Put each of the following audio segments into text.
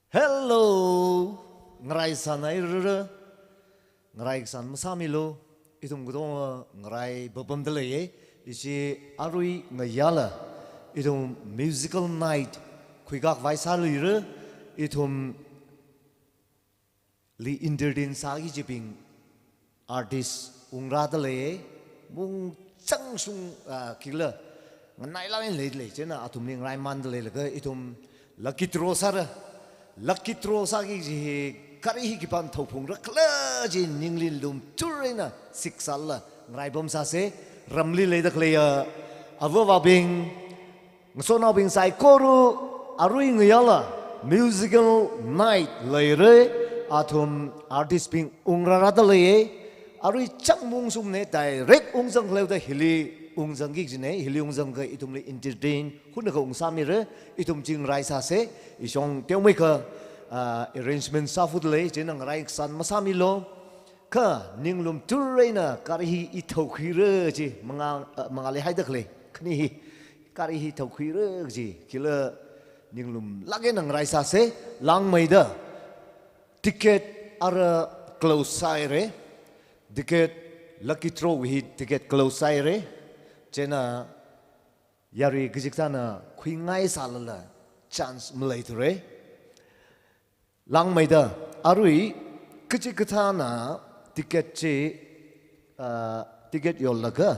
Hello, ngarai sanai rere, ngarai san masamilo, itum gudong ngarai babam dalaye, isi arui ngayala, itum musical night, kuigak vaisalire, itum li interdin sagi jiping artist ungra dalaye, mung chang sung kila, nganai lain le chena atum ning rai man dalaye laga itum lucky trosara. Lucky throw sagi ji kari hi kipan thopung rakla ji ninglin lum turina siksalla ngai bom sa se ramli le dak le ava bing ngso bing sai koru arui ngayala musical night le re athum artist bing ungrara da le arui changmung sum ne direct ungjang le da hili ungjang gi jine hili ungjang ga itum le entertain hun ga ungsami re itum jing rai sa se isong teomai ka arrangement sa fut le jenang rai san masami lo ka ninglum turreina kari i thaukhire ji mangale haidak le khni kari hi thaukhire ji kila ninglum lage nang rai sa se lang maida ticket ara close sai re ticket lucky throw hi ticket close sai re jena yari gijikana khuingai salala chance mulai ture lang maida arui gijikana ticket che ticket yollaga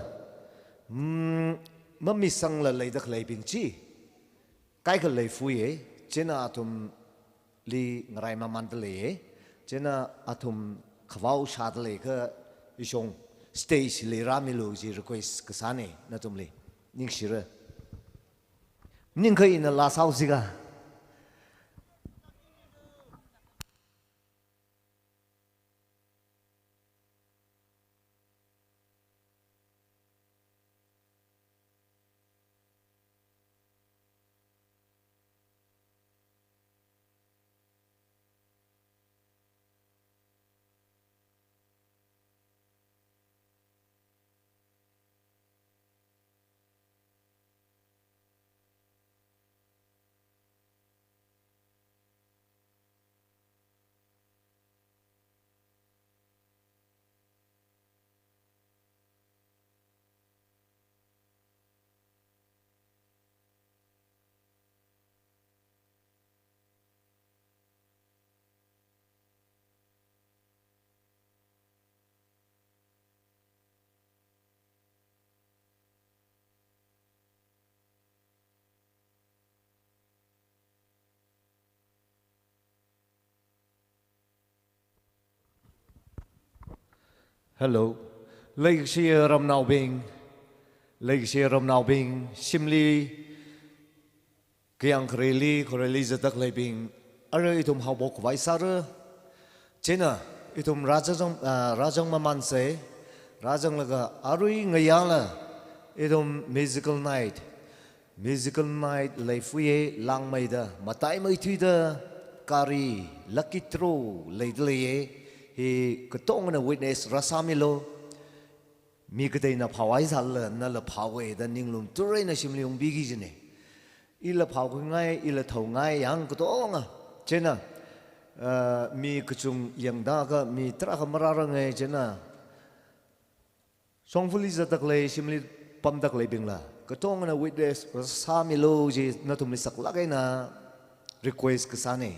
mami sang la lei dak lei bing chi kai ka lei fui e jena atum li ngarai ma man le jena atum khwau sha le ka isong stage le ramilu ji request ka sane na tum le ning shira ning khoi na la sau siga hello lei shi ram nau bing lei shi ram nau bing simli kyang khreli zatak lei bing are itum habok vai sar chena itum rajang maman se rajang laga arui ngayala itum musical night lei fuye lang maida matai mai thuida kari lucky throw lei hi ketong na witness rasamilo mi kete na phawai sal na la phawe da ninglum turai na simliung bigi jine ila phaw ngai ila thau ngai yang ketonga chena mi kuchung yang da ga mi tra ka marara ngai chena songfuli za tak le simli pam dak le bingla ketong na witness rasamilo ji na tum sak lagai na request kesane.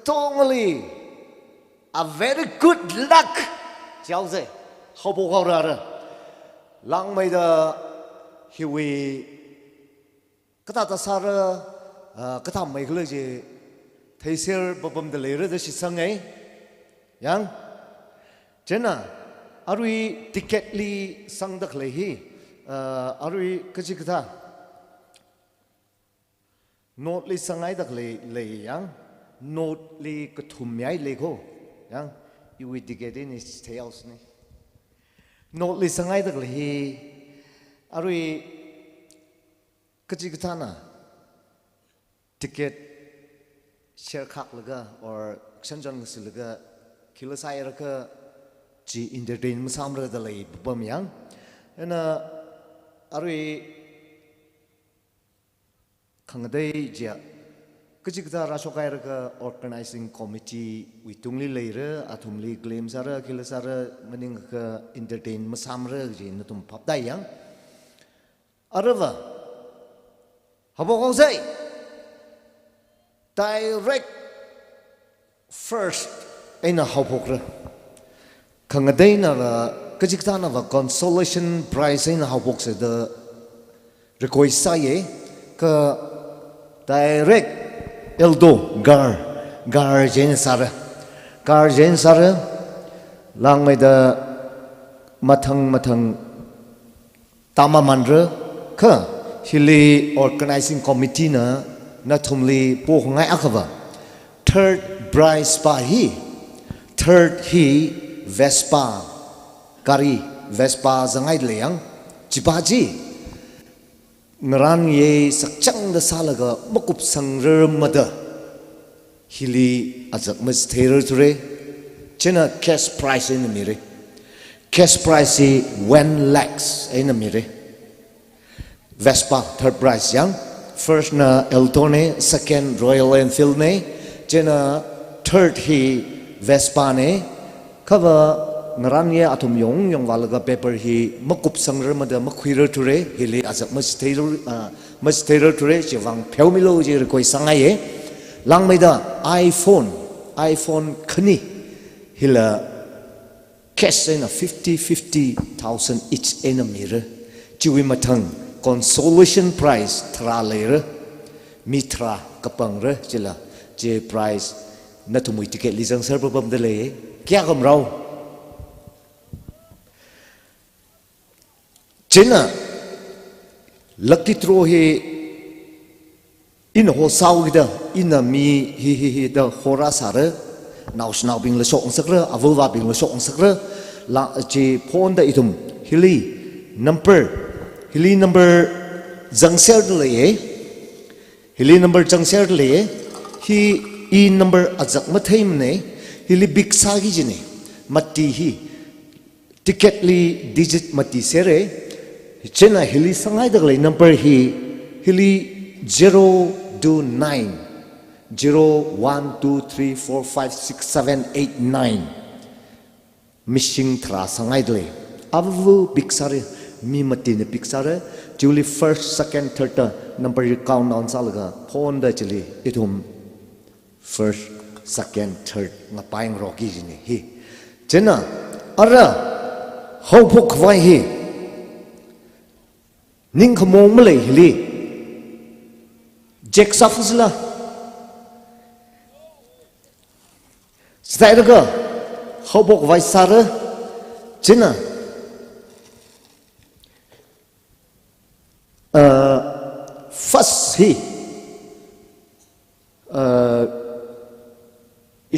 Totally a very good luck. Cháu gì? Hậu bộ hậu ra rồi. Lăng mày da hiwi. Cái ta sa ra cái thằng mày cái gì? Thấy xe bấm đẩy rồi đó sang ấy. Yang. Chứ na. Arui ticket li sang được lấy hi. Arui cái gì cái ta? Note li sang ấy được lấy yang. Note li cái thùng nhảy li cô. Yang. Iwi ticket ini sales ni. Note li sang ấy được lấy hi. Arui cái gì cái ta na? Ticket share khắc laga or sân chân cái laga kilo sai ra cái chỉ entertain mà sam ra dalai bấm yang nên arui khang đây giờ cái gì cái ra số cái ra cái organizing committee witung li lay ra atum li claim sa ra kilo sa ra mening cái entertain mà sam ra gì nó tum phap dai yang arava habo kong say direct first ina hopok ra khang day na cái gì ta na va consolation prize ina hopok se the request sai ka direct eldo gar jen sara lang mai da mathang tama mandra ka hili organizing committee na thumli po ngai akava third prize pa hi third hi Vespa kari Vespa zangai leyang chipaji ngaran ye sakchang da salaga makup sangrer mada hili ajak mas therer ture chena cash price in mire cash price 1 lakhs in mire Vespa third prize yang first na Eltone second Royal Enfield ne chena third hi Vespa ne cover ngaran ye atum yong walaga paper hi makup sangrer mada makhuirer ture hili azak mas therer ture chiwang pheumilo je koi sangai ye langmaida iPhone khani hila cash in a 50,000 each in a mirror chiwi mathang consolation prize thra lere mitra kapang re chila je prize na tumui ticket lizang ser babam de le kya kam rau chena lucky draw he in ho sau gida in a mi hi the hora sare now snau bing le sok sakre avuwa bing le sok sakre la chi phone da itum hili number jangser le hili number jangser le hi I number ajak mathaim ne hili big sagi jine mati hi ticket li digit mati sere chena hili sangai dak le number hi hili 0 to 9 0 1 2 3 4 5 6 7 8 9 missing thra sangai dle avu big sare mi mati ne big sare juli first second third number count down salaga phone da chili itum first second third nga paing rocky jini hi chena ara hopuk vai hi ning khamong male hili jack safusla stairaga hopuk vai sara chena first hi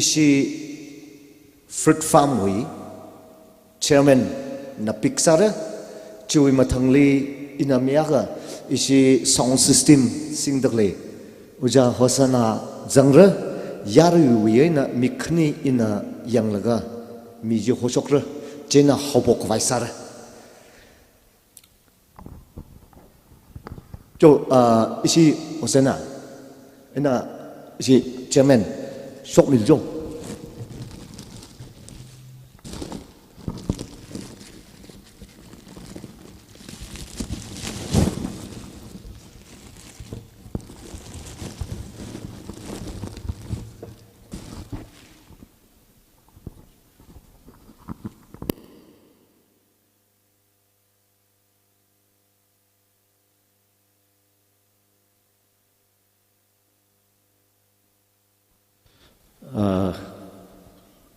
isi fruit farm hui chairman na pixara chui mathangli inamiaga isi sound system singdakle uja hosana jangra yaru wi na mikhni ina yanglaga miji hosokra chena hobok vaisara jo isi hosana ina isi chairman sok mil jong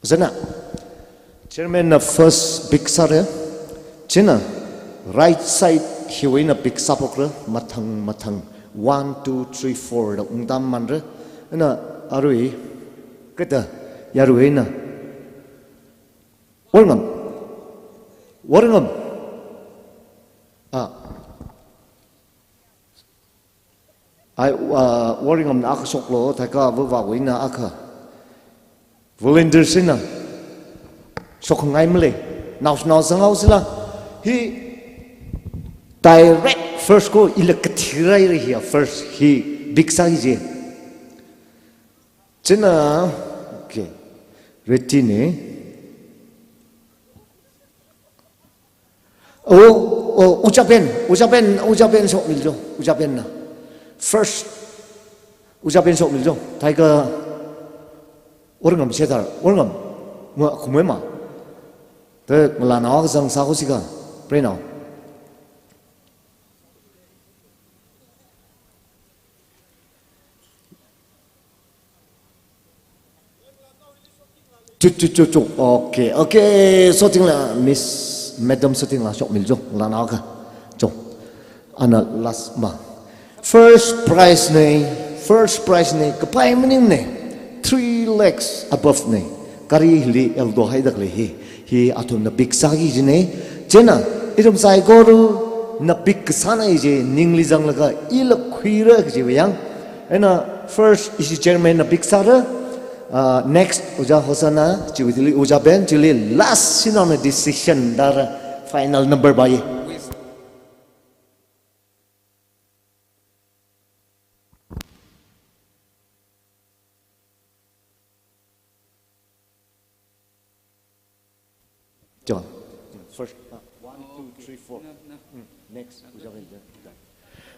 Zana chairman na first big sare chena right side hiwina big sapokra mathang 1 2 3 4 da ungdam manre na arui keta yarui na warngam ai warngam na aksoklo thaka wa wina akha volunteer sina sok ngai mle now sangau sila he direct first ko ilakathirai here first he big size je chena okay ready ne ujapen sok miljo ujapen na first ujapen sok miljo taiga orang sedar orang mo kumema te melana wa sang sa ko siga preno chu okay sorting la miss madam sorting la sok miljo melana ka jo ana last ma first prize ne kapai mening ne 3 legs above ne kari hili eldo haidak le hi atum na big sagi jine jena idum sai goru na big sana je ningli jang laga il khuira je yang ena first is chairman na big sara next uja hosana chiwili uja ben chili last sinona decision dar final number by John. First, 1, 2, 3, 4. Next.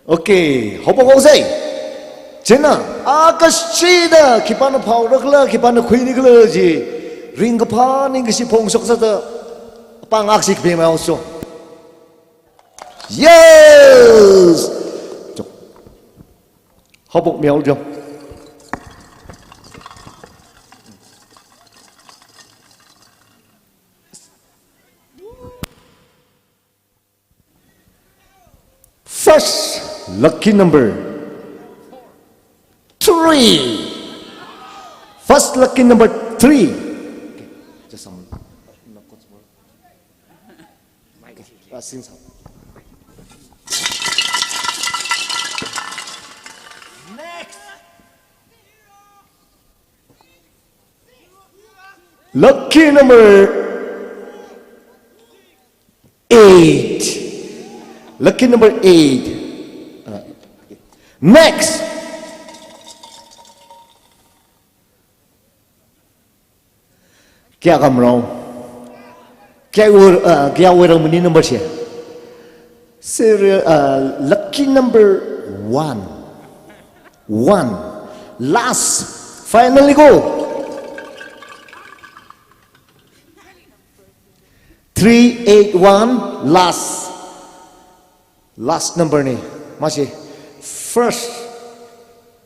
Okay, hopo ko say. Chena, akashida kipano powder kla kipano queen kla ji. Ring pa ning si pong sok sa pang aksik be ma also. Yes. Hopo miao jo. First lucky number 3. First lucky number 3. Okay, just some. Sing some. Next. Lucky number 8. Lucky number 8. Next. Kya kam rao? Kya wo muni number siya? Lucky number 1. 1. Last. Finally go. 381. Last number ni. Masih. First.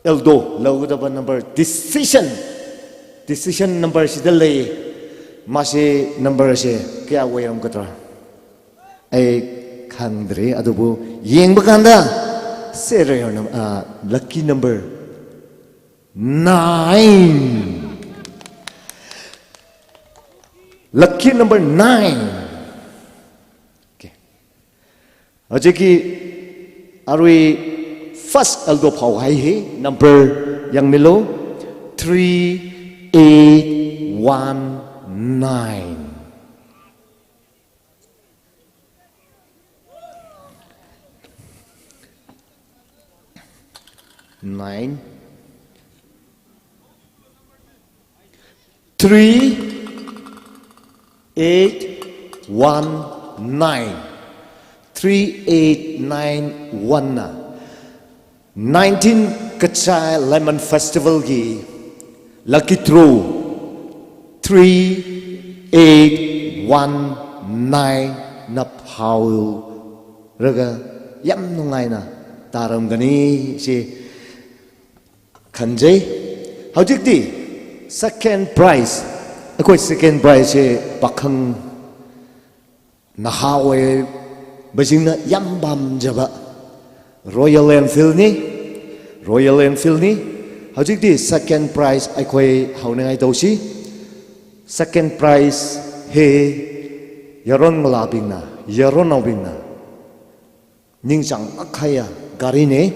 Eldo. Lagu dapat number. Decision number si dalay. Masih number siya. Kaya wayang katra. Ay kandre. Adubo. Yang bakanda. Serious lucky number 9. Lucky number 9. Okay. Aja ki arui first aldo phau hai he number yang milo 3819. 9 3 8 1 9 3891 19 Kachai Lemon Festival gi lucky draw 3819 na phau raga yam nungai na taram gani si Khanjay, how did the second prize? A quite second prize, Bakang Nahawe, Bajina Yambam Java, Royal Enfield ni, how did the second prize? I quite how I doshi. Second prize, he Yaron Malabina, Yaronabina, Ningsang Akaya, Garine,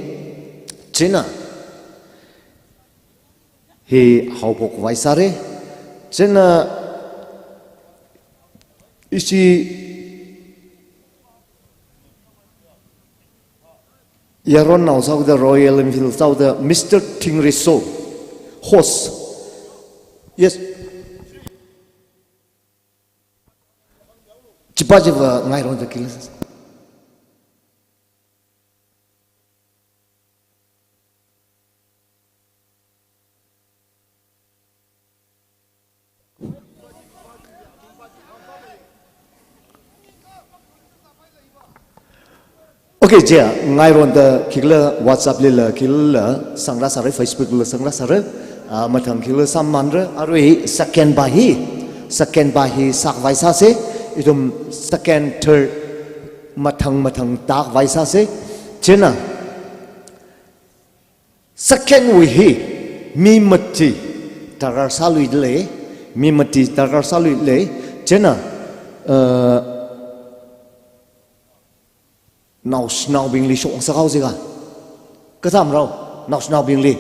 China. He haupok vaisare cena isi yaron now sau the Royal Enfield sau the Mr. Tingriso horse. Yes, cepat ngai ron the kilas. Okay, jia ngai ron the kila WhatsApp lila kila sangra sare Facebook lila sangra sare matang kila samandra arui second bahi sak vaisa se idum second third matang tak vaisa se cina second wihi mi mati tarar salui le cina nào nào bình lý sụng sao gì cả cái gì đâu nào bình lý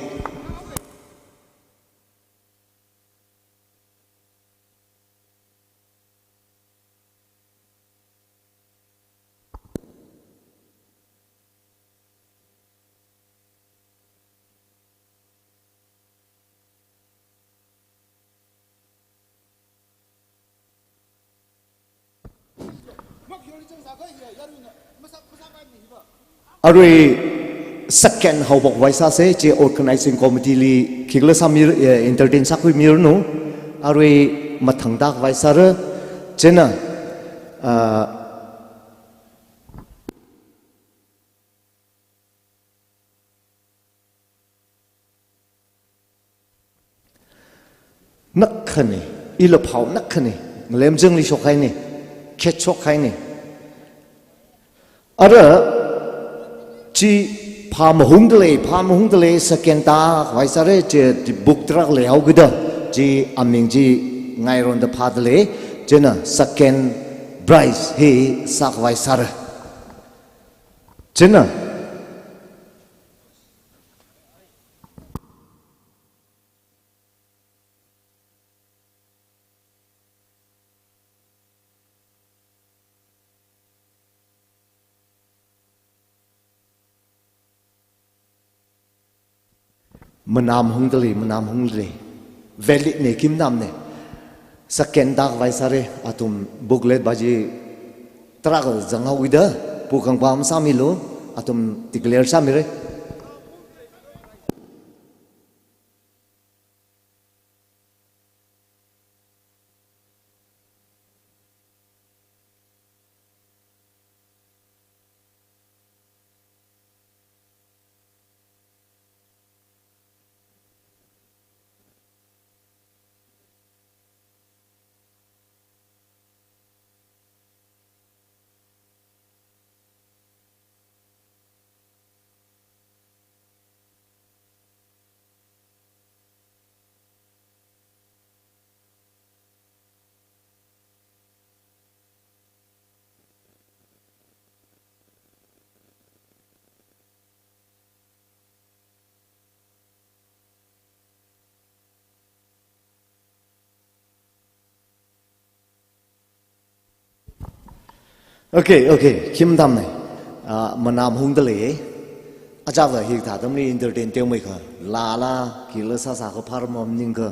Arui second how bok vaisa se je organizing committee li kigla samir entertain sakui mir no arui mathang dak vaisa re chena nakhane ila phau nakhane lem jeng li shokai ne khet shokai ne ara chi พามาหุงทะเลพามาหุงทะเลสแกนตาไว้ซะเรเจบุกตรักแล้วก็ได้จีอามิงจีไงรอนเดพาทะเลเจน่ะสแกนไบรส์เฮสักไว้ซะเรเจน่ะมันน้ำหุงทะเลมันน้ำหุงทะเลเวลิเนี่ยคิมน้ำเนี่ยสแกนดักไว้ซะเรอาตุมบุกเล็ดบาจีตรักจังเอาวิดาผู้ขังปามสามีลูอาตุมติกเลร์สามีเรโอเคคิมทำเนี่ยมันน้ำหุงทะเลอาจารย์ว่าฮิตาตรงนี้อินเตอร์เทนเตียวไม่ค่ะลากิเลสาเขาพาร์มอมนิงก็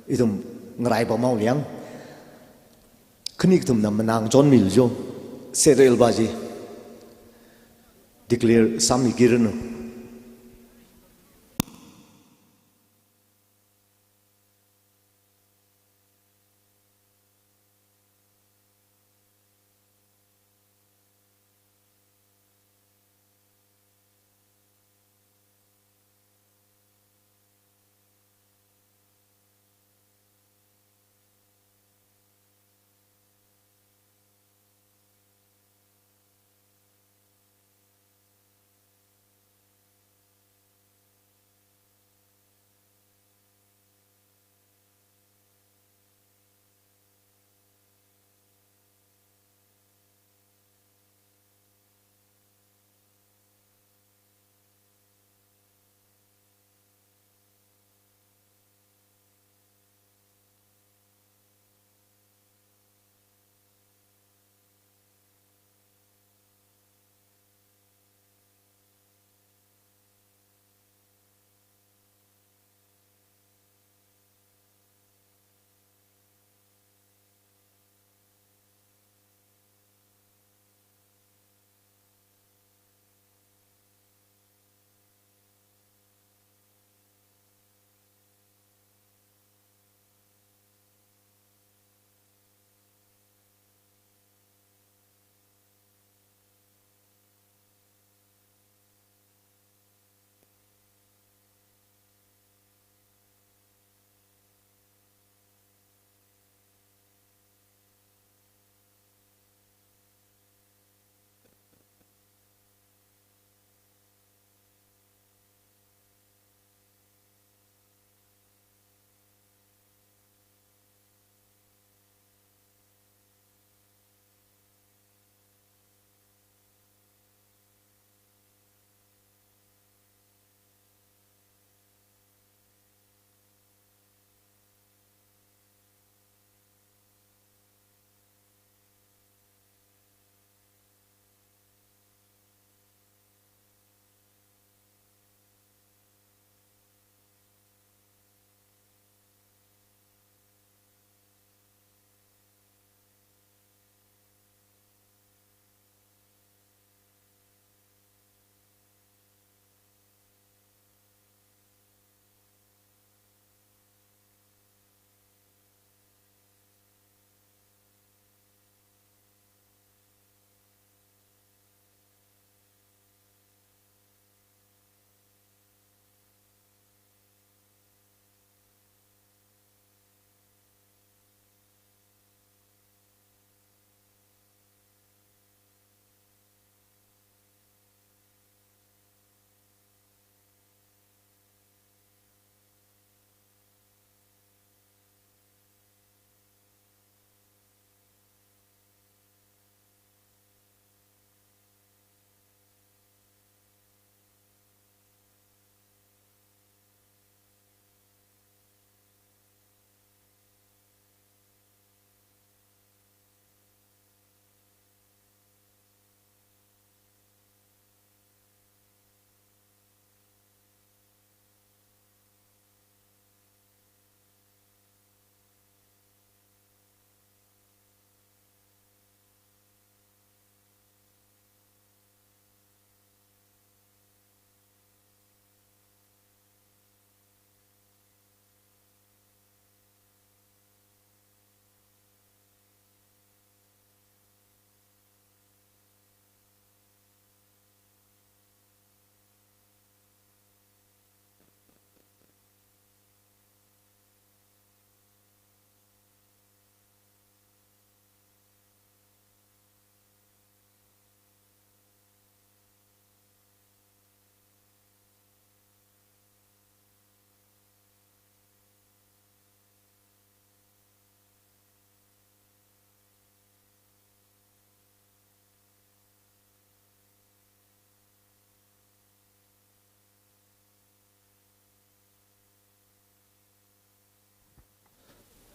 อีตุมไงไรบ่เมาเลี้ยงคืนนี้ตุมนำมันนางจอนมิลโจเซเรลบาจีdeclare สามีกิรนุ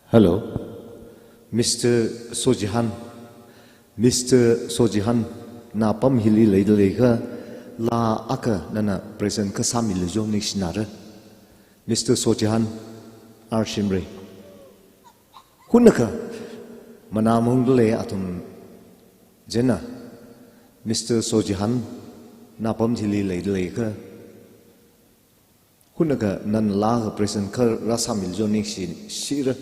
Hello, Mr. Sojihan. Mr. Sojihan, na pam hili leidlega la aka nana present ka samil jo nixinara. Mr. Sojihan, Arshimre. Hunaka manamung le atum jena. Mr. Sojihan, na pam hili leidlega. Hunaka nan la present ka rasamil jo nixinara.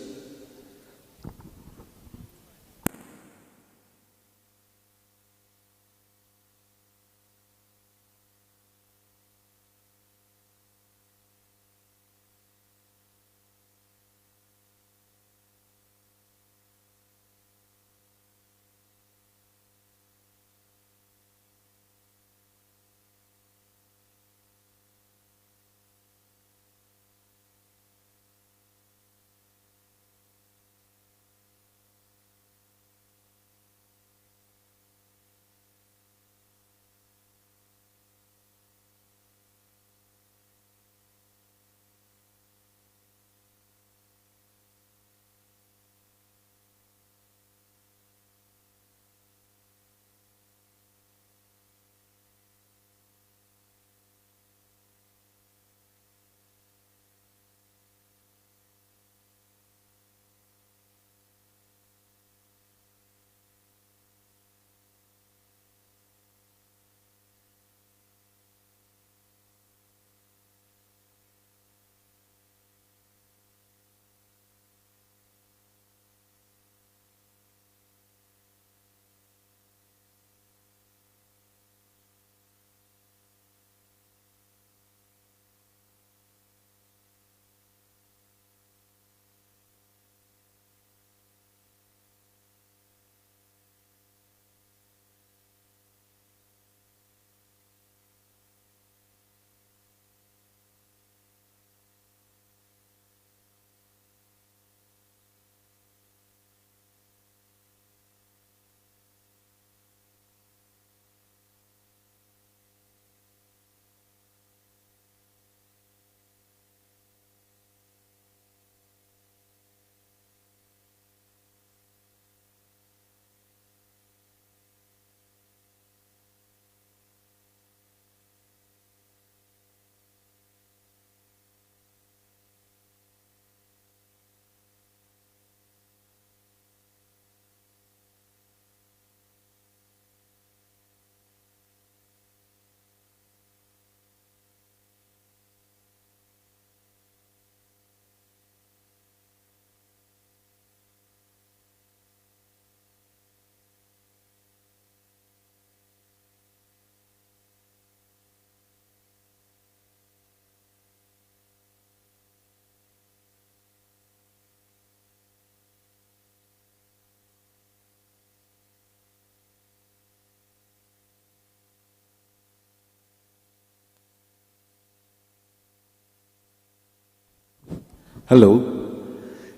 Hello,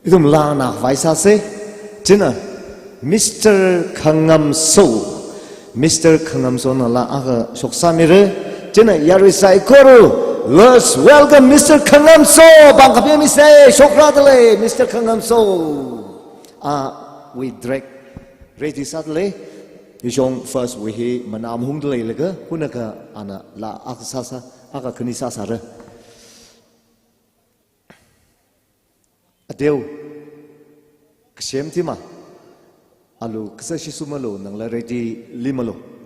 itu la nak vaisa se, jena, Mr. Kangam So, Mr. Kangam So na la aga soksamire, jena yarisai koru, let's welcome Mr. Kangam So, bangkapnya misai, sokradale, Mr. Kangam So. We direct ready sadle, isong first we he manam hungdale lega, hunaka ana la aga sasa, aga kenisa sara. Adeu, ksem tima, alu ksashi sumalo nang la ready limalo.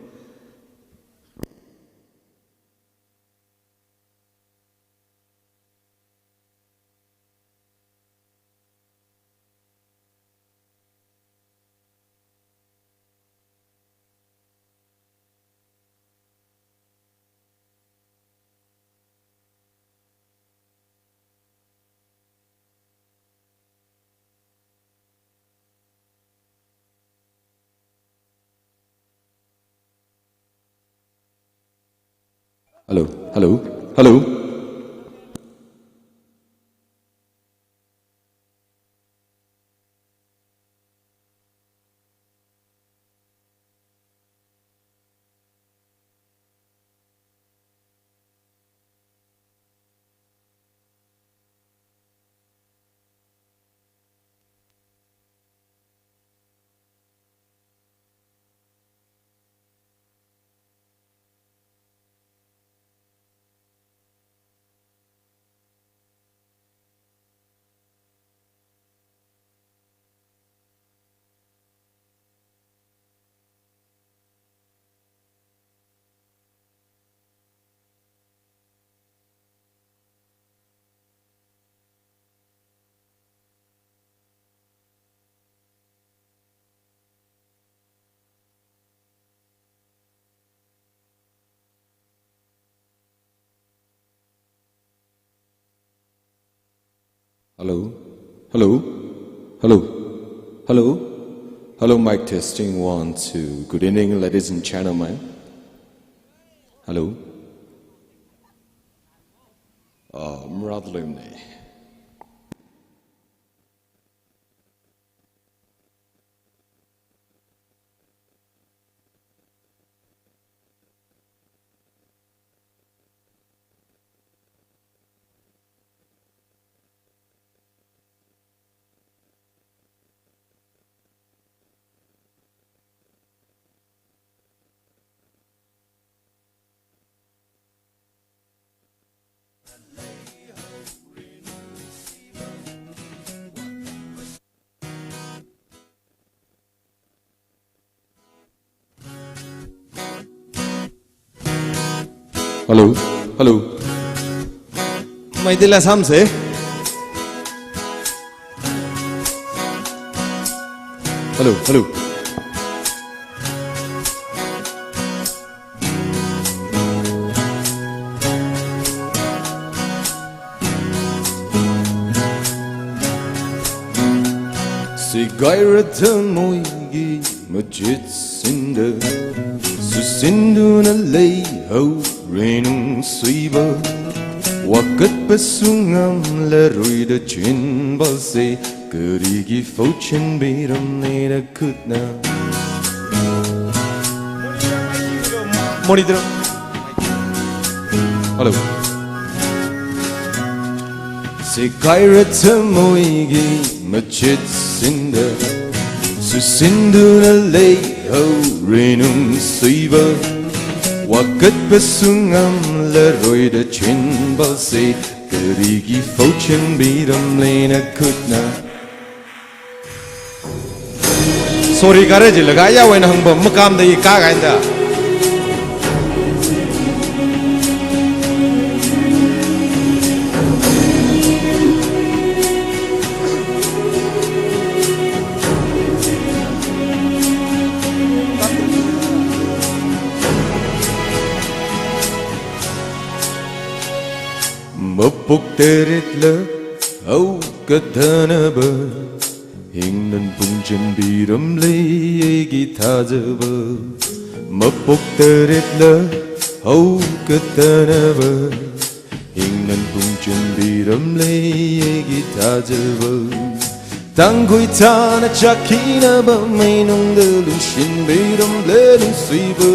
Hello, hello, hello. Hello? Hello? Hello? Hello? Hello, mic testing, 1, 2. Good evening, ladies and gentlemen. Hello? Raffle. Hello? Hello? Mày tên là Sam sẽ Hello? Hello? Sigaretta moigi majit sinder Susinduna lay ho renung suiba Wakat pasungam la ruida chin balse Kerigi fauchen biram nera kutna Monitor Hello Sigaretta moigi majit sinder Susinduna lay ho renung suiba Wakat pasungam la roida chin balse Kerigi fauchen biram lena kutna Sorry garage lagaya when hang bam makam dai ka gainda Mapuk terit la au katana ba Hingnan punchen biram lay githaja ba Mapuk terit la au katana ba Hingnan punchen biram lay githaja ba Tangkhul tana chakina ba mainung dalung shin biram lelung suiba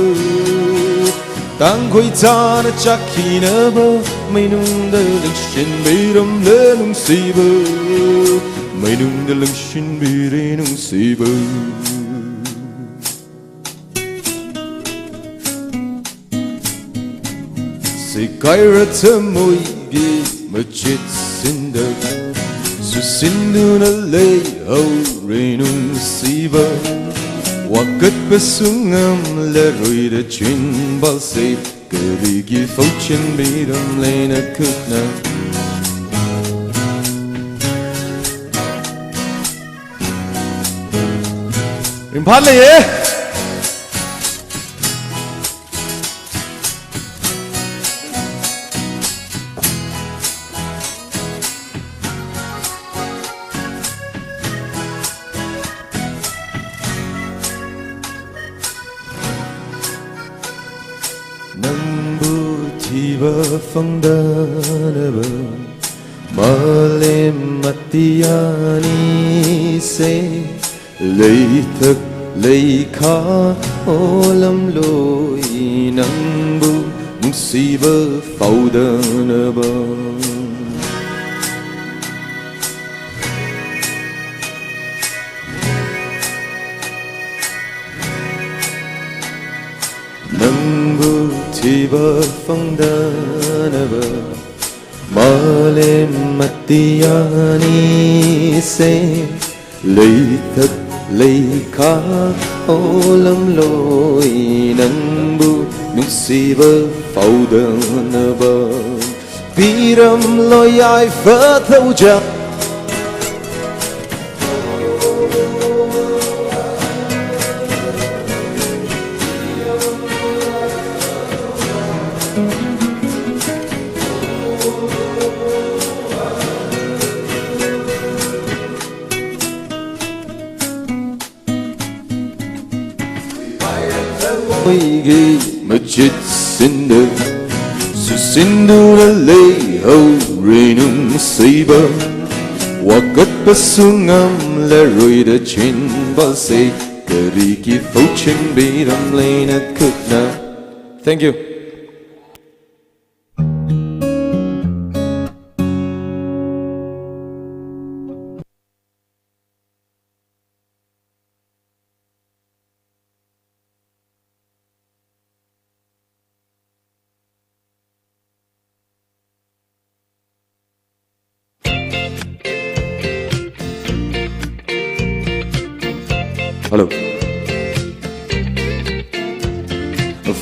Tangkhul tana chakina ba mainung dalung shin biram lelung suiba Mainung dalung shin biram suiba Sigaretta moigi majit sinder Susinduna lay ho renung siba Wakat pasungam la ruida chin balse Kerigi fauchen biram lena kutna Rimphal le ye Nambu tiba fangdanaba Malim matiyani se Lay thak lay kha olam loi Nambu musiba faudanaba Nambu tiba fangdanaba Malim matiyani se Lay thak lay kha olam loi Nambu musiba faudanaba Biram loi ai phật thâu cha Gi mà chết xin đời sự xin đưa ra lấy hậu renung saber wakat pasungam la roida chin balse kariki fauching biram lena kutna. Thank you. Hello.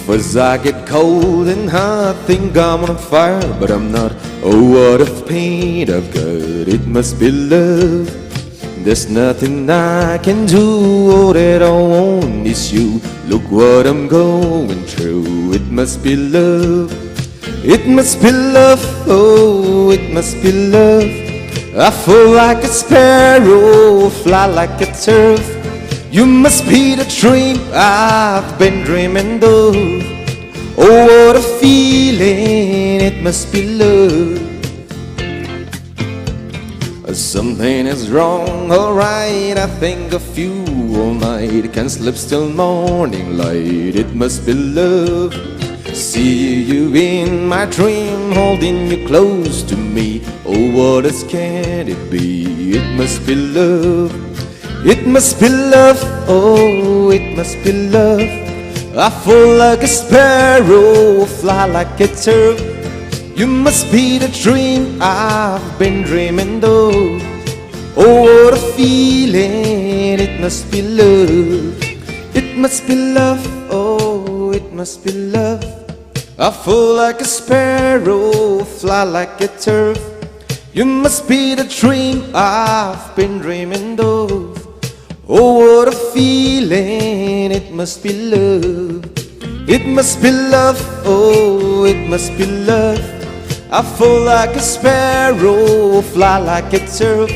As I get cold and I think I'm on fire, but I'm not. Oh, what a pain I've got. It must be love. There's nothing I can do. All that I want is you. Look what I'm going through. It must be love. It must be love. Oh, it must be love. I fall like a sparrow, fly like a turf. You must be the dream I've been dreaming of. Oh, what a feeling, it must be love. Something is wrong, alright, I think of you all night. Can't sleep till morning light, it must be love. See you in my dream, holding you close to me. Oh, what else can it be? It must be love. It must be love, oh, it must be love. I fall like a sparrow, fly like a turf. You must be the dream I've been dreaming of. Oh, what a feeling, it must be love. It must be love, oh, it must be love. I fall like a sparrow, fly like a turf. You must be the dream I've been dreaming of. Oh, what a feeling, it must be love. It must be love, oh, it must be love. I fall like a sparrow, fly like a turf.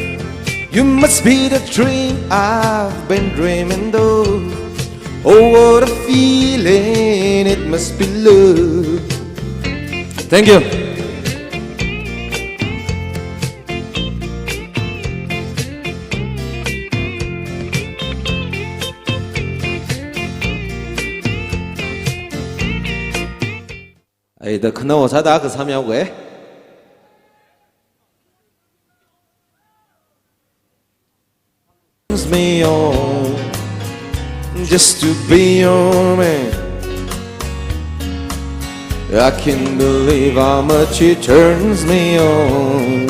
You must be the dream I've been dreaming of. Oh, what a feeling, it must be love. Thank you. 더 큰 오사다 그 참여하고 해. Me on just to be your man. I can't believe how much it turns me on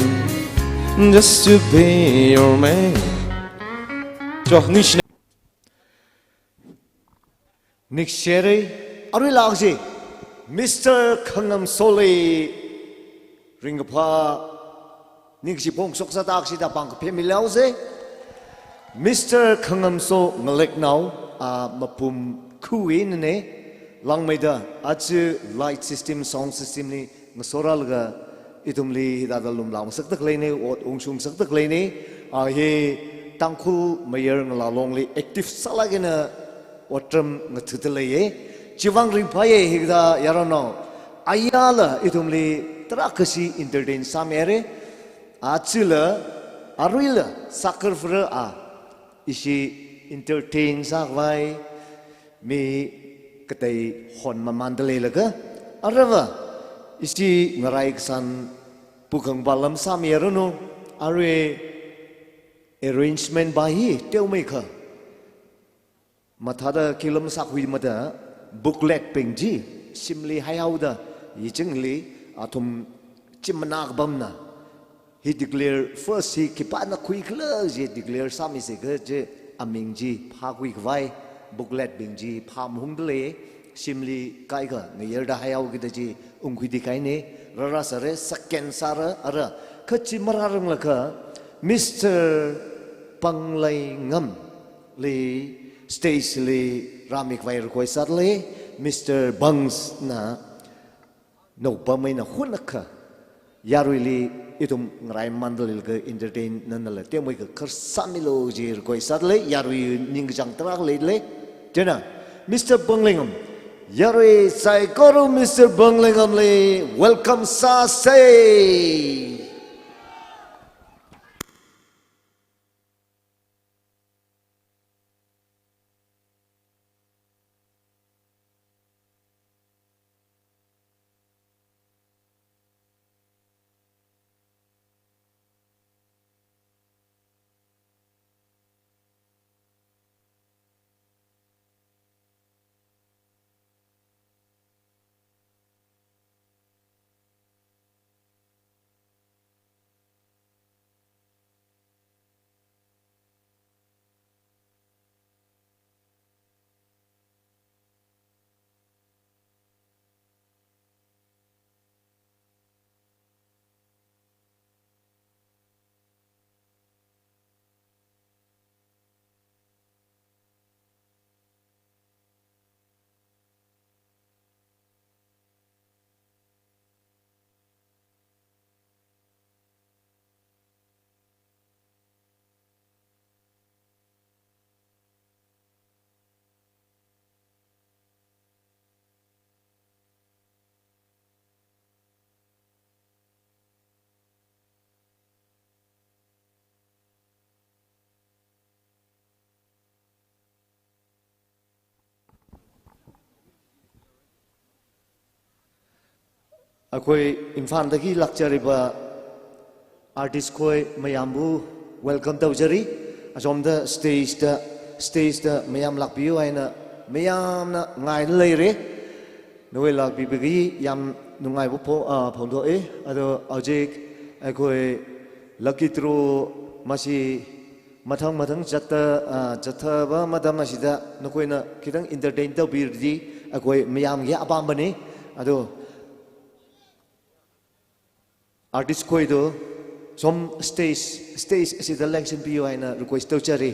just to be your man. 저 니시 닉셰리 아르라지 Mr. Khangam Soli Ringapa Ningsi Pong Soksa Taksida Bank Pemilause Mr. Khangam So Ngalek now Mapum Kuin ne Langmaida Achu light system sound system ni Nasoralga Itumli Hidadalum Lam Saktak Lane or Ungsum Saktak Lane he Tangkhul Mayer Ngalongli active Salagina Watram Natutale Chivang Rimpaye Higda Yarano Ayala Itumli Trakasi entertain Samere Achila Arila Sakarfra Ishi entertain Sagwai Me Katay Hon Mamandale Laga Arava Ishi Ngaraik San Pukang Balam Samerano Are arrangement by he Telmaker Matada Kilam Sakwi Mada booklet pengji simli hayauda yijingli atum chimnak bamna he declare first he kipana quickler he declare sami se ge amingji pha quick vai booklet pengji pham humble simli kai ga ngayerda hayau gi ji ungkhidi kai ne rara sare second sara ara khachi mararang laka Mr. Panglai ngam li stage li Ramik vai rukoi sadle Mr. Bangs na no bamay na hunaka yaruli itum ngaray mandal ka entertain nanala temoy ka karsamilo ji rukoi sadle yarui ningjang trak le jena Mr. Banglingam Yari sai koru Mr. Banglengamli, welcome sa say. Akoi imfan dagi lakchariba artist koi mayambu welcome tawjari asom da stage da mayam lakpiu aina mayam na ngai leire noi lakpi bagi yam nungai bu phongdo e ado ajik akoi lucky through masi mathang jatha ba madam asida nokoina kitang entertain tawbirdi akoi mayam ge apambani ado artist koi do some stage si the election pi aina request to chari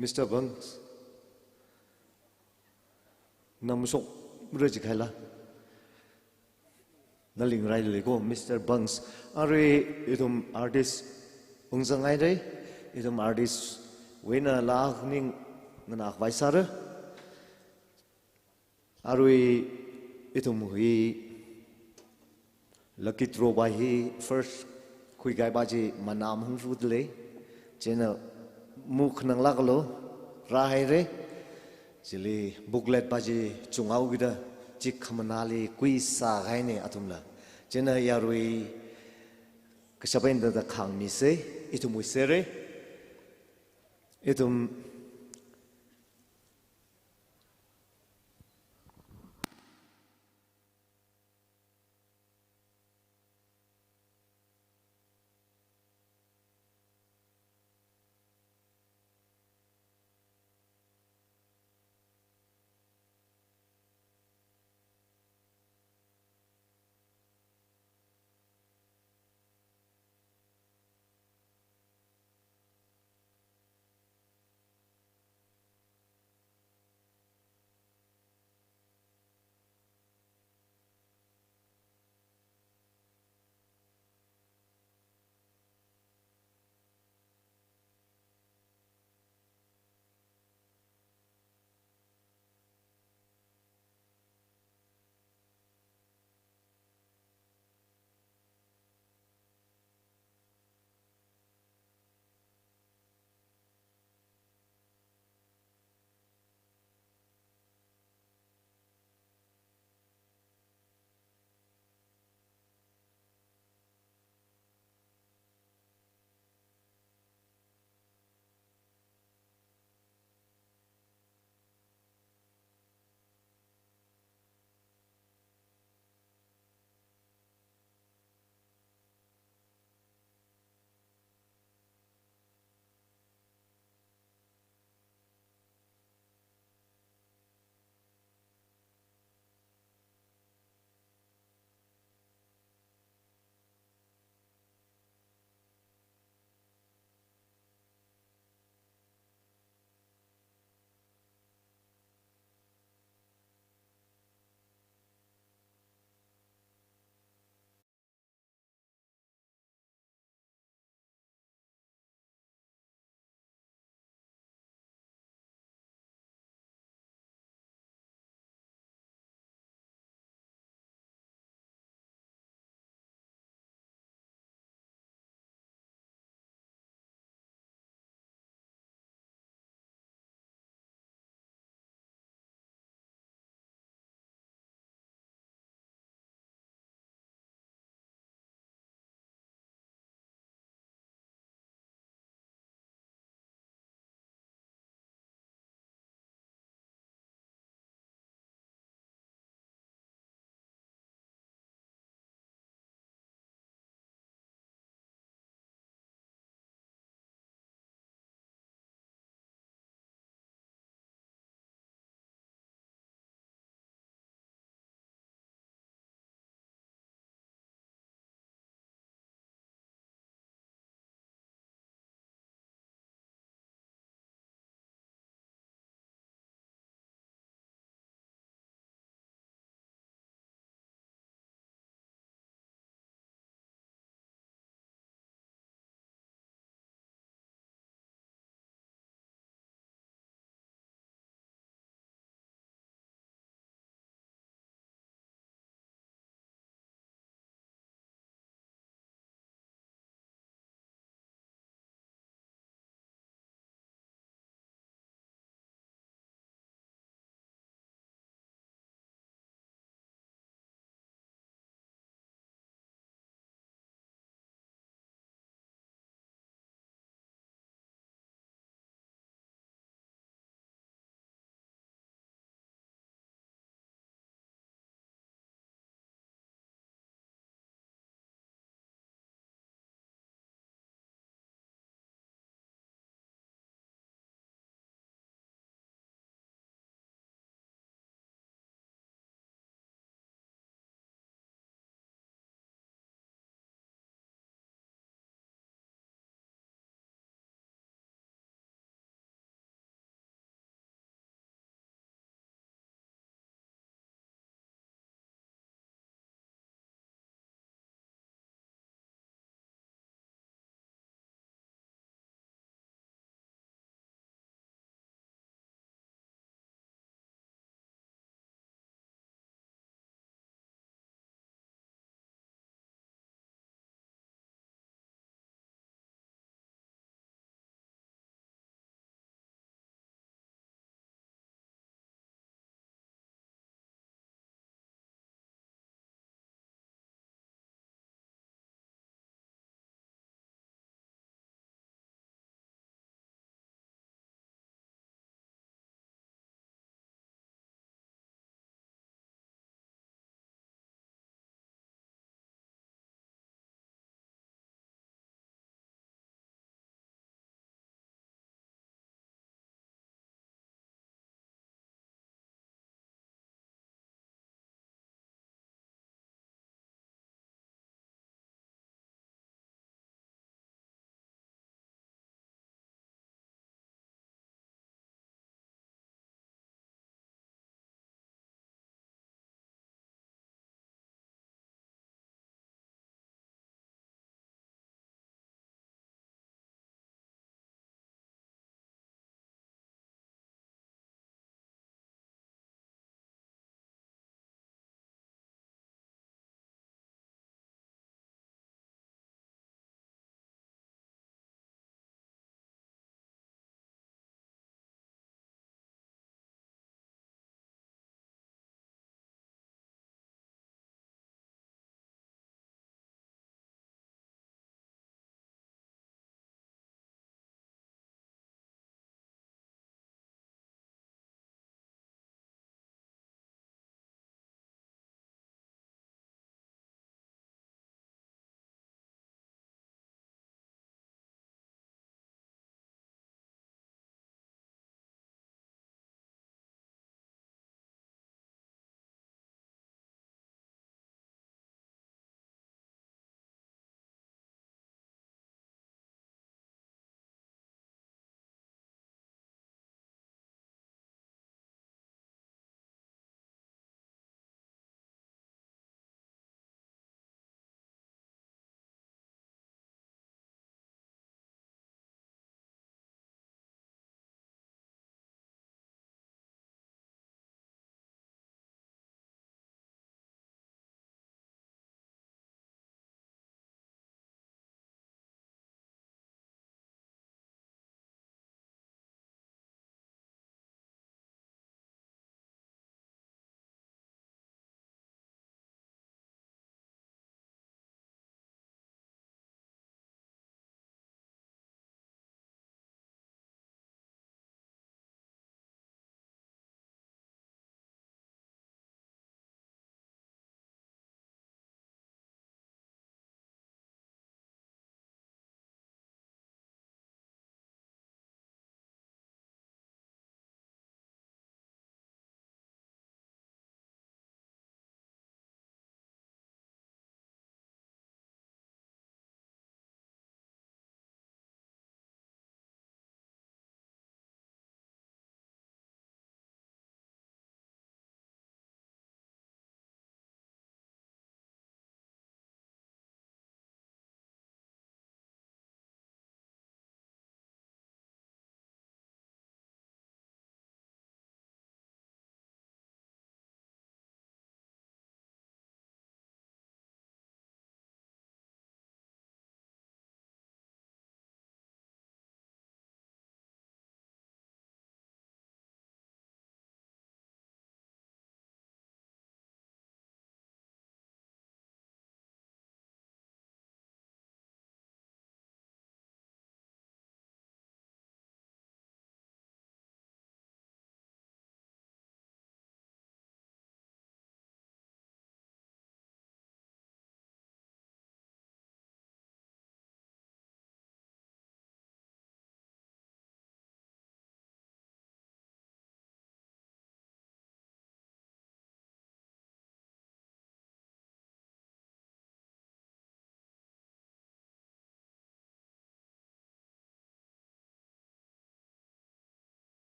Mr. Banks namusok mreji khaila naling rai le ko Mr. Banks are idum artist ungsangai dai idum artist wena la ning ngana vaisar arui idum hi lucky throw by hi first kui gai baji manam hung fu le chena muk nang lakalo rahai re jili booklet baji chungau gida chik khamanali kui sa gai ne atumla chena yarui kasabain da khang mi se itum wisere itum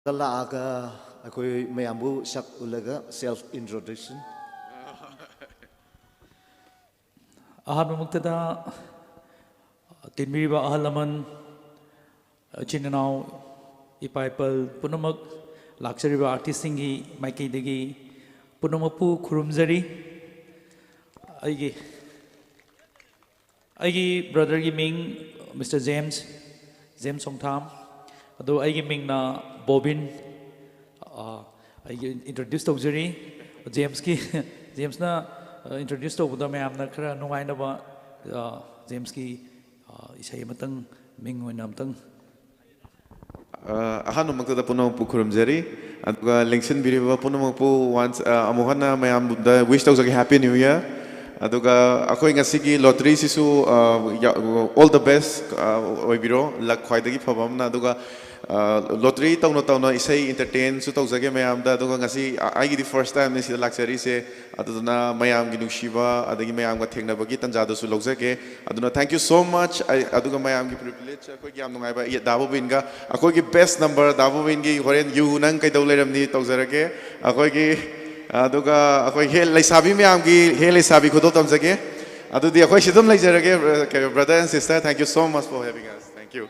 Kalaaga akoi mayambu sak ulaga self introduction. ꯑꯍꯥꯟꯕꯃꯛꯇꯗ ꯇꯤꯟꯕꯤꯔꯤꯕ ꯑꯍꯜ ꯂꯃꯟ ꯏꯆꯤꯟ ꯏꯅꯥꯎ ꯏꯄꯥ ꯏꯄꯜ ꯄꯨꯝꯅꯃꯛ ꯂꯥꯛꯆꯔꯤꯕ ꯑꯥꯔꯇꯤꯁꯁꯤꯡꯒꯤ ꯃꯥꯏꯀꯩꯗꯒꯤ ꯄꯨꯝꯅꯃꯛꯄꯨ ꯈꯨꯔꯨꯝꯖꯔꯤ ꯑꯩꯒꯤ ꯕ꯭ꯔꯗꯔꯒꯤ ꯃꯤꯡ ꯃꯤꯁꯇꯔ ꯖꯦꯝꯁ ꯁꯣꯡꯊꯥꯝ ꯑꯗꯣ ꯑꯩꯒꯤ ꯃꯤꯡꯅ ꯕꯣꯕꯤꯟ ꯑꯩꯒꯤ ꯏꯟꯇ꯭ꯔꯣꯗ꯭ꯌꯨꯁ ꯇꯧꯖꯔꯤ ꯖꯦꯝꯁꯅ introduce tꯧꯕꯗ ꯃꯌꯥꯝꯅ ꯈꯔ ꯅꯨꯡꯉꯥꯏꯅꯕ ꯖꯦꯝꯁꯀꯤ ꯏꯁꯩ ꯑꯃꯇꯪ ꯃꯤꯡ ꯑꯣꯏꯅ ꯑꯃꯇꯪ ꯑꯍꯥꯟꯕꯃꯛꯇꯗ ꯄꯨꯝꯅꯃꯛꯄꯨ ꯈꯨꯔꯨꯝꯖꯔꯤ ꯑꯗꯨꯒ ꯂꯦꯡꯁꯤꯟꯕꯤꯔꯤꯕ ꯄꯨꯝꯅꯃꯛꯄꯨ ꯋꯥꯟꯁ ꯑꯃꯨꯛ ꯍꯟꯅ ꯃꯌꯥꯝꯗ ꯋꯤꯁ ꯇꯧꯖꯒꯦ ꯍꯦꯄꯤ ꯅ꯭ꯌꯨ ꯏꯌꯔ ꯑꯗꯨꯒ ꯑꯩꯈꯣꯏ ꯉꯁꯤꯒꯤ ꯂꯣꯇꯔꯤꯁꯤꯁꯨ ꯑꯣꯜ ꯗ ꯕꯦꯁ ꯑꯣꯏꯕꯤꯔꯣ ꯂꯛ ꯈ꯭ꯋꯥꯏꯗꯒꯤ ꯐꯕ ꯑꯃꯅ ꯑꯗꯨꯒ ꯂꯣꯇꯔꯤ ꯇꯧꯅ ꯏꯁꯩ ꯏꯟꯇꯔꯇꯦꯟꯁꯨ ꯇꯧꯖꯒꯦ ꯃꯌꯥꯝꯗ ꯑꯗꯨꯒ ꯉꯁꯤ ꯑꯩꯒꯤꯗꯤ ꯐꯥꯔꯁ ꯇꯥꯏꯝꯅꯤ ꯁꯤꯗ ꯂꯥꯛꯆꯔꯤꯁꯦ ꯑꯗꯨꯗꯨꯅ ꯃꯌꯥꯝꯒꯤ ꯅꯨꯡꯁꯤꯕ ꯑꯗꯒꯤ ꯃꯌꯥꯝꯒ ꯊꯦꯡꯅꯕꯒꯤ ꯇꯟꯖꯥꯗꯨꯁꯨ ꯂꯧꯖꯒꯦ ꯑꯗꯨꯅ ꯊꯦꯡꯛ ꯌꯨ ꯁꯣ ꯃꯆ ꯑꯗꯨꯒ ꯃꯌꯥꯝꯒꯤ ꯄ꯭ꯔꯤꯚꯤꯂꯦꯖ ꯑꯩꯈꯣꯏꯒꯤ ꯌꯥꯝ ꯅꯨꯡꯉꯥꯏꯕ ꯗꯥꯕꯨꯕꯤꯟꯒ ꯑꯩꯈꯣꯏꯒꯤ ꯕꯦꯁ ꯅꯝꯕꯔ ꯗꯥꯕꯨꯕꯤꯟꯒꯤ ꯍꯣꯔꯦꯟ ꯌꯨ ꯅꯪ ꯀꯩꯗꯧ ꯂꯩꯔꯝꯅꯤ ꯇꯧꯖꯔꯒꯦ ꯑꯩꯈꯣꯏꯒꯤ ꯑꯗꯨꯒ ꯑꯩꯈꯣꯏ ꯂꯩꯁꯥꯕꯤ ꯃꯌꯥꯝꯒꯤ ꯂꯩꯁꯥꯕꯤ ꯈꯨꯗꯣꯜ ꯇꯝꯖꯒꯦ ꯑꯗꯨꯗꯤ ꯑꯩꯈꯣꯏ ꯁꯤ ꯑꯗꯨꯝ ꯂꯩꯖꯔꯒꯦ brother and sister thank you so much for having us thank you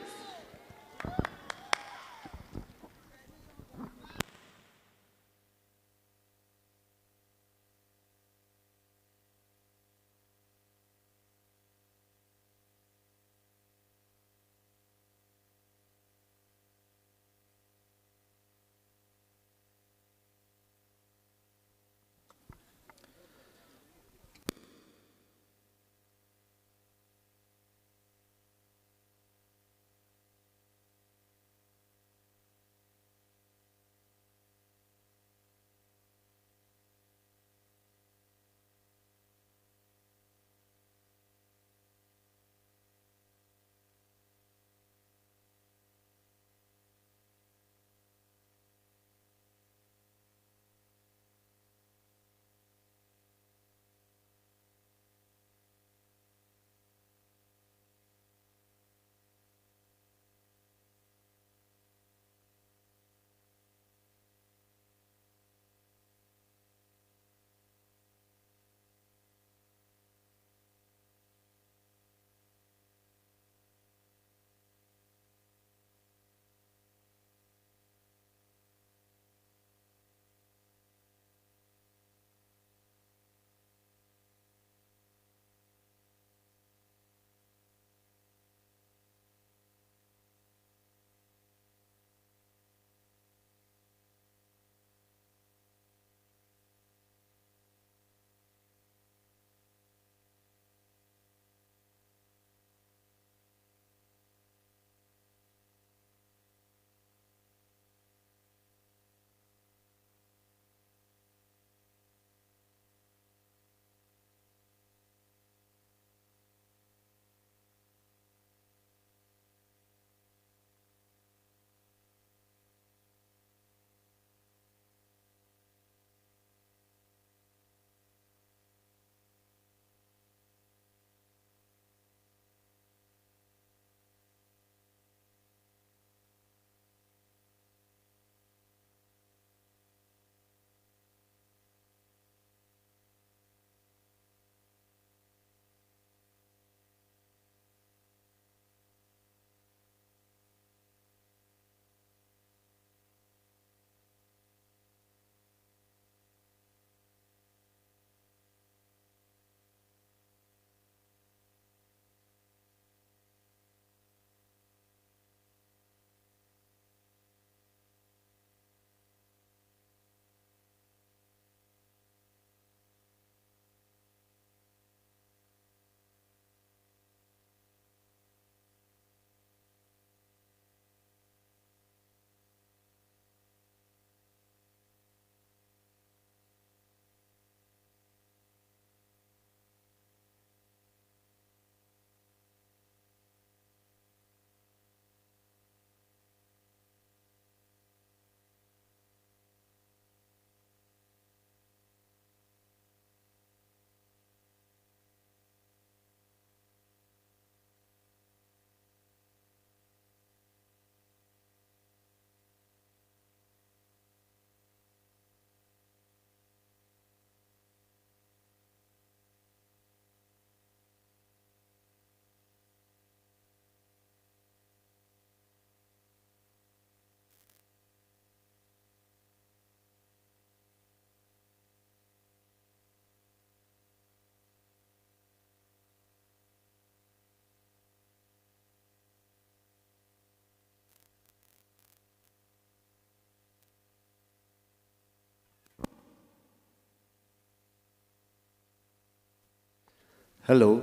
hello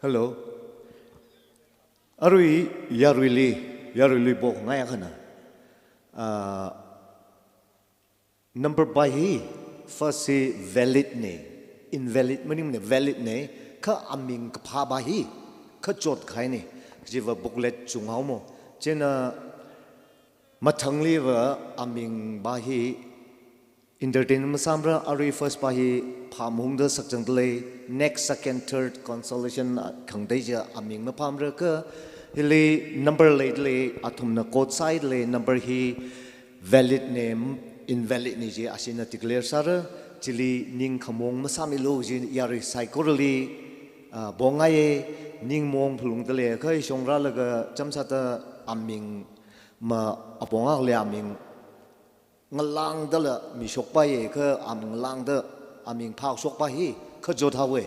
hello arui yaruli bok ngay khana number by hi first say valid ne invalid meaning ne valid ne kha aming ka pha ba hi kha chot khai ne jiwa booklet chung hau mo chena mathang li wa aming ba hi entertainment samra arui first ba hi phamung da sakjang le next second third consolation khangdai ja aming ma phamra ka hili number le athum na code side le number hi valid name invalid ni je asina declare sara chili ning khamong masami lo ji yari psychology bongai ning mong phulung tale khai songra laga chamsa ta aming ma aponga le aming ngalang dala mi sok pa ye kha am ngalang da aming phak sok pa hi kha jo tha we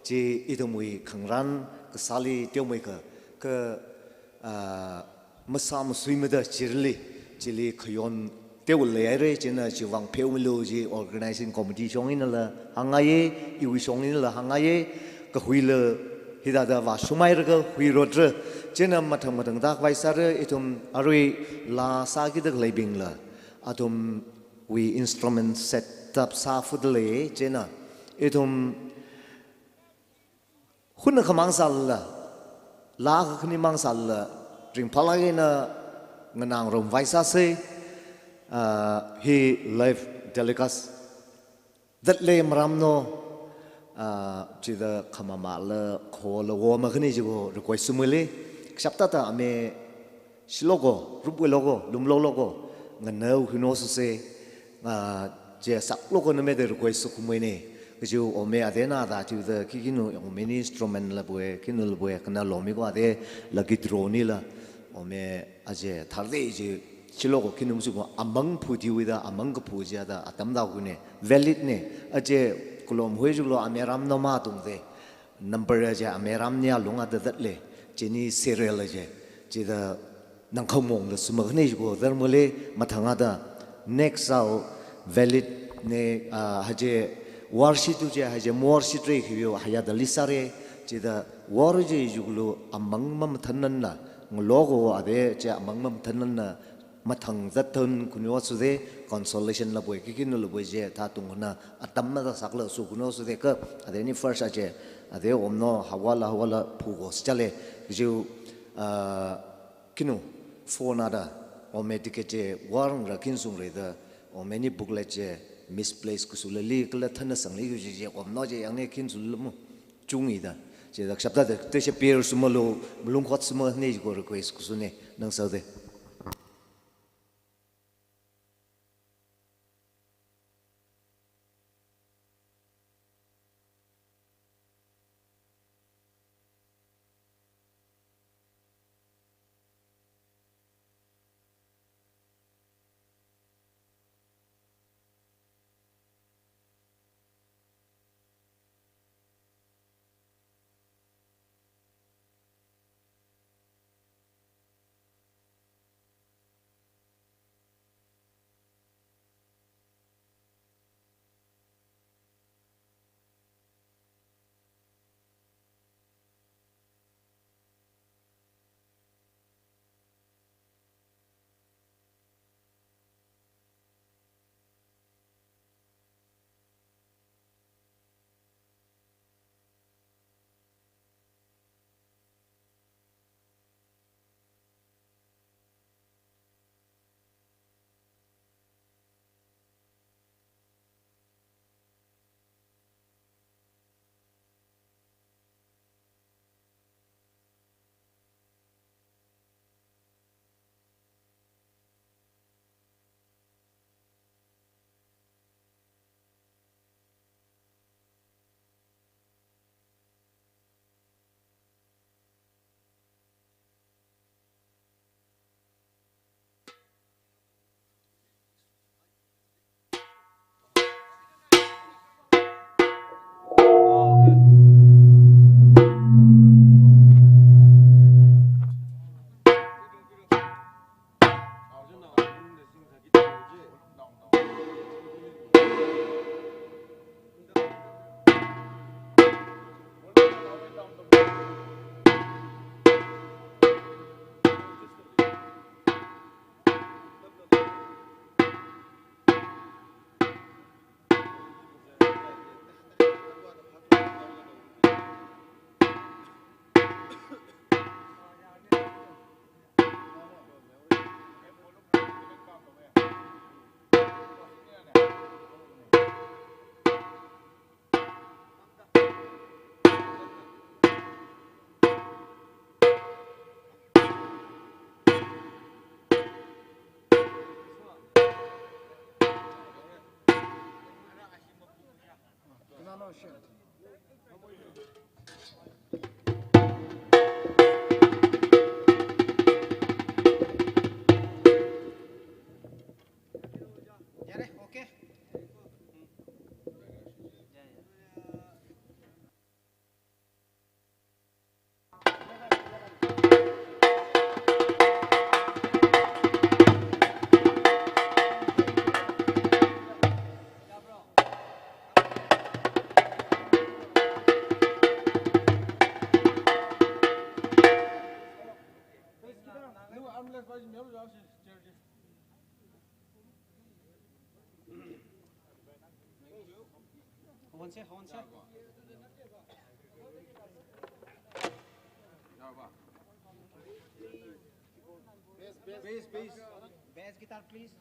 ji idumui khangran ka sali teumai ka masam suimada chili khayon teu le re chena chi wang pheu lo ji organizing committee song in la hangaye iwi song in la hangaye ka huile hida da wa sumai ra ka hui rodre chena mathang dak vai sar itum arui la sa gi dak leibing la atum we instrument set up sa fudle chena itum hun khamang sal la khni mang sal ring phalai na nganang rom vai sa se he live telecast that le mramno chi da khamama la khol wo ma khni ji go request sumule ksapta ta ame silogo rupwe logo lumlo logo nganau hino se je sak logo na me de request kumwe ne kju ome adena da chu da kikinu ome ni instrument la bwe kinu la bwe kana lomi go ade la gidroni la ome aje tharde ji chilogo kinum su amang phuti wida amang ko phuja da atam da gune valid ne aje kolom hoi julo ameram no ma tung de number aje ameram nya lunga da dat le chini serial aje ji da nang khomong da suma ne go dar mole mathanga da next sao valid ne haje worship tu je haje worship re khyo haya da lisare ji da war je julo amang mam thanan na logo ade je amang mam thanan na mathang zathun kunyo su de consolation la boy kikin la boy je tha tung na atam na sakla su kunyo su de ka ade ni first aje ade omno hawala phugo chale ju kinu phone ada ometic je warang rakin sung re da omeni booklet je misplaced kusulali kala thana sangli ju je omno je yang ne kin sulmu chungi da je da chapta de te se pier sumalo mulung khot suma ne go request kusune nang sa de Bass guitar, please.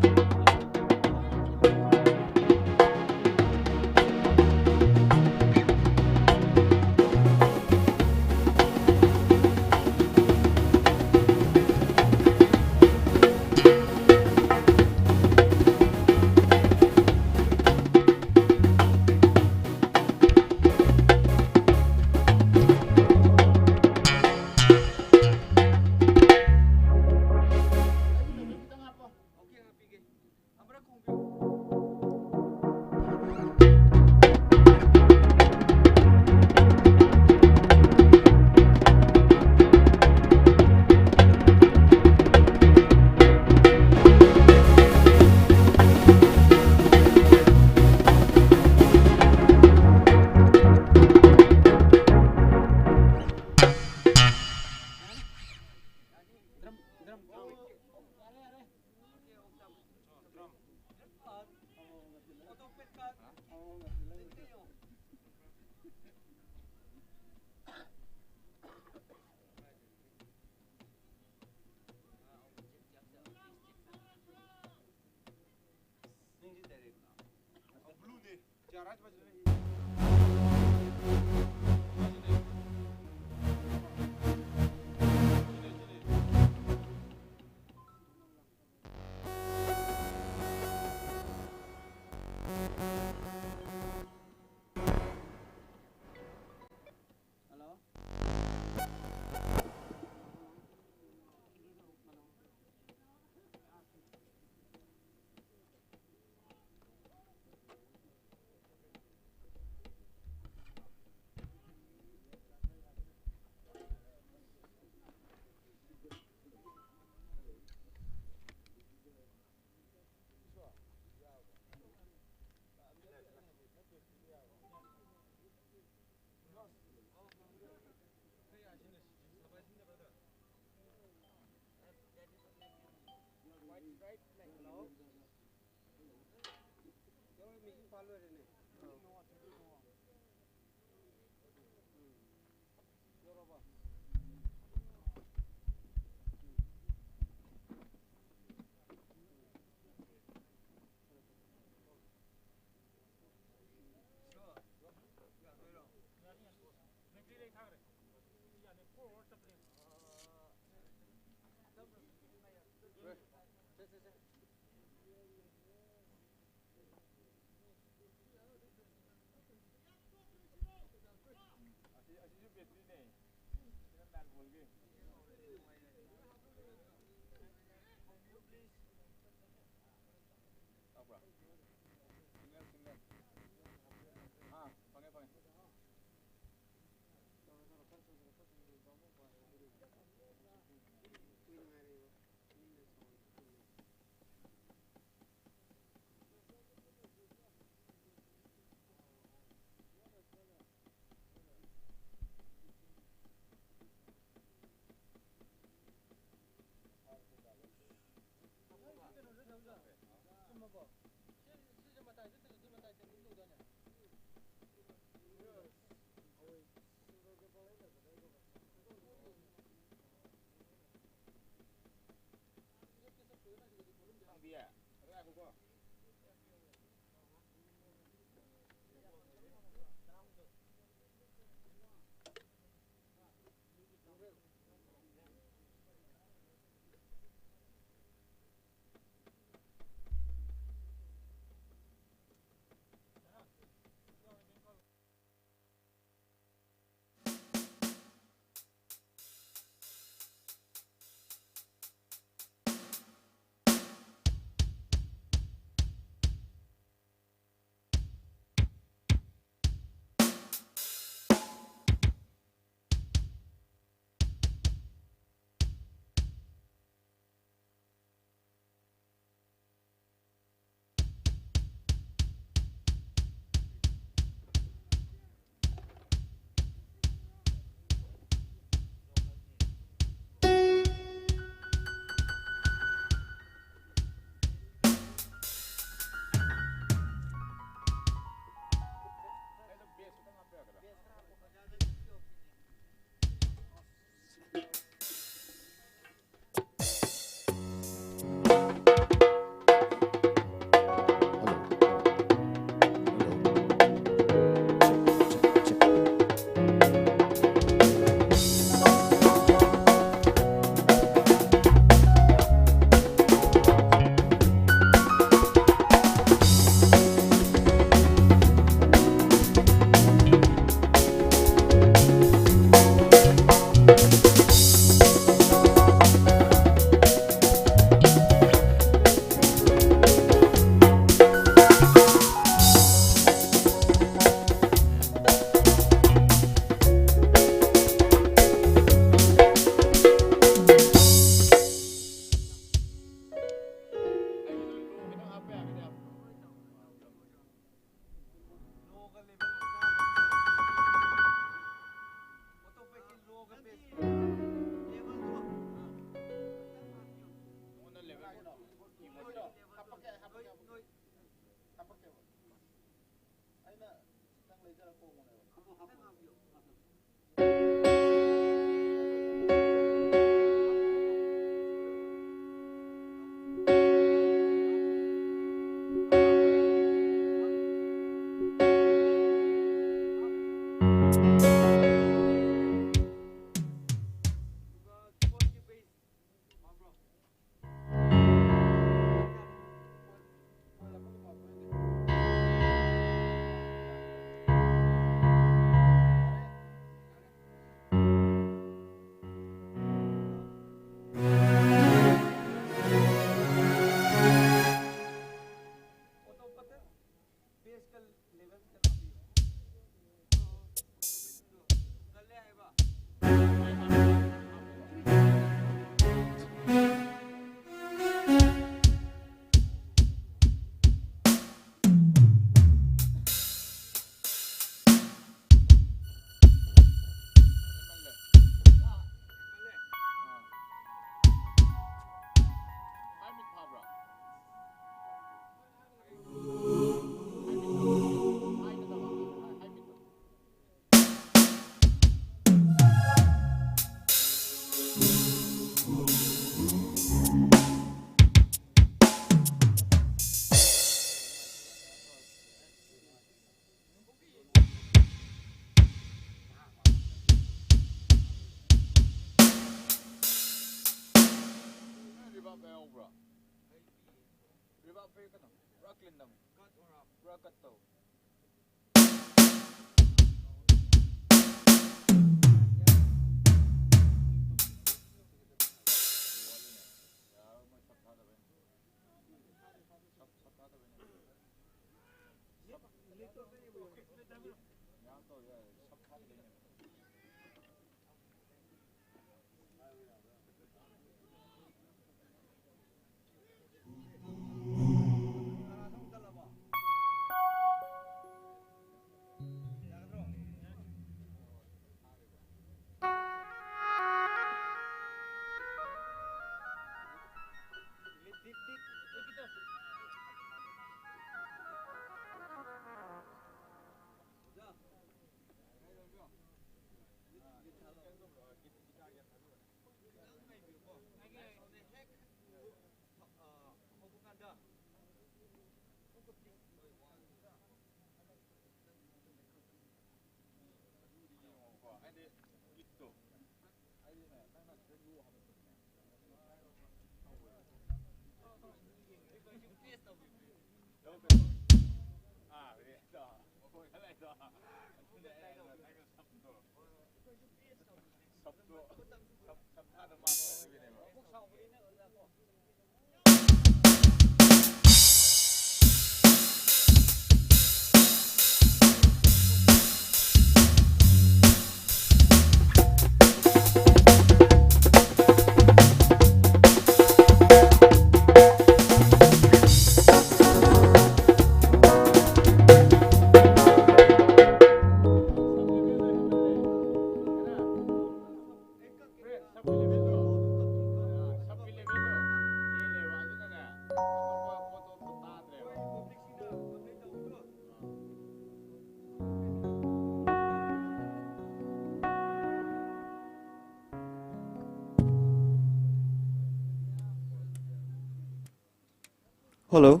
Hello.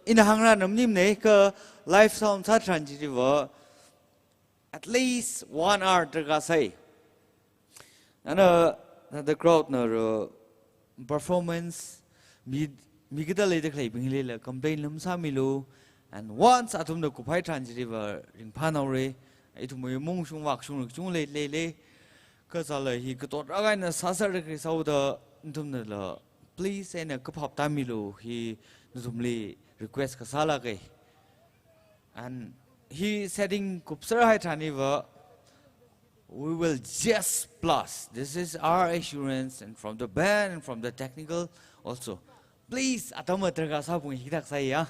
In hangra namnim ne ka live sound sa transitive at least 1 hour taga sai. The crowd no performance migita le de clay bingle la complain lamsa milu and once atum no kupai transitive ring panaure itu mo mung sung wak sung chung le ka sala hi ka tot ragai na sasar de sau da tum la please and a cup of Tamilu, he Zumli request Kasala and he setting Kupsara Haitaniva. We will just plus. This is our assurance, and from the band and from the technical also. Please, Atama Tragasa Hidak Saya,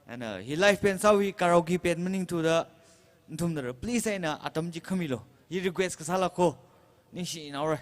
and he life pen Sawi karaoke pen meaning to the Tumder. Please, and Atamji Kamilo. He requests Kasala ko Nishi in our.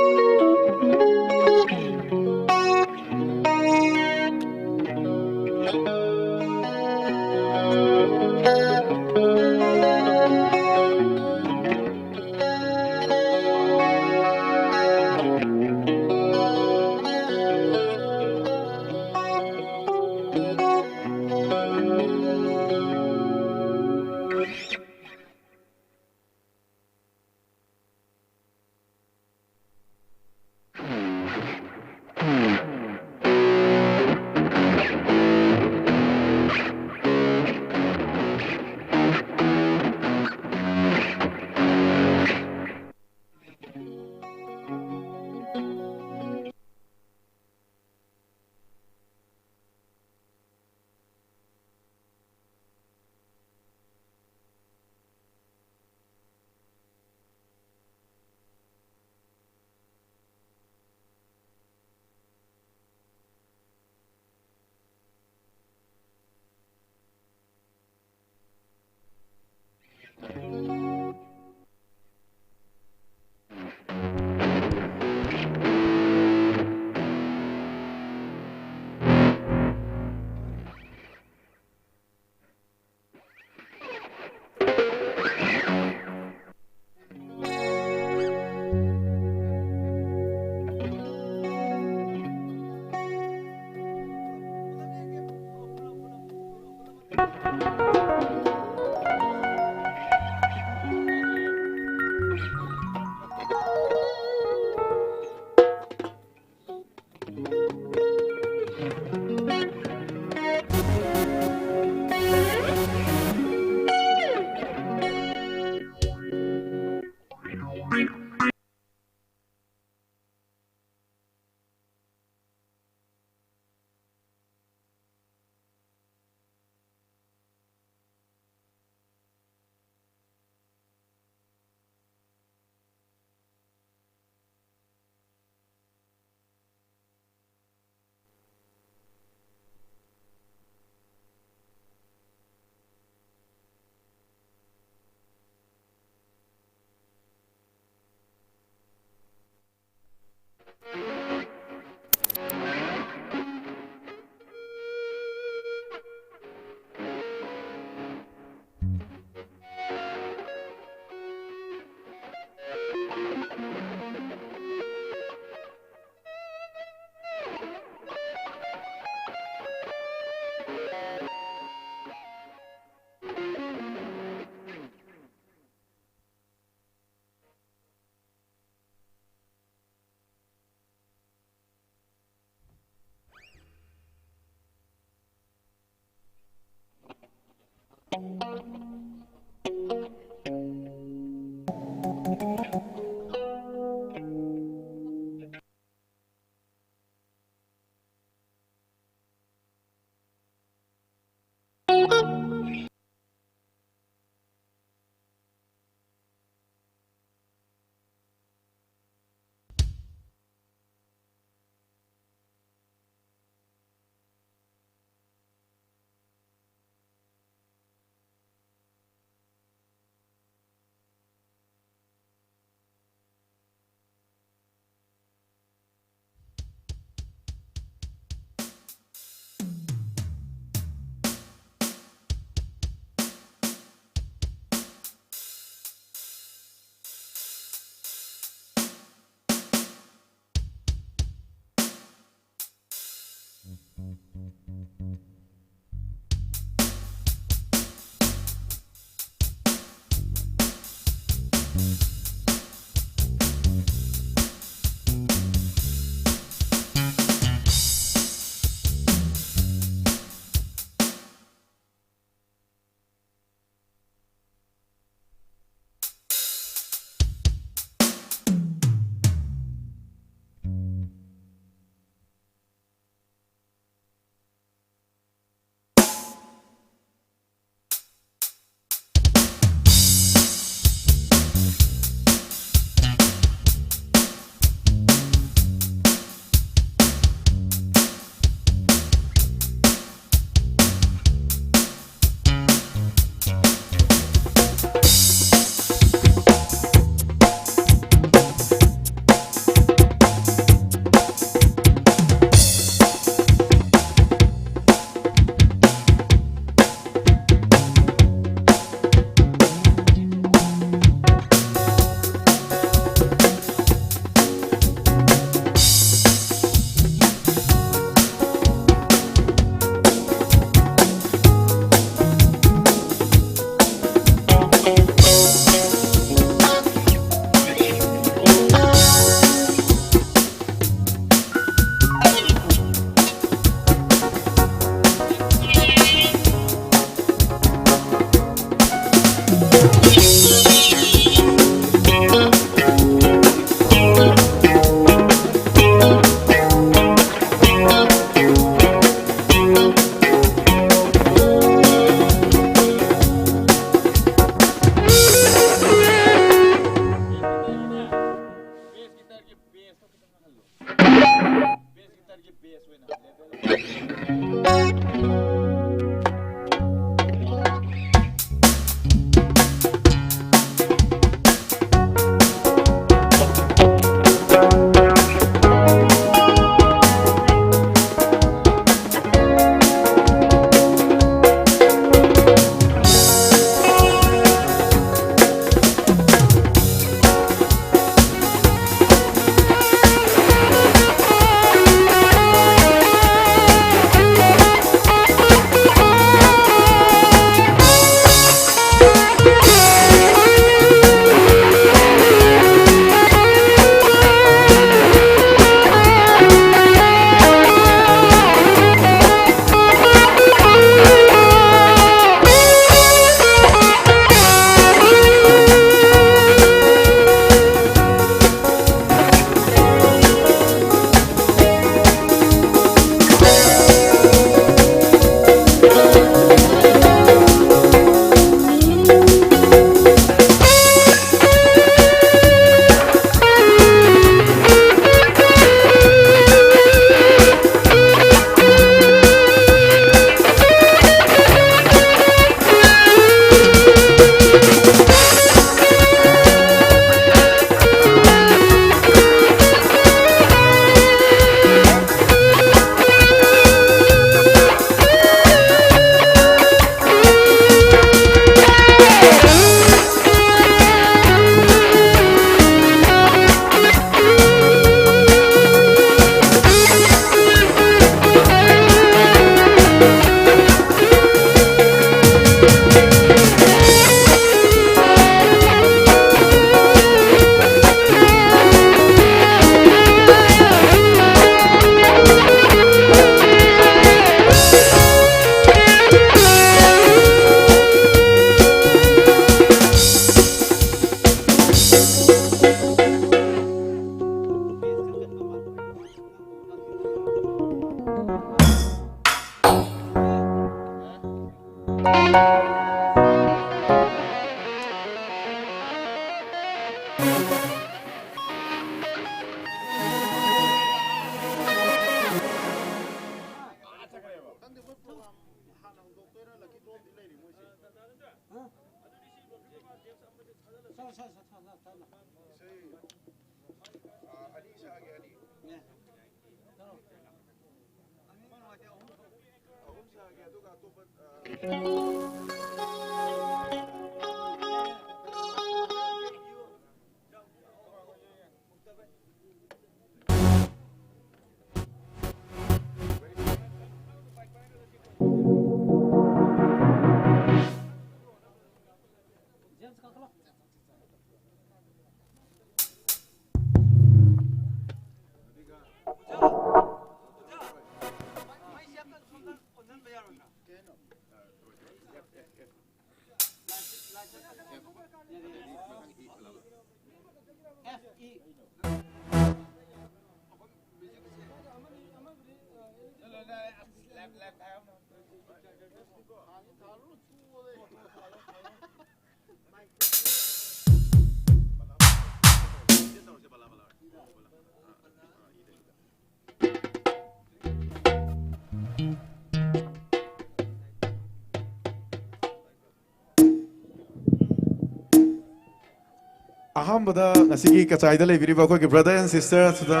ꯑꯍꯥꯟꯕꯗ ꯉꯁꯤꯒꯤ ꯀꯆꯥꯏꯗ ꯂꯩꯕꯤꯔꯤꯕ ꯑꯩꯈꯣꯏꯒꯤ brother N ꯁꯤꯁꯇꯔꯁꯤꯗ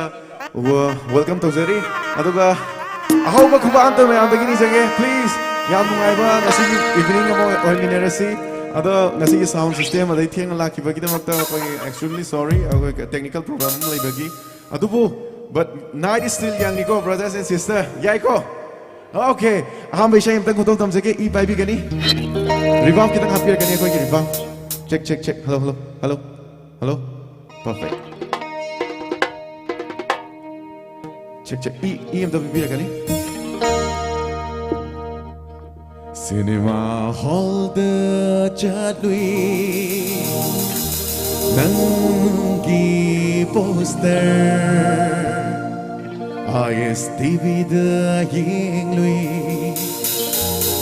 welcome ꯇꯧꯖꯔꯤ ꯑꯗꯨꯒ ꯑꯍꯧꯕ ꯈꯨꯕꯥꯛ ꯃꯌꯥꯝꯗꯒꯤ ꯅꯤꯖꯒꯦ please ꯌꯥꯝ ꯅꯨꯡꯉꯥꯏꯕ ꯉꯁꯤꯒꯤ evening ꯑꯃ ꯑꯣꯏꯃꯤꯟꯅꯔꯁꯤ ꯑꯗꯣ ꯉꯁꯤꯒꯤ ꯁꯥꯎꯟ ꯁꯤꯁꯇꯦꯝ ꯑꯗꯩ ꯊꯦꯡꯅ ꯂꯥꯛꯈꯤꯕꯒꯤꯗꯃꯛꯇ ꯑꯩꯈꯣꯏꯒꯤ ꯑꯦꯛꯁꯇ꯭ꯔꯤꯝꯂꯤ ꯁꯣꯔꯤ ꯑꯩꯈꯣꯏ ꯇꯦꯛꯅꯤꯀꯦꯜ ꯄ꯭ꯔꯣꯕ꯭ꯂꯦꯝ ꯑꯃ ꯂꯩꯕꯒꯤ ꯑꯗꯨꯕꯨ ꯕꯠ ꯅꯥꯏꯠ ꯏꯁ ꯁ꯭ꯇꯤꯜ ꯌꯪꯅꯤꯀꯣ ꯕ꯭ꯔꯗꯔꯁ ꯑꯦꯟ ꯁꯤꯁꯇꯔ ꯌꯥꯏꯀꯣ ꯑꯣꯀꯦ ꯑꯍꯥꯟꯕ ꯏꯁꯩ ꯑꯃꯇꯪ ꯈꯨꯇꯣꯡ ꯇꯝꯖꯒꯦ ꯏ ꯄꯥꯏꯕꯤꯒꯅꯤ ꯔꯤꯚꯥꯝ ꯈꯤꯇꯪ ꯍꯥꯞꯄꯤꯔꯛꯀꯅꯤ ꯑꯩꯈꯣꯏꯒꯤ ꯔꯤꯚꯥꯝ check check check hello hello hello Hello? Perfect. Check. EMW kani? Cinema hall the chatui Nangi poster ISTV the ying lui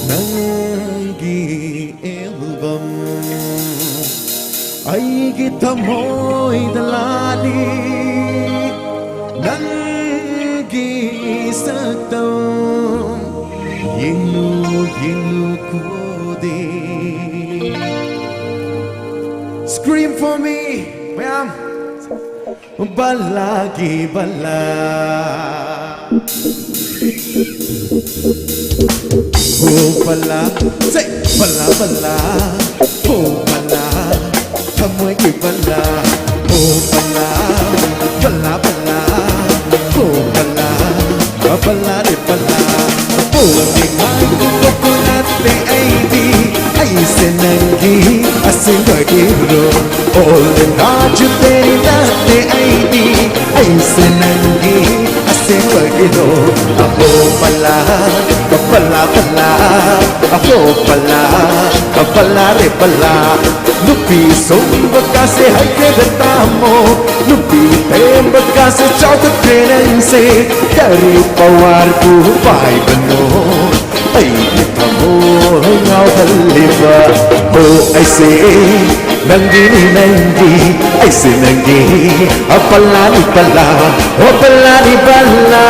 Nangi album ꯑꯩꯒꯤ ꯊꯃꯣꯏꯗ ꯂꯥꯜꯂꯤ ꯅꯪꯒꯤ ꯁꯛꯇꯝ ꯌꯦꯡꯂꯨ ꯈꯨꯗꯤꯡ Scream for me ꯃꯌꯥꯝ ꯕꯂꯥꯒꯤ ꯕꯂꯥ Oh bala say bala bala oh bala Thamoi ki bala oh bala bala bala oh bala bala re bala oh ni mai coconut pe ai di ai se nangi asin ga ki ro oh le naaj teri naate ai di ai se nangi asin ga ki ro oh bala bala bala oh bala re bala Nupi somba kasi hai ke datamo Nupi temba kasi chau ke kenen se Dari pawar ku pai bano Ai kita mo ngau haliva Oh ai se nangi Ai se nangi Apala ni pala Apala ni pala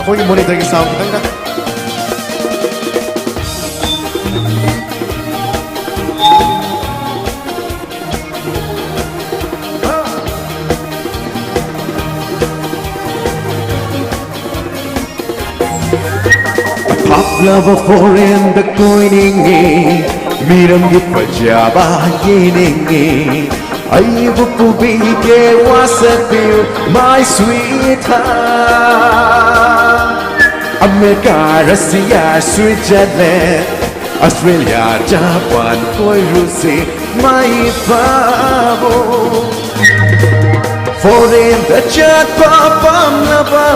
ꯑꯩꯈꯣꯏꯒꯤ ꯃꯣꯅꯤꯇꯔꯒꯤ sound ꯈꯤꯇꯪꯒ Pop lover foreign the coining Miram gi pajaba yening Aibu pubi ke wasapil my sweetheart America, Russia, Switzerland Australia, Japan, koi Rusi my babo Foreign the chat papam lava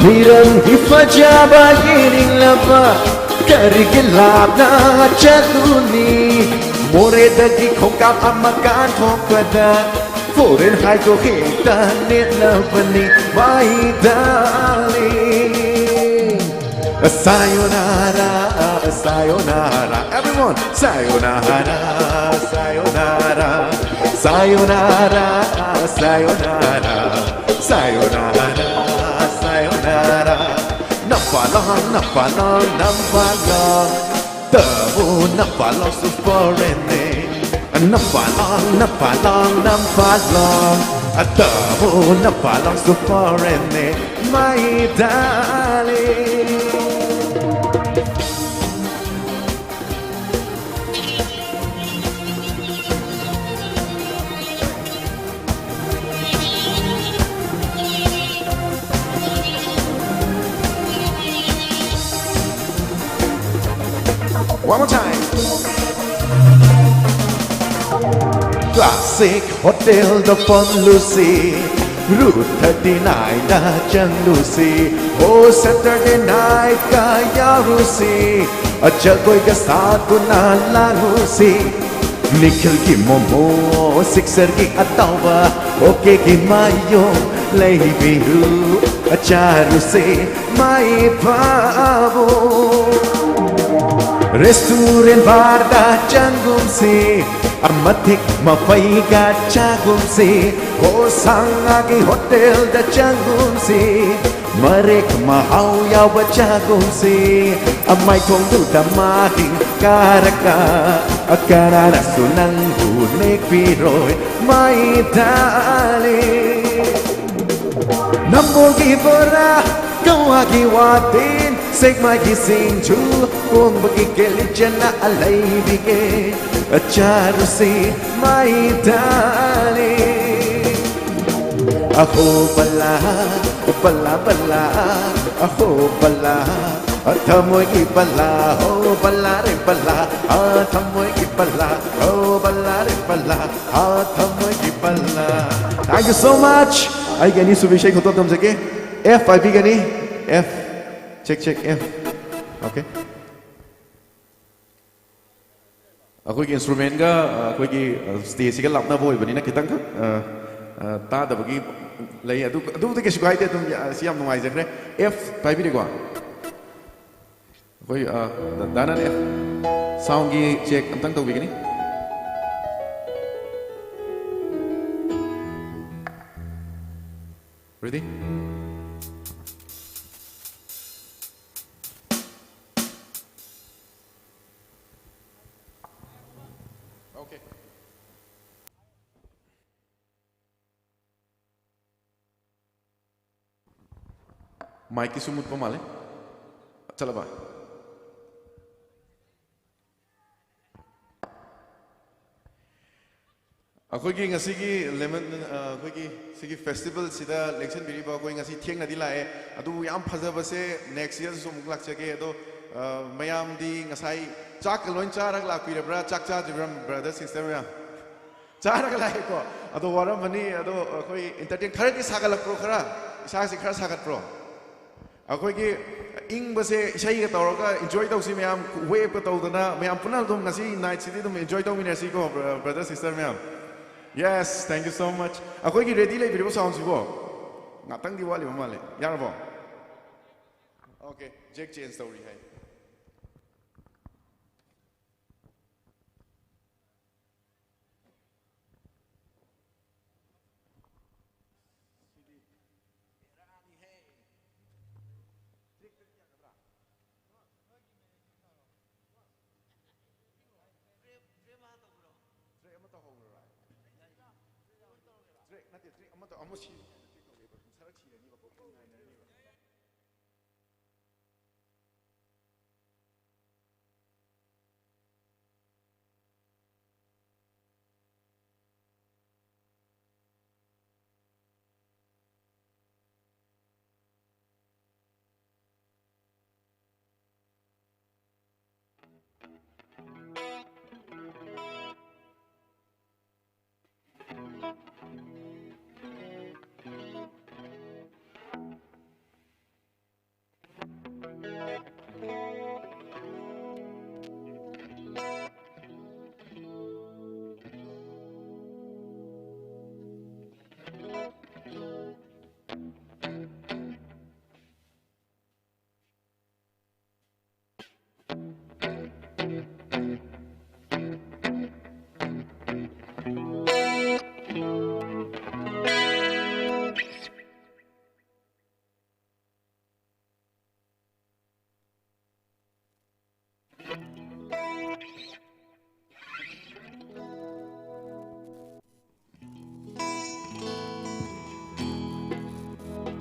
Miram hi pajaba yening lava Karigilabna chatuni More dagi khokap amakan thokpada Foreign hai ko hita net lavani my darling Sayonara, sayonara Everyone, sayonara, sayonara Sayonara, sayonara Sayonara, sayonara Napalong, napalong, napalong Tabu napalong su forene Napalong, napalong, napalong Tabu napalong su forene My darling One more time. Classic Hotel the Fun Lucy Route 39 na Chang Lucy Oh Saturday night kaya Lucy Acha koi ka saath na la Lucy Nickel ki momo sixer ki atawa okay ki mayo lay bihu acharu se mai pavo Restaurant barda changum se amatik mapaiga chagum se ko sanga ki hotel da changum se marek mahau ya ba chagum se amai thong du da mahi karaka akara sunang hu mek pi roi mai dale Nambo ki bora kawa ki watin Sigma ki sing chu Kung bagi kelichana alay bige Acharu si mai dali Ako pala, pala pala Ako pala Thamoy ki pala, oh pala rin pala Thamoy ki pala, oh pala rin pala Thamoy ki pala Thank you so much Ay gani subishay ko to tamsake F I B gani F check F okay ꯑꯩꯈꯣꯏꯒꯤ ꯏꯟꯁꯇ꯭ꯔꯨꯃꯦꯟꯒ ꯑꯩꯈꯣꯏꯒꯤ ꯁ꯭ꯇꯦꯖꯁꯤꯒ ꯂꯥꯞꯅꯕ ꯑꯣꯏꯕꯅꯤꯅ ꯈꯤꯇꯪ ꯇꯥꯗꯕꯒꯤ ꯂꯩ ꯑꯗꯨꯕꯨꯗꯤ ꯀꯩꯁꯨ ꯀꯥꯏꯗꯦ ꯑꯗꯨꯝ ꯁꯤ ꯌꯥꯝ ꯅꯨꯡꯉꯥꯏꯖꯈ꯭ꯔꯦ F ꯄꯥꯏꯕꯤꯔꯦꯀꯣ ꯑꯩꯈꯣꯏ ꯗꯥꯅꯟ F ꯁꯥꯎꯟꯒꯤ ꯆꯦꯛ ꯑꯝꯇꯪ ꯇꯧꯕꯤꯒꯅꯤ Ready? Okay. Mic की सुमुत पमाले चला बा अखोगी ngasi lemon अखोगी सिगी फेस्टिवल सिदा लेक्शन बिरिबा कोई ngasi थियंग नदी लाए अदु याम फजबा से नेक्स्ट ईयर सो मुक लाक्चगे अदो मयाम दी ngasi चाक लोइन चारक लापिरब्रा चाक चा दिब्रम ब्रदर सिस्टर मयाम चारक लाए को अदो वारम मनी अदो कोई एंटरटेन खरे की सागलक प्रो खरा इसा से खरा सागत प्रो अखोगी इंग बसे इसाई का तौरका enjoy तौसी मयाम वेव का तौदना मयाम पुना तुम ngasi नाइट सिटी तुम enjoy तौ मिनसी को ब्रदर सिस्टर मयाम Yes, thank you so much. Ako ki ready lai video sound sibo. Ngatang diwali mamale. Yar bo. Okay, Jake change story hai.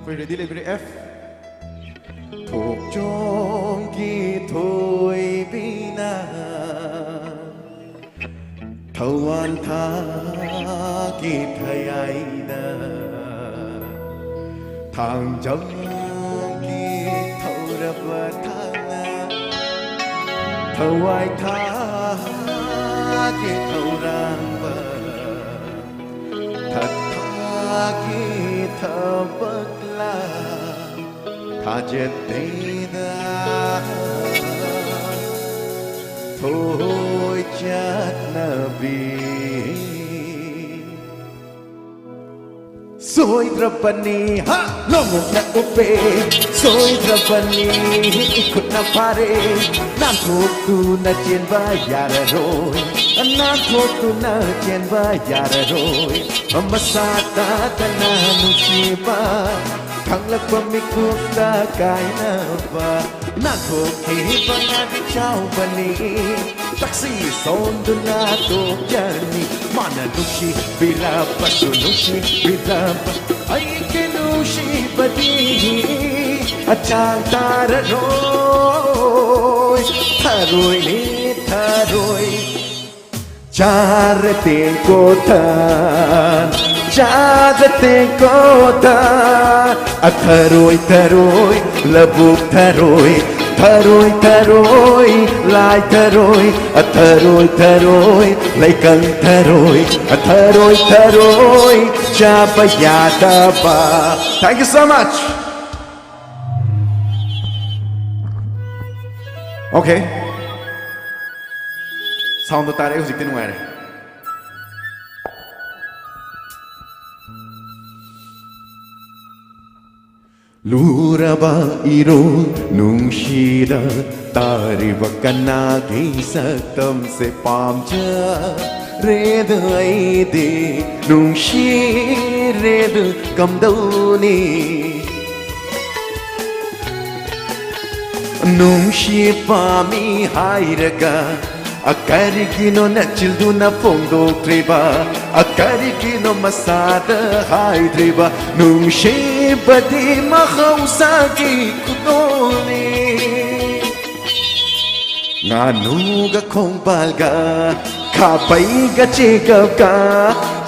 Koy ready lai video F. Thuộc trong khi thôi bina thâu an tha khi thầy ai na thang chấm khi thâu ra và thang thâu ai tha khi thâu ra và thật tha khi thâu bất la tha chết na thôi chát na bi Soy trapani ha lomuk na upe Soy trapani ikut na pare Nan thok tu na chen ba yara roy Nan thok tu na chen ba yara roy Masata tana nusiba Khang lak pa mi kuk ta kai na ba Nan thok hi ba na di chao ba ni Taxi son du na to jani Mana nushi bila pasu nushi bila Ay ke nushi badi Achang tara roy Tharoy ni tharoy Charate ko tan Charate ko tan Tharoy tharoy labuk tharoy Tharoy tharoy lai tharoy Tharoy tharoy lai kang tharoy Tharoy tharoy chapayata ba Thank you so much. Okay. Sound do tare hujik tin nuare. Luraba iro nungshida tariba kanagi saktam se pamcha red aide nungshi red kamdoni nungshi pami hairaga Akarigino na childu na fondo treba Akarigino masada hai treba Nung shebadi mahausagi kudoni Nganuga kong balga Kapay ga chigab ka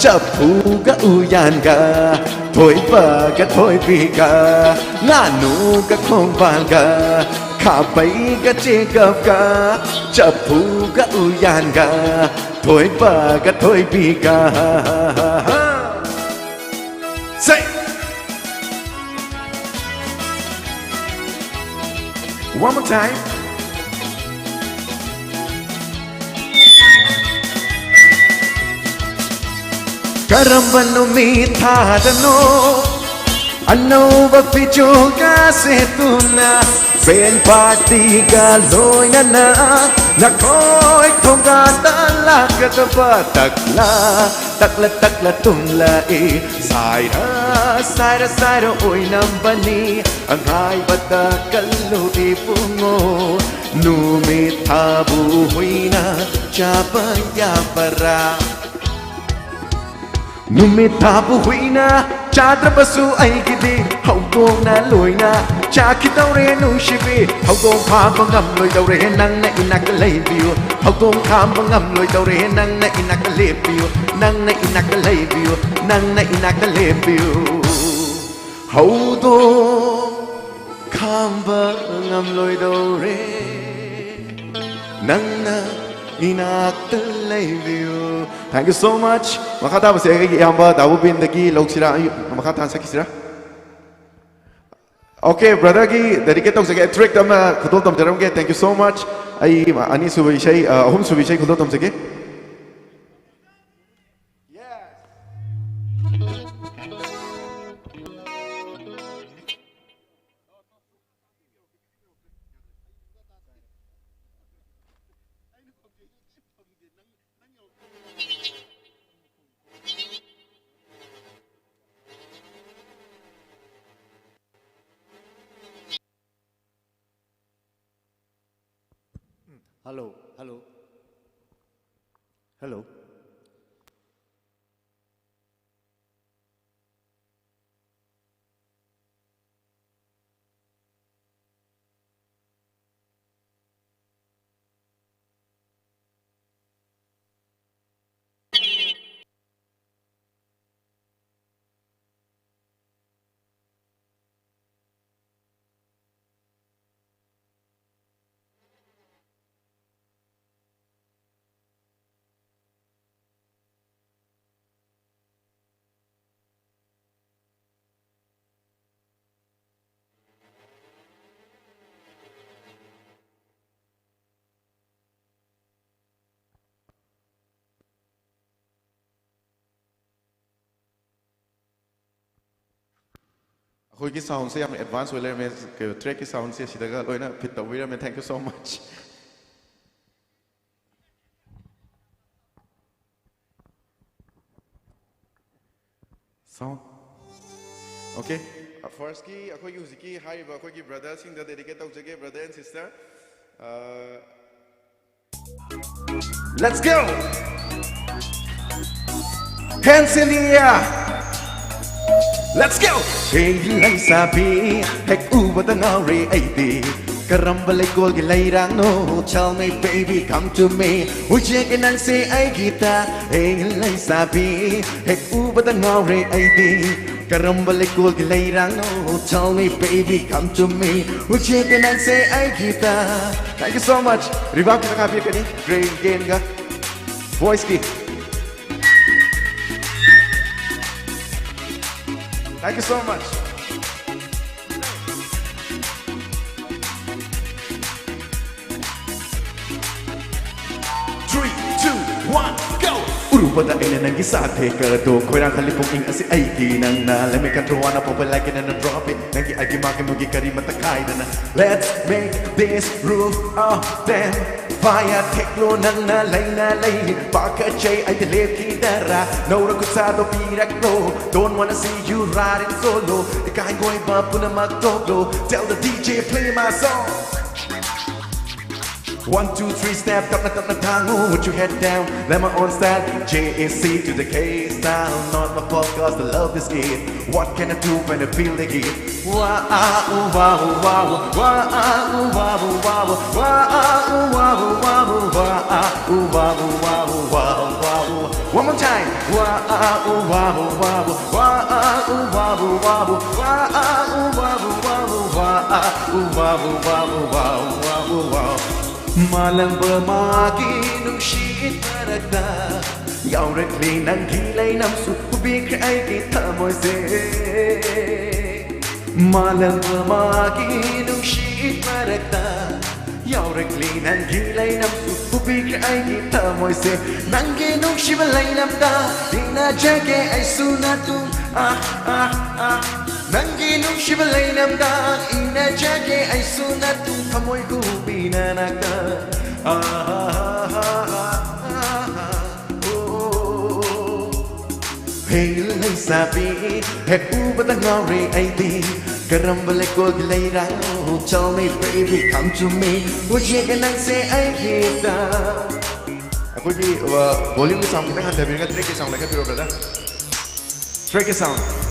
Chapuga uyan ga Toy baga toy biga Nganuga kong balga Kapay ga chigab ka Chapuga uyan ga Toy baga toy biga Say one more time Karamba no mithadano Anova pichuga setuna Ben party ga loina na Nakoi thonga talakatapa Takla takla tumla e Saira oi nambani Anghai bata kallu e pungo Numithabu huina Chapaya para Numithabu huina Chadrapasu aigidi Haugong na loina Chakitaure nungshibi Haugong khamba ngam loi daure nang na inakalaibiyo Haugong khamba ngam loi daure nang na inakalaibiyo Nang na inakalaibiyo Nang na inakalaibiyo Haugong khamba ngam loi daure Nang na inakalaibiyo Thank you so much. Makata basi ay iyamba dawo bin dagi log sila makata sa kisira. Okay, brother ki dedicate tong sa trick tam khudol tam jaram ke. Thank you so much. Ay ani subishay hum subishay khudol tam sa ke. Hello, hello, hello. कोई की sound से हम advance वाले में track की sound से सीधा का लोई ना फिट तो वीरा में thank you so much sound okay first की अखोई की हुजिकी हाई बा अखोई की ब्रदर सिंह दा डेडिकेट तौ जगे brother and sister Let's go! Hands in the air! Let's go! Hey, lay sabi, hek uba the ngari aidi. Karambale kol gilayrang no, tell me baby, come to me. Uje kenang say ay kita. Hey, lay sabi, hek uba the ngari aidi. Karambale kol gilayrang no, tell me baby, come to me. Uje kenang say ay kita. Thank you so much. Revamp kita kapi kani, great game ga. Voice ki. Thank you so much. 3, 2, 1, go! Urubada ina nang gisate karado koirang kalipong ing asi ay ginang na let me control na po like it and drop it nangi ay gimaki mugi kari matakay na let's make this roof of them fire teklo nang na lay Kachai ay delete dara no ra kusado piraklo don't wanna see you riding solo ikahin ko ay mapuna magtoglo tell the DJ play my song 1, 2, 3, step, tap na Tangkhul, put your head down, let my own style, J-A-C to the K-style, not my podcast, I love this kid, what can I do when I feel the heat, one more time, Malang bermagi nungshit maragda Yaurakli nang hilay nam subik ay kita moise Malang bermagi nungshit maragda Yaurakli nang hilay nam subik ay kita moise Nangge nungshibalay namda Dina jage ay sunatum Nangge nungshibalay namda Ina jage ay sunatum Kamoy ko binanagda Hey lay sabi Hek uba the ngari ay di Karambale ko gilayrang Tell me baby come to me Uje ka nang say ay kita Ako di volume ni sound kita kan Tapi nga track sound lagi pero brother Track sound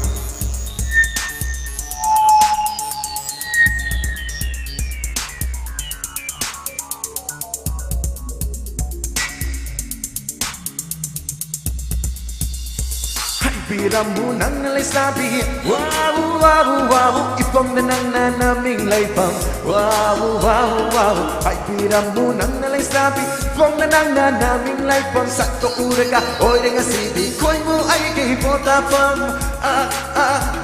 Piramu nang nalay sabi Wow, wow, wow Ipong na nang nanaming laypang Wow, wow, wow Ay piramu nang nalay sabi Ipong na nang nanaming laypang Sakto ura ka Oy nga sibi Koy mo ay kihipotapang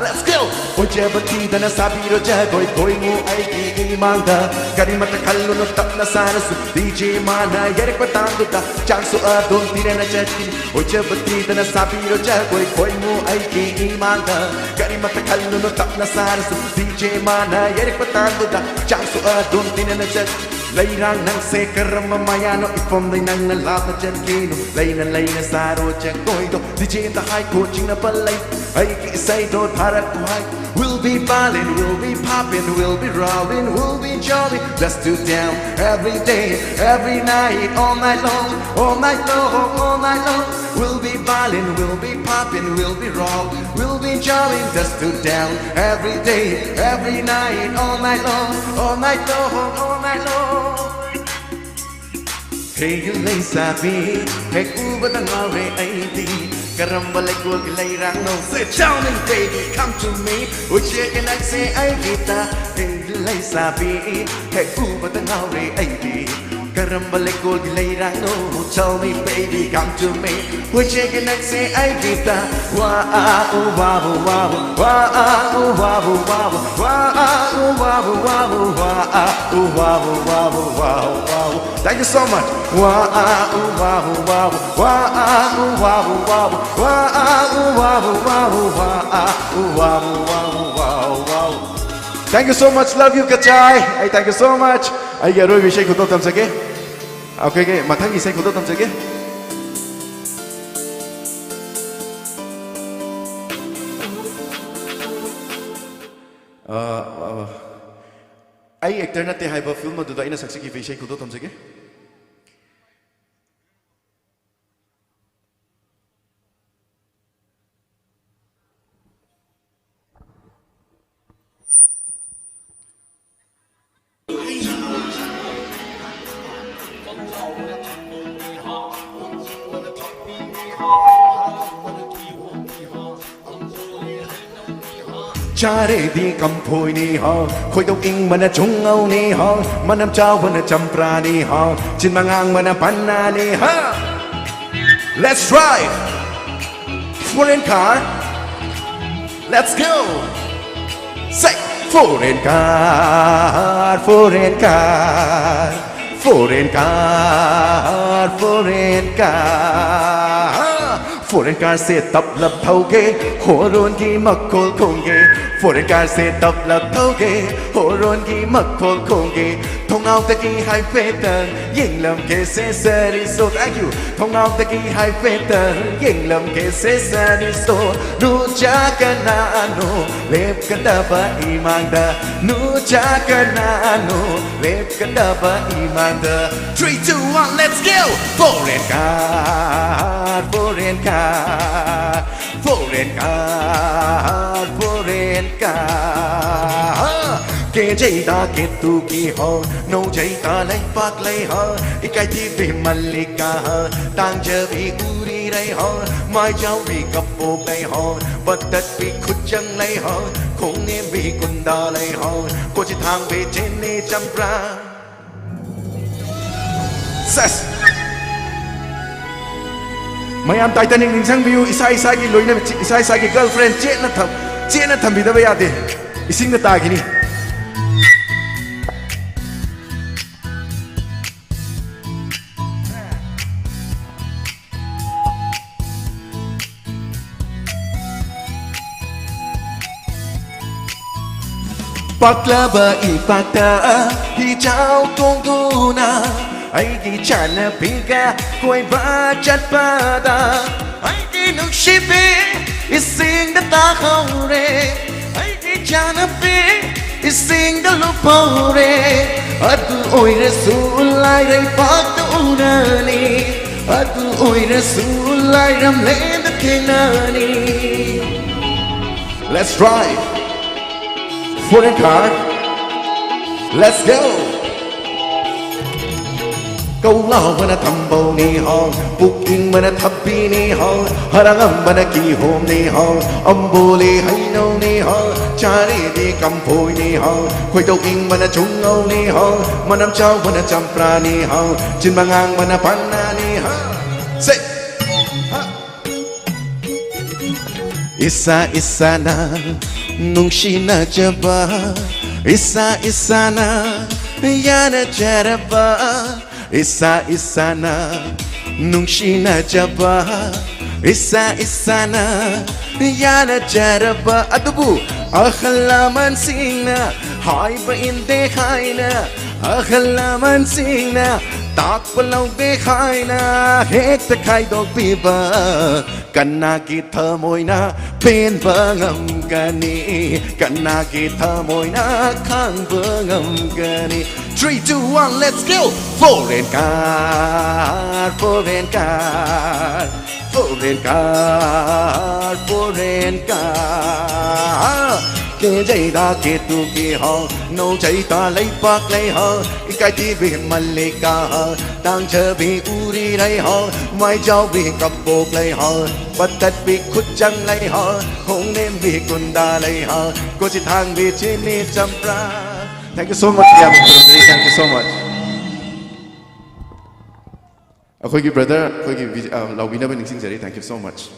Let's go Oy batida na sabi ro jagoy Koy mo ay kikimanda Karimata kalunot tap na sana su DJ mana Yerek patando ta Changso adon tira na chatin Oy batida na sabi ro jagoy Koy mo ay kiimanda Karimata kalunot tap na sana su DJ mana Yerek patando ta Changso adon tira na chatin Layrang nang sekaram mamayano Ifom day nang nalap na dyan kino Lay na saro dyan koido DJ the high coaching na palay Ay kiisay do para kuhay We'll be ballin', we'll be poppin', we'll be rollin', we'll be jolly Let's do down every day, every night, all night long, all night long, all night long We'll be ballin', we'll be poppin', we'll be rollin', we'll be jolly Let's do down every day, every night, all night long, all night long, all night long Hey you lay sabi, hey uba the ngari ay di Karambale ko gilayrang no Say tell me baby come to me Uje ka nang say ay kita Hey you lay sabi, hey uba the ngari ay di Karambale ko gilayrang no Tell me baby come to me Uje ka nang say ay kita Wow, wow, wow, wow Wow, wow, wow, wow Wow, thank you so much Wow, wow, wow, wow Thank you so much. Love you, Kachai. I thank you so much. I get really wish I could tam sake. Okay, okay. Mathang isay could tam sake. I actor na te hai ba film ma duda ina saksi ki wish I could tam sake. Chare di kampoi ni ha, khoi dau king mana chung au ni ha, manam chao mana champra ni ha, chin mangang mana panna ni ha. Let's drive, foreign car. Let's go. Say foreign car, foreign car, foreign car, foreign car. Foreign car se tập lập thâu ghê, hồ rôn ghi mặc khô khôn ghê. Foreign car se tập lập thâu ghê, hồ rôn ghi mặc khô khôn ghê. Thông ao ta ghi hai phê tần, yên lầm kê se se đi so. Thank you. Thông ao ta ghi hai phê tần, yên lầm kê se se đi so. Nu cha ka na ano, lep ka da ba imang da. Nu cha ka na ano, lep ka da ba imang da. 3, 2, 1, let's go. Foreign car, foreign car. Foreign car, foreign car. Kê chay ta kê tu ki ho, nâu chay ta lấy bạc lấy ho. Ikai thi về Malika ho, tang chờ vì uri đây ho. Mai cháu vì cặp bộ đây ho, bất tất vì khút chân lấy ho. Không nên vì quân đa lấy ho, cô chỉ thang về trên nê chăm ra. Ses. Mayam Titanic ning sang view isa ki loina isa ki girlfriend che na tham bi da ba ya de ising na ta gi ni Pakla ba ipata hi chao kong tu na ai ki chana piga koi ba chat pa da ai ki nuk shipe ising da ta khong re ai ki chana pi ising da lu po re atu oi rasul lai rai pa tu na ni atu oi rasul lai ram le da kina ni. Let's drive foreign car. Let's go. Câu lao mana thambau ni ho, booking mana thapi ni ho, harangam mana ki home ni ho, ambole hai no ni ho, chari di kampoi ni ho, khoi tau king mana chung au ni ho, manam chao mana champra ni ho, chin mangang mana panna ni ho. Say. Isa isa na nung shina jaba, isa isa na yana jaraba. Isa isa na nung shina jaba, isa isa na yana jaraba. Atubu akhalaman singna hai ba inde khaina, akhalaman singna tak palau be khaina, hek ta khai dog piba kanna ki thamoi na pen bangam gani, kanna ki thamoi na khang bangam gani. 3, 2, 1, let's go. Foreign car, foreign car, foreign car, foreign car. Kê dây ta kê tu kê ho, nâu cháy ta lấy bạc lấy ho. Ikai ti về Malika ho, đang chờ vì uri đây ho. Mai cháu vì cặp bộ lấy ho, bất tất vì khút chân lấy ho. Không nên vì quân đa lấy ho, cô chỉ thang vì trên nê chăm ra. Thank you so much, yeah, thank you so much. Khoi ki brother, khoi ki lau vina bên sing jari, thank you so much.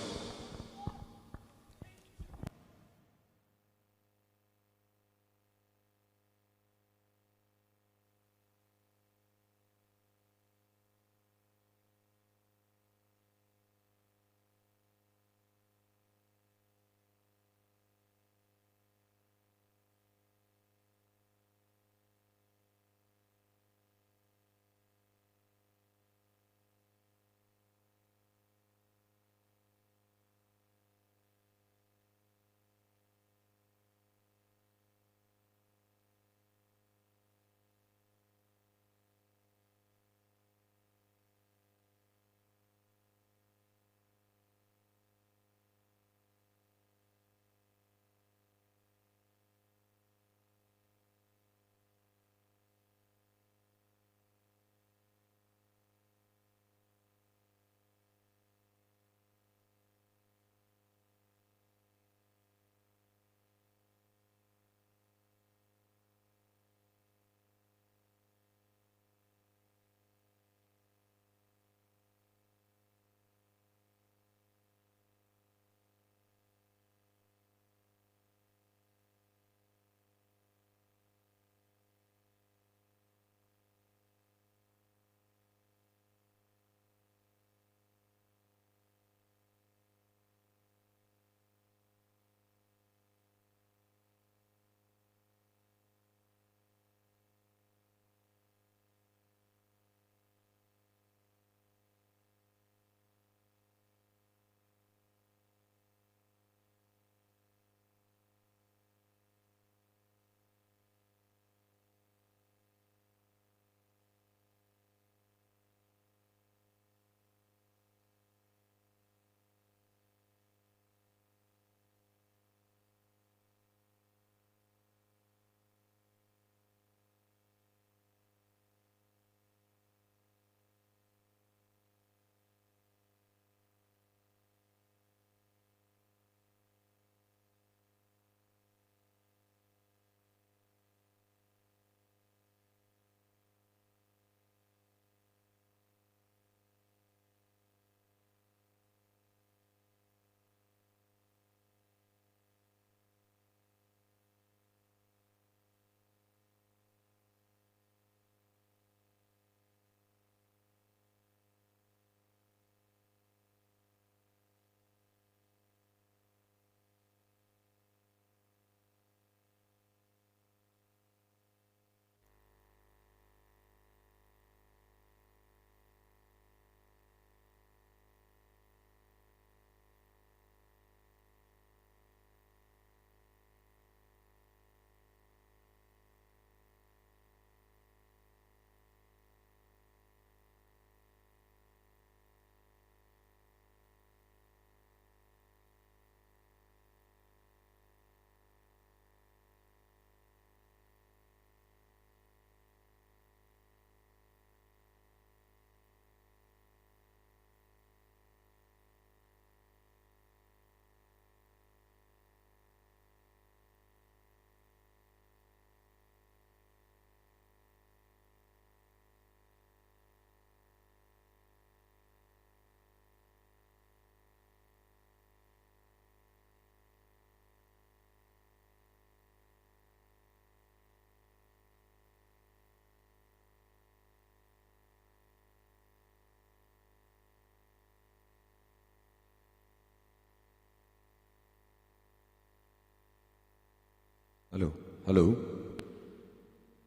Hello, hello,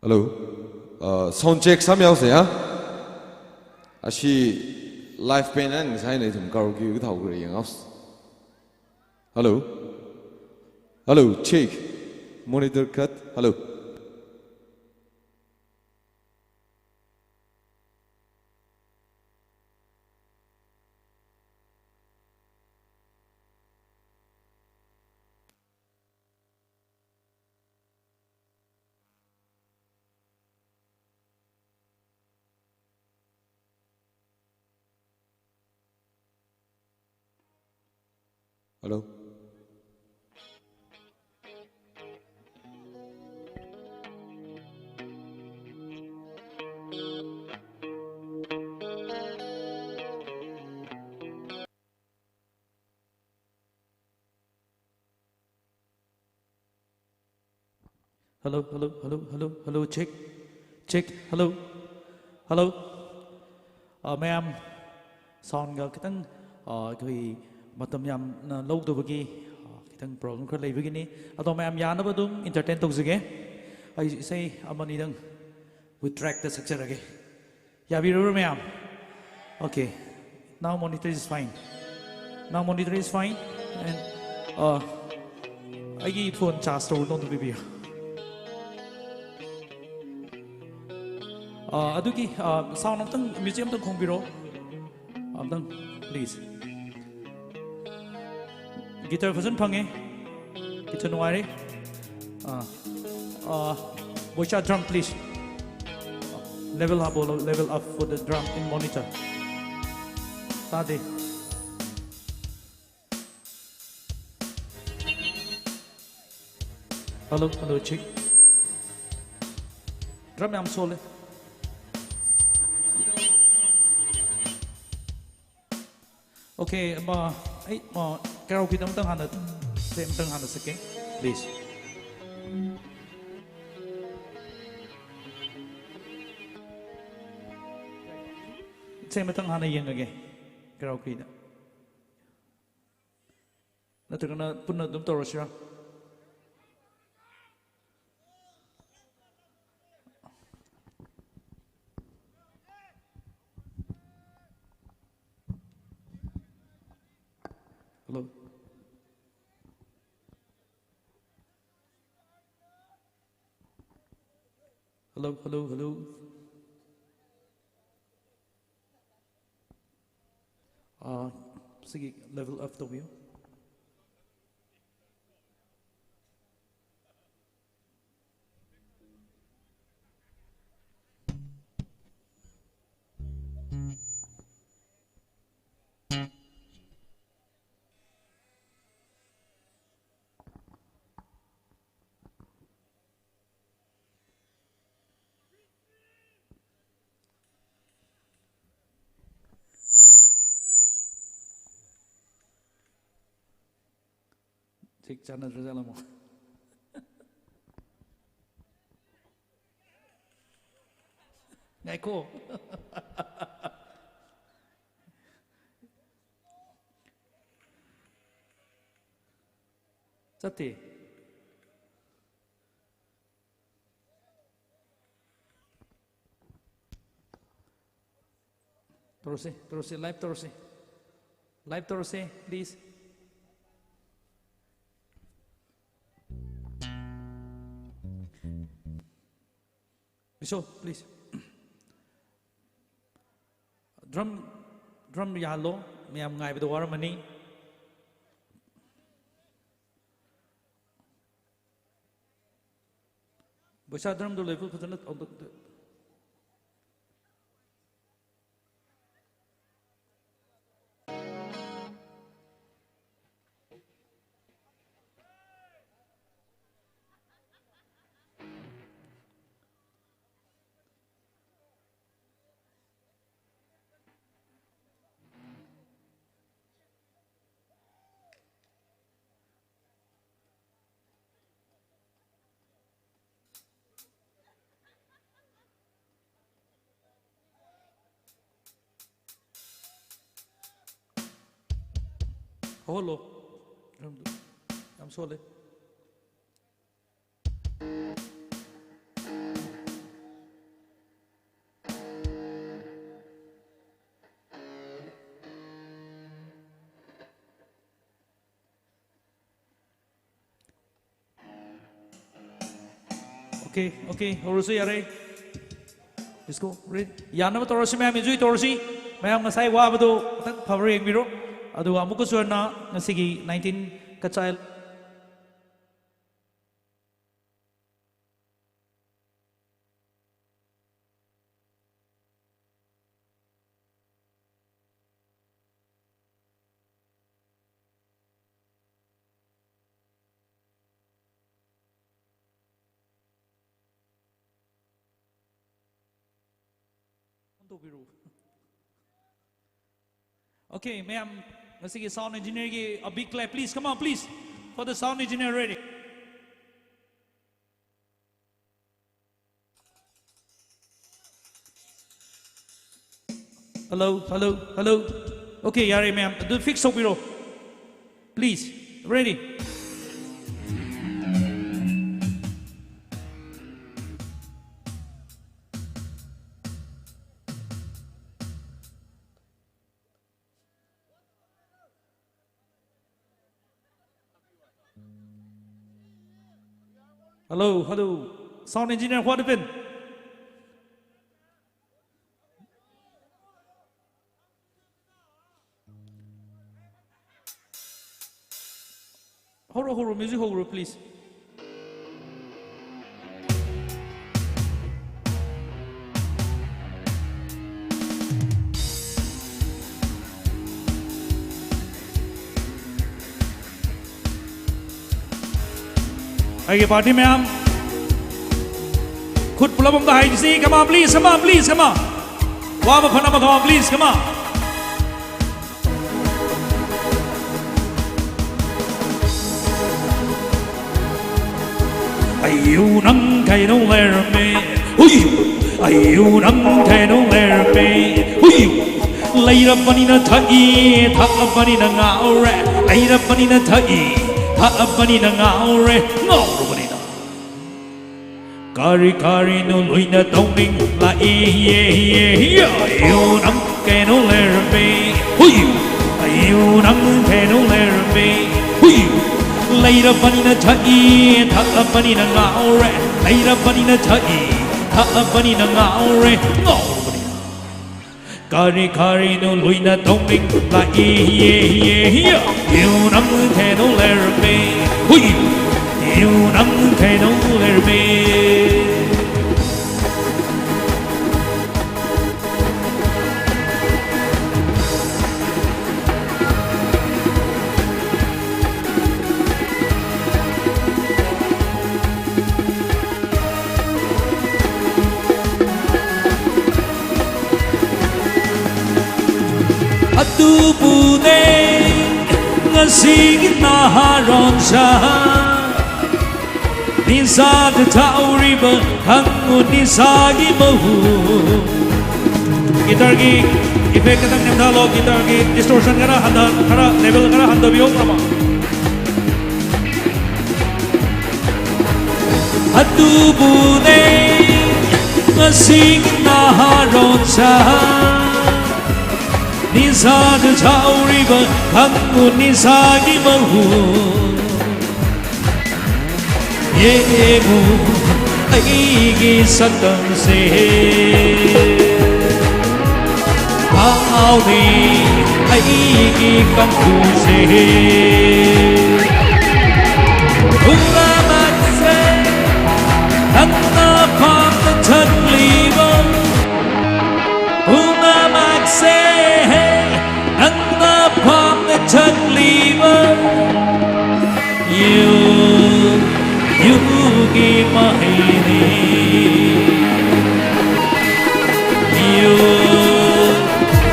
hello. Sound check some else, yeah? Ashi live pen and sign it from karaoke with how great else. Hello, hello, check. Monitor cut. Hello. Hello. Hello, hello, hello, hello, hello, check, check, hello, hello. Ma'am, sound ga kitang koi matam yam na lâu tu bagi kitang problem kar lay begini. Atau ma'am yana ba dum entertain tok sige. I say amani dang we track the structure again. Ya bi remember ma'am. Okay, now monitor is fine. Now monitor is fine and I phone charge to don't be. Aduki sound amtang museum tang khongbiro amtang please guitar version phange guitar nuare bocha drum please level up for the drum in monitor tade hello check drum am sole okay, karaoke tang hana second, please. Say matang hana yang again, karaoke na. Nataka na punna dum torosya. Hello. Hello. Sige, level up the view. Cik channel result mo. Ngai ko. Sati. Terus live terus please. So please. Drum yalo, miyam ngai bida war mani. Basa drum do level patana Hello. I'm sorry. Okay, horosi yare. Let's go. Ready? Yanam torosi ma'am enjoy torosi. Ma'am ngasai wa bado tak phabri ek biro. Adu amuko suarna ngasigi 19 Kachai. Okay, ma'am, let's see sound engineer a big clap, please. Come on, please, for the sound engineer ready. Hello. Okay, yare, ma'am, do fix up biro, please. Ready? Hello. Sound engineer, what happened? Horror, music horror, please. Okay, party ma'am. Could pull up on the high see. Come on, please. Come on. Wama Panama, come on, please. Come on. Ayu nang kai no let me. Ayu nang kai no let me. Later panina thai, tha panina ngaure. Later panina thai. Apani na ngaure ngauru bani na kari no luina donging la ye you nam ke no lerbe you nam ke no lerbe later bani na thai tha apani na ngaure later bani na thai tha apani na ngaure ngauru bani kari no luina donging la ye you nam ke no lerbe you nam ke no lerbe Atubune ngasig na haron siya Nisa de tauriba hangu nisa gibahu Guitar ki effect katang nyamdalo guitar ki distortion kara handa kara level kara handa biyo prama Atubune ngasig na haron siya Nisa de tauriba hangu nisa gibahu Yego aigi sakam se Audi aigi kampu se Ulamat se Hanna pam the tagliba Ulamat se Hanna pam the tagliba You give my name.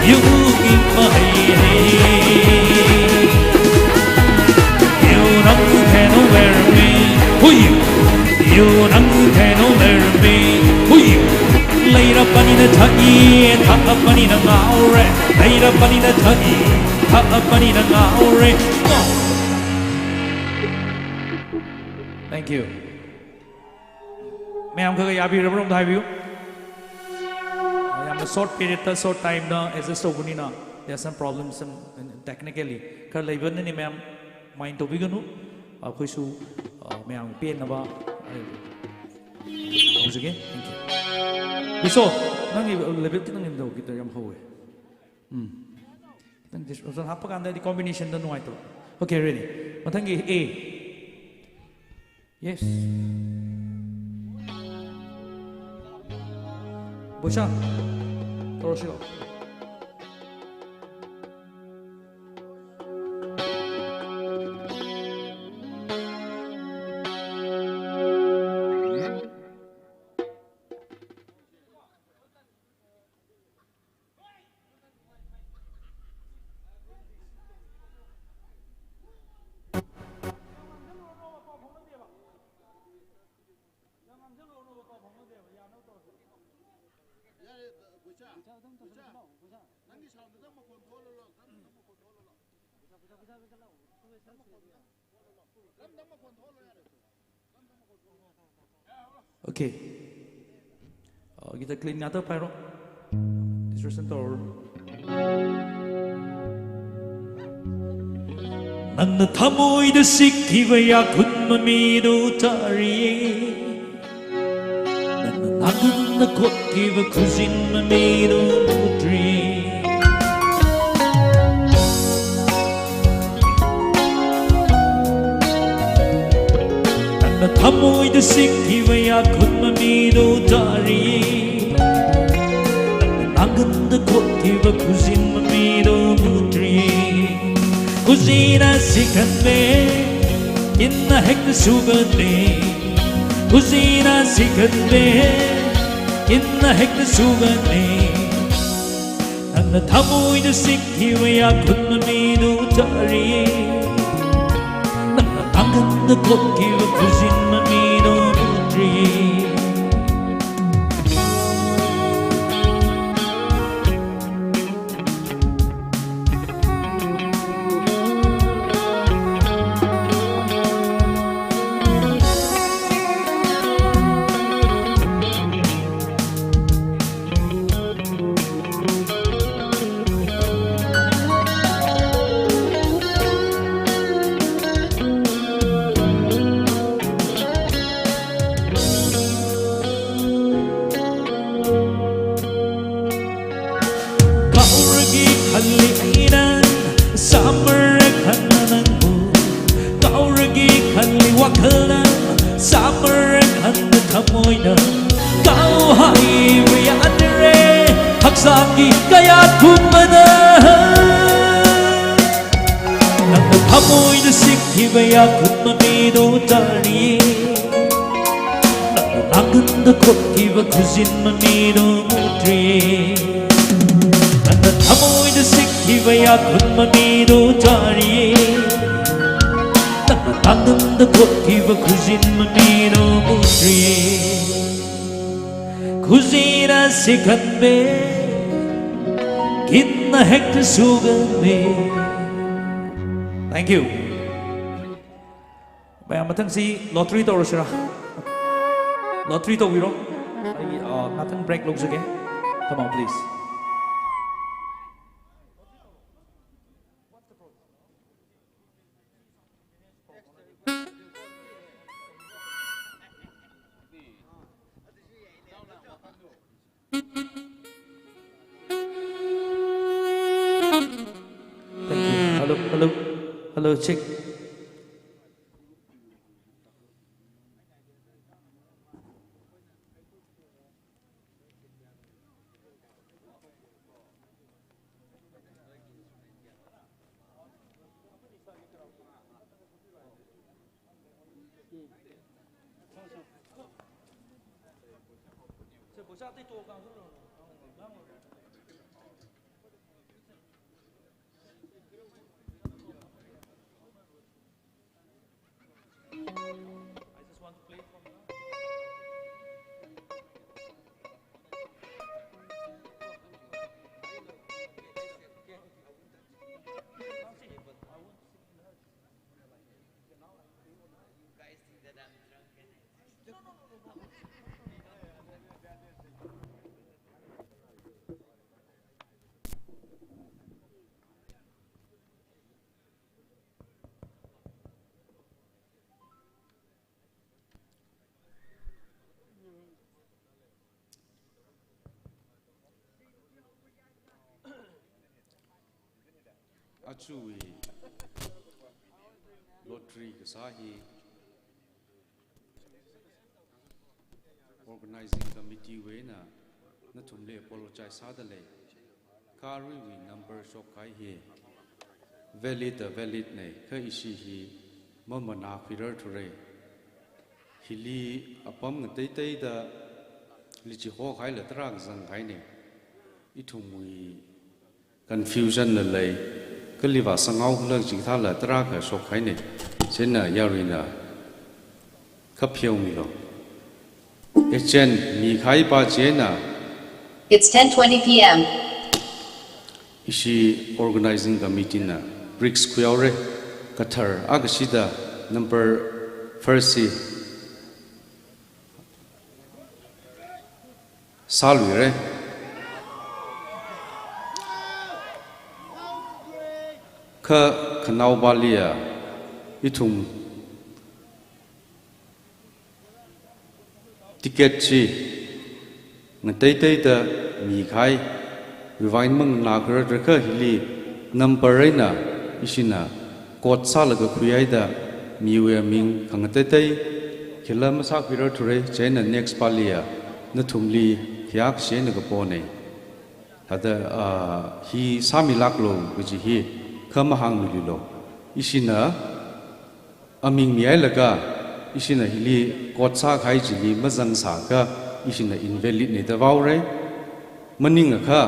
You give my name. You don't can wear me. Who you don't can wear me. Who you? Later up in the thai, top up in the gaure. Later up in the thai, top up in the gaure. Thank you. Ma'am, could I have you room to you? I am a short period, short time now. As a sogunina, there are some problems technically. Because even in ma'am, mind to begin. Aku isu ma'am pain about. 보시게. Thank you. 미소, nangi level kitang nimdaw kita yam hawe. Kitang usan hapa kanda di combination dan nuai to. Okay, ready. Matangi A. Yes. Bosha. Toroshiro. Okay. Kita clean nga to, pero this resentor. ನನ್ನ ಥಮೋಯ್ದ ಸಿಕ್ಕಿವೆಯ ಕುನ್ಮಮೀದು ತಾರಿಯೇ ನನ್ನ ನಗನ್ನ ಕೊಕ್ಕಿವ ಕುಸಿನ್ಮ ಮೀದು ಮುಟ್ರಿ ನನ್ನ ಥಮೋಯ್ದ ಸಿಕ್ಕಿವೆಯ ಕುನ್ಮಮೀದು ತಾರಿಯೇ ನನ್ನ ನಗನ್ನ ಕೊಕ್ಕಿವ ಕುಸಿನ್ಮ ಮೀದು ಮುಟ್ರಿ Kusina sikat me, inna hekta sugat me. Kusina sikat me, inna hekta sugat me. Nanna thamoy na sikhiwa ya kunma minu tari. Nanna tangan na kokkiwa kusinma minu mutri. Kaya kumana Nang naghamoy na sikhiwaya kumamido tari Nang nanangan na kokkiwa kusin mamido mutri Nang naghamoy na sikhiwaya kumamido tari Nang nanangan na kokkiwa kusin mamido mutri Kusina sikat me Kinna hekta sugat me. Thank you. Bayang matang si lottery to Rosira. Lottery to wiro. Matang break looks again. Come on, please. Hello, check. Kachai lottery kasahi organizing committee we na thumle apologize sadale kari we number shop kai he valid nei kha isi hi mamana firar thure hili apam ngai tai da lichi ho khai la trak zang khai ne ithumui confusion na lei kaliwa sangau hlang chi tha la trak ka shop khai ne chena yarina khaphiau mi lo echen mi khai pa chena It's 10:20 p.m. Ishi organizing committee na bricks kuyore kathar agashida number first salwire kha khanau balia ithum ticket chi ngatai da mi khai vivain mang na gra kha hili number na isina kot sala ga khuyai da miwe ming khangatai khilam sa khira thure chena next palia na thumli hyak she na ga pone hada hi sami lak lo ji hi khama hang mi lo isina aming mi ai laga isina hili kot sa khai ji li mazang sa ka isina invalid ne da vaure maning kha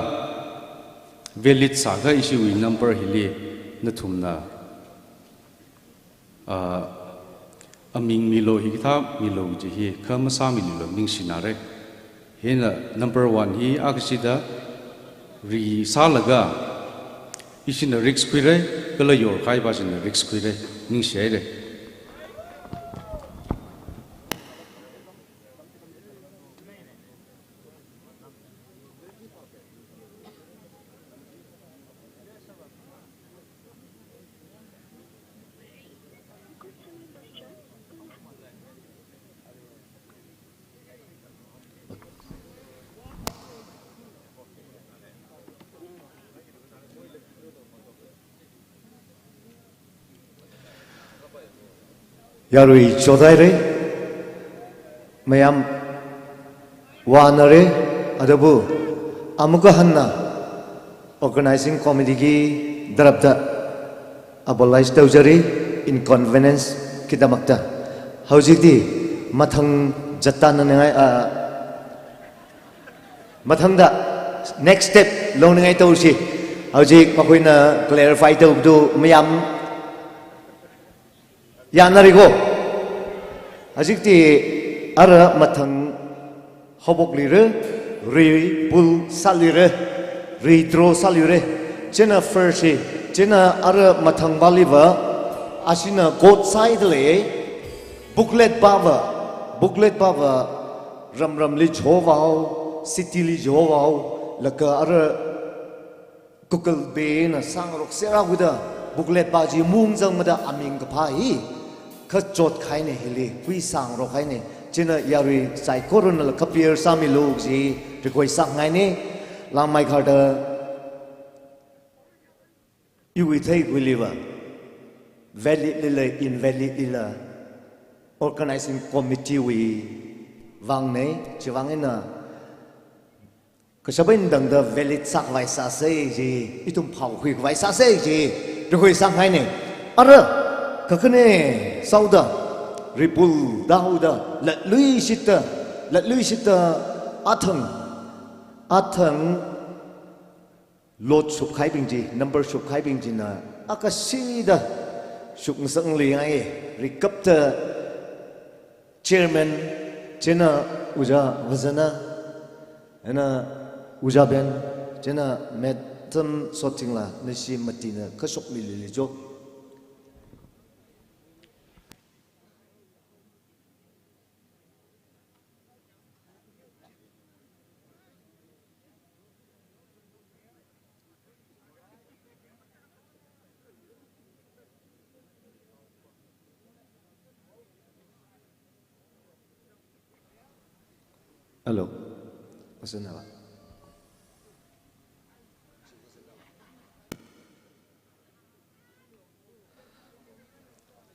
valid sa ga isi wi number hili na thumna aming milo hi tha milo ji hi khama sa mi lo ning sinare hena number 1 hi aksida ri salaga isina risk khire kala yor khai ba sin risk khire ning shere Yarui Chodai Mayam Wanare Adabu Amukahanna organizing committee Darabda Abolish Taujari inconvenience Kidamakta Haujiti Matang Jatana Matangda next step Loningai Taushi Haujik Makuina clarify to Mayam Yanarigo Ajikti Ara Matang Hobok Lire Re Bull Salire Retro Salire Jena Fersi Jena Ara Matang Baliva Ashina Goat Side Le Booklet Bava Ram Lich Hovao City Lich Hovao Laka Ara Kukal Bain Sangrok Sera Guda Booklet Baji Mungzang Mada Aming Kapai Kachot Kaine Hili, we sang Rokaine, Jena Yari, Sai Coronal Kapir Sami Lugzi, request Sangine, Lang Mike Harder. You will take Williver, valid lilla, invalid lilla, organizing committee we Wangne, Chivangina. Kasabin dang the valid sak Vaisa say, Itum Pau quick Vaisa say, request Sangine. Ara. Kakane sauda ripul dauda let lui sita athang lot sup khai bingji number sup khai bingji na akasida suk sang li ai recapta chairman jena uja wazana ana uja ben jena metam sotingla nisi matina kasok li jo Hello, what's the name?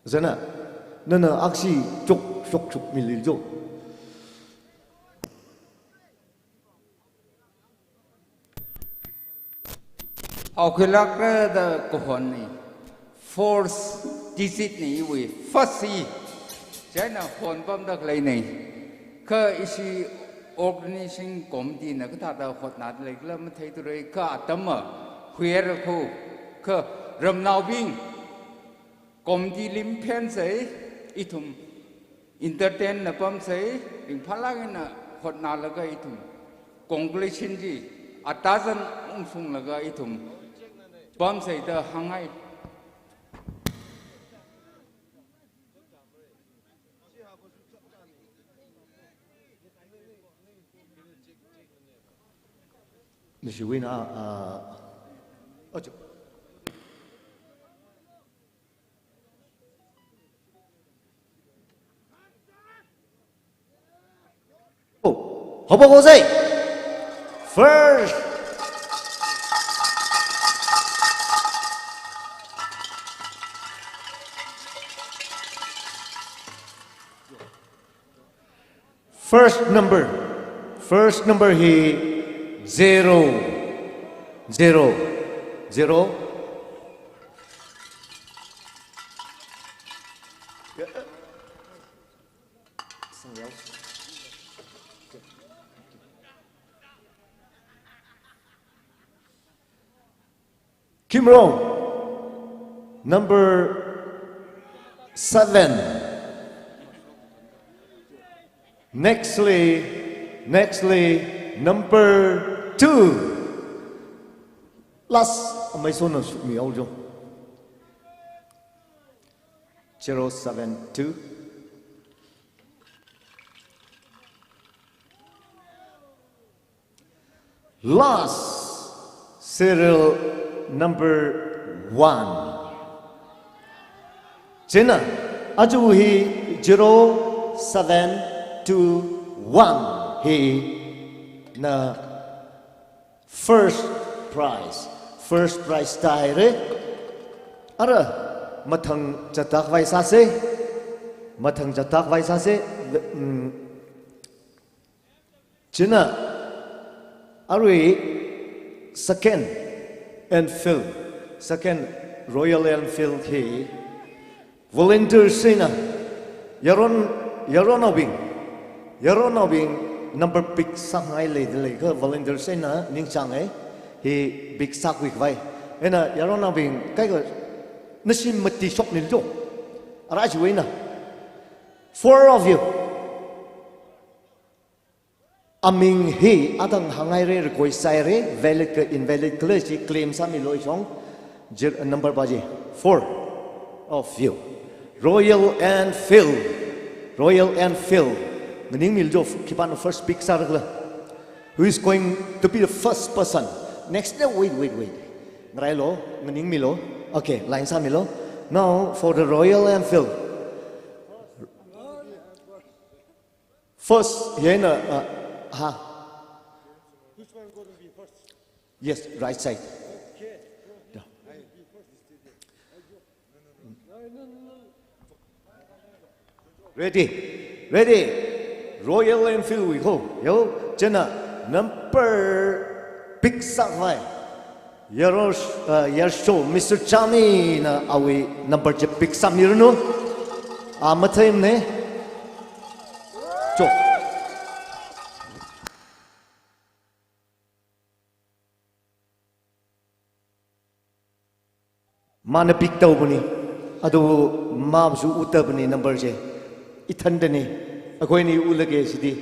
Zana, nana aksi chok mililjo. Ao khi lắc da cổ hồn này force digit này với first si trái nào hồn bom đặc lấy này cơ isi organization committee này cái thằng hồn nát lấy cái mà thấy tụi cơ atom à khuya khu cơ ram nào bing committee lim pen say itum entertain na bom say ring phalang na hồn nát là cái itum conclusion gì atazan sung là cái itum bom say da hangai Mr. Wina, oh, how about say first? First number he 0, 0, 0. Kim Rong, number 7. Nextly, number 2. Last, my son shoot me also. 072. Last, serial number 1. Jenna, Ajuhi 0721. He na first prize taire ara mathang chatak vai sa se china arui second Royal Enfield he volunteer sina yaronobing number big sangai le ka volunteer sena ning changai he big sak week vai ena yarona bing kai ko nasim mati sok nil jo ara ji na 4 of you aming he adang hangai re koi sai re invalid clergy claim sami loi chong number baji 4 of you Royal Enfield Meaning Miljo keep on the first big circle. Who is going to be the first person? Next day, wait. Ngrailo, meaning Milo. Okay, line sa Milo. Now for the Royal Enfield. First, here Which one going to be first? Yes, right side. Okay. Yeah. Ready. Royal Enfield we go. Yo, Jenna, number big sakvai. Yersho, Mr. Chani na awi number je big samirno. Amatim ne. Chok. Mana big tau bani. Ado mabsu uta bani number je. Ithandani. According to Ulage City.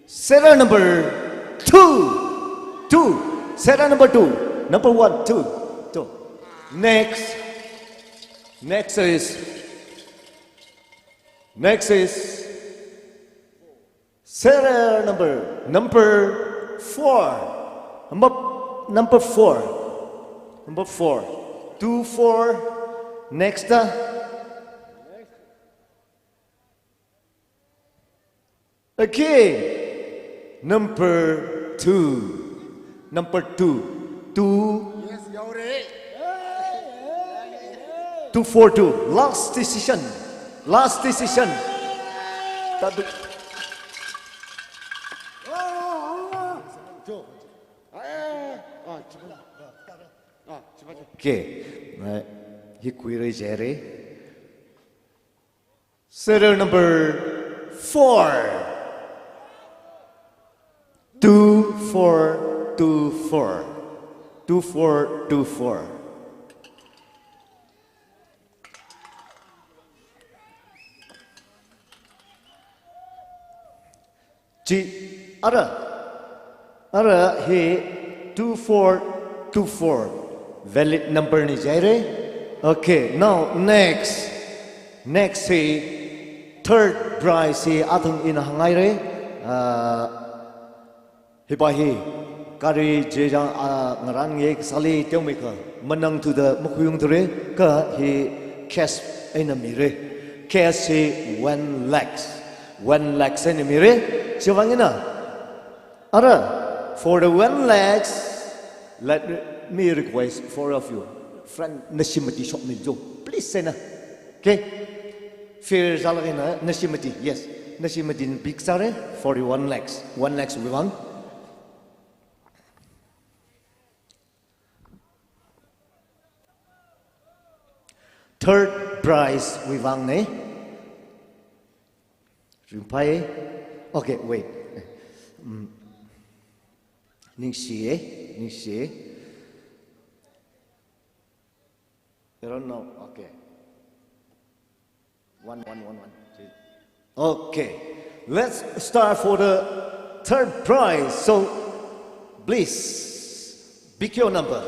Serial number 2. Serial number 2. Number 1, 2. Next is serial number 4. Number 4. 2, 4. Next. Again, number 2. Yes, you're right. 242. Last decision. Last decision. Okay. He query Jerry. Serial number 4. 2424. 2424. G. Ara he 2424. Valid number ni Jaire. Okay, now next. Next he third prize he atung in hangai re. Hibahi kari jejang ngarang ye sali tiong meka menang tu the mukuyung tu re ka he cash enemy re. Cash he 1 lakhs. 1 lakhs enemy re. Siwangina. Ara for the 1 lakhs, let me request four of you, friend Nashimati shop me jo. Please say na. Okay. Fear Zalagina Nashimati. Yes. Nashimati big sare 41 lakhs. 1 lakhs we want. Third prize we want ne. Rumpai. Okay, wait. Nishi. I don't know. Okay. One. Okay. Let's start for the third prize. So, please, pick your number.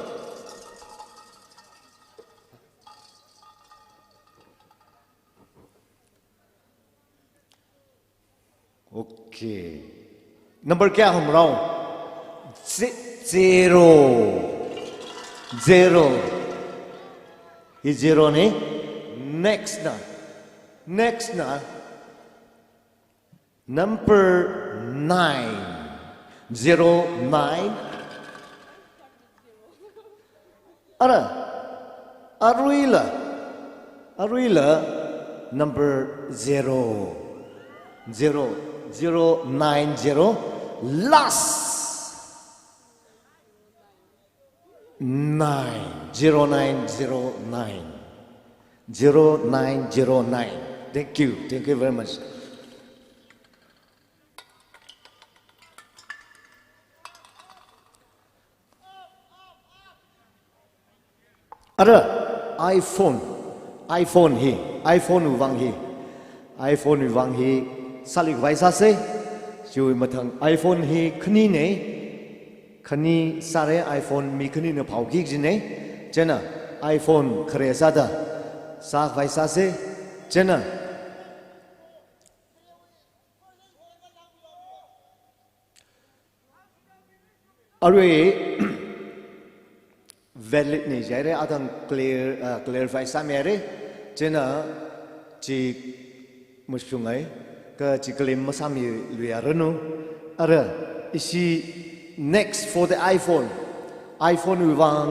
Okay. Number क्या हम राउ? 0. He 0 ne? Next na. Number 9. 09. Aruila. Number 090. Last 9. 0909. 0909. Thank you very much. iPhone wang hi salik vaisa se chui mathang iPhone hi khani sare iPhone mi khani na phau ki jine chena iPhone khare sa da sa vaisa se chena valid ni jaire adang clarify sa mere chena chi mushungai ka chi claim masami luarano ara isi next for the iPhone we want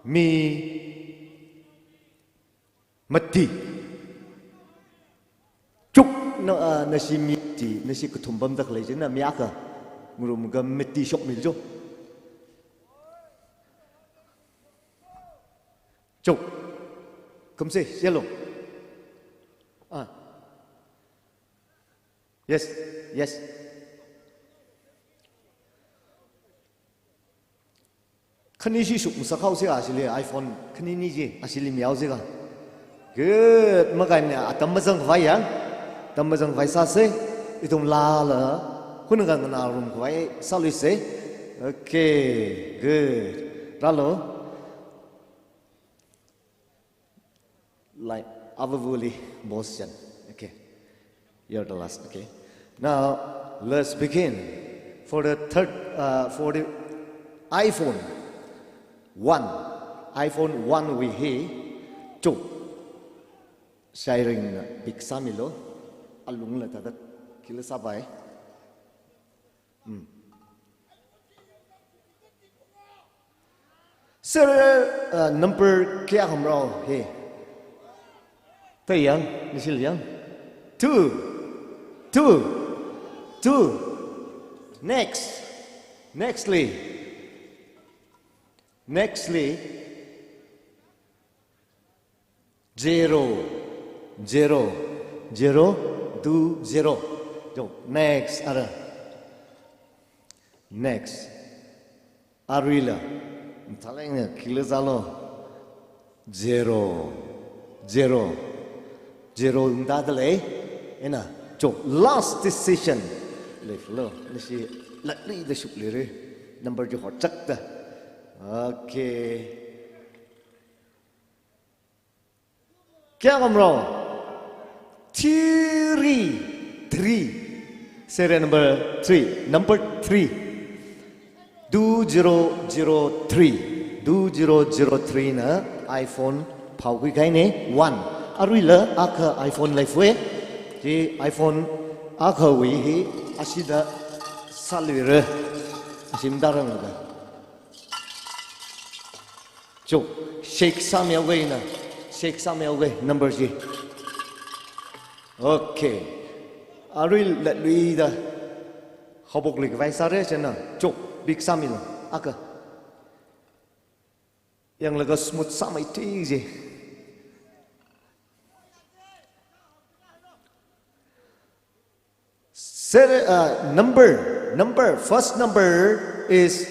mi mati chuk na si miti na si kutumbam dak le jena miaka ngurum ga miti shop miljo chuk come say yellow yes khani shi suk musakau se asili iPhone khani ni ji asili miao se ga good magan atamazang vaya tamazang vai sa se itum la la kun ga na rum vai salu se okay good ralo like avavuli motion okay you're the last okay now let's begin for the third for the iPhone 1 we he chu sharing big samilo alung la ta kila sabai sir number kya hum rao he Tay yang, nisil yang. 2. Nextly. 0. 2 0. Next ada. Next. Arila. Talengnya kilo zalo. 0. Unda dale. Ena. Last decision. Lo. Nisi latli the shuk lire. Number jo hot chak da. Okay. Kya kamro? 3. Serial number 3. Number 3. 2003 na iPhone phau kui kai ne 1. Arila aka iPhone lifewe. Ji iPhone aka wi hi asida salwire. Asim darang ga. Jo shake samya we na. Shake samya we number ji. Okay. Aril let lui da. Hobok lik vai sare chena. Jo big samil aka. Yang laga smooth samai ti je. Number. First number is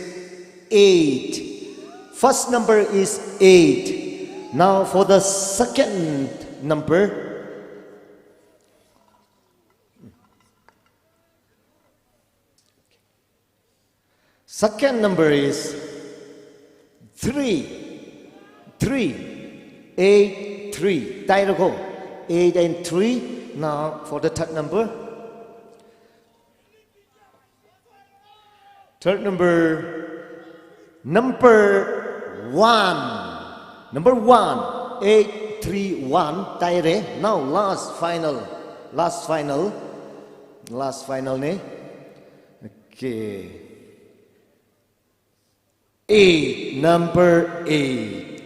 8. First number is 8. Now for the second number. Second number is 3. 8 3. Dialogue 8 and 3. Now for the third number. Third number 1. Number 1. 8 3 1. Dire. Now last final ne. Okay. 8. Number 8.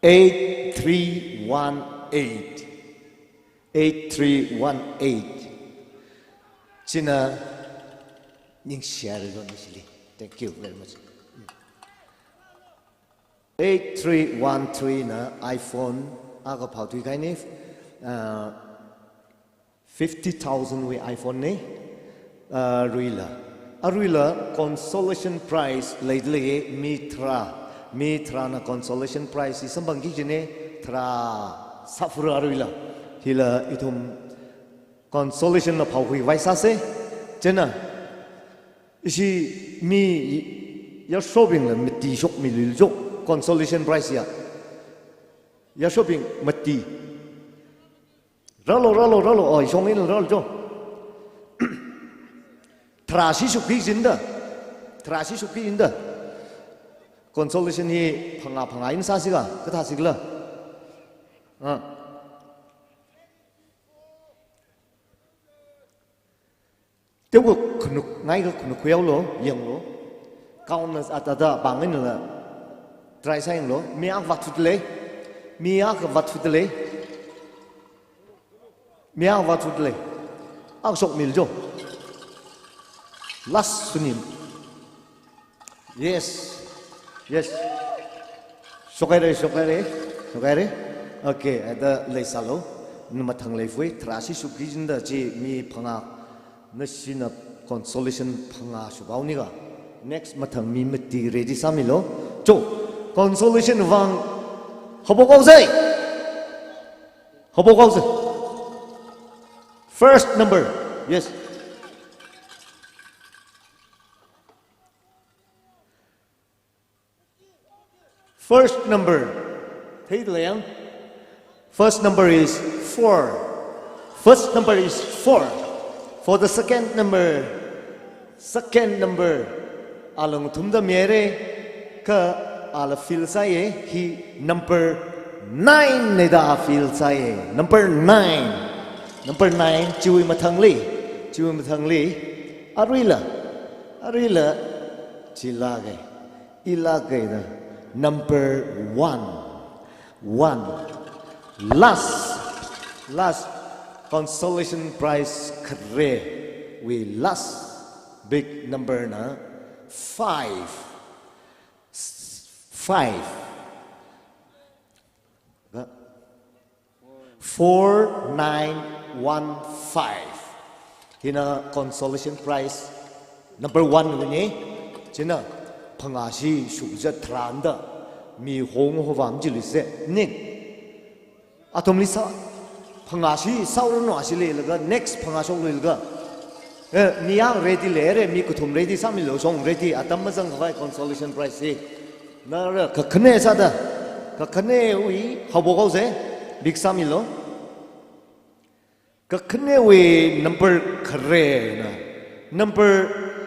8318. 8318. China Ning share it on this. Thank you very much. 8313 na iPhone aga phau thui kai ne 50,000 we iPhone ne Ruila consolation prize lately mitra na consolation prize isambang gi jene tra safura Ruila hila itum consolation na phau hui vaisa se jena isi mi ya shopping la meti shop mi lil jo consolation prize ya shopping meti ralo oi shongin ralo jo trashi suki jinda consolation hi phanga in sa siga katha sigla tiêu cực khunuk ngay cái khunuk khuya lo yang lo cao na atada bangin la try sayang lo miak wat futle ak sok mil jo last sunim yes sokare okay ada le salo numa thang le fui trashi suki jinda chi mi phanga Nashina consolation panga shubawniga. Next matang mi meti ready samilo. Jo consolation wang hobokause. First number. Yes. First number. Thấy liền. First number is 4. For the second number, along thumda mere ka ala feel saye he number 9 ne da feel saye number 9 chui mathang li arila ilage da number 1 last consolation prize kare we last big number na 5 4915 hina consolation prize number 1 ni china phangashi shubja thranda mi hong ho wam jilise nik atomli sa phangashi saurno asile laga next phangasong lilga niyang ready lere mi kuthum ready samilo song ready atamazang vai consolation prize si na ka khne sada ka khne ui habogo ze big samilo ka khne ui number khare na number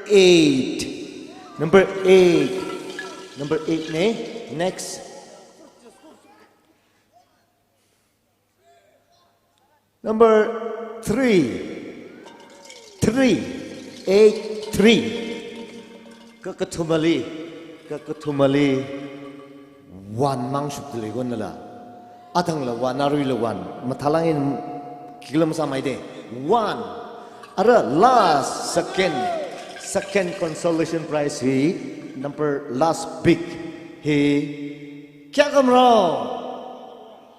8 number 8 ne next number 383 kakathumali one mang shupdle gonala athang la one arui la one mathalangin kilam samai de one ara last second consolation prize he number last big he kya kamro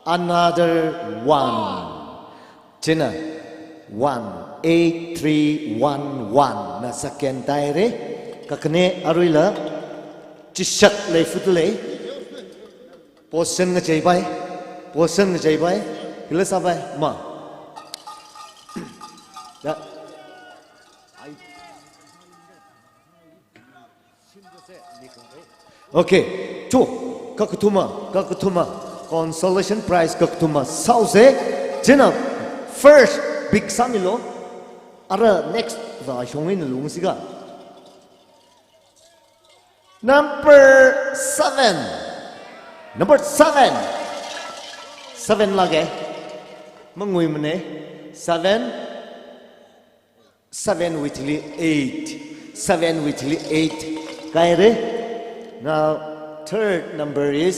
another one chena 18311 na second taire kakne aruila chishat le futule posen nga chai bai hila sabai ma da okay chu kakutuma consolation prize kakutuma sauce chena first big samilo ara next va shongin lungsiga number 7 lage mangui mane 7 with 8 kaire now third number is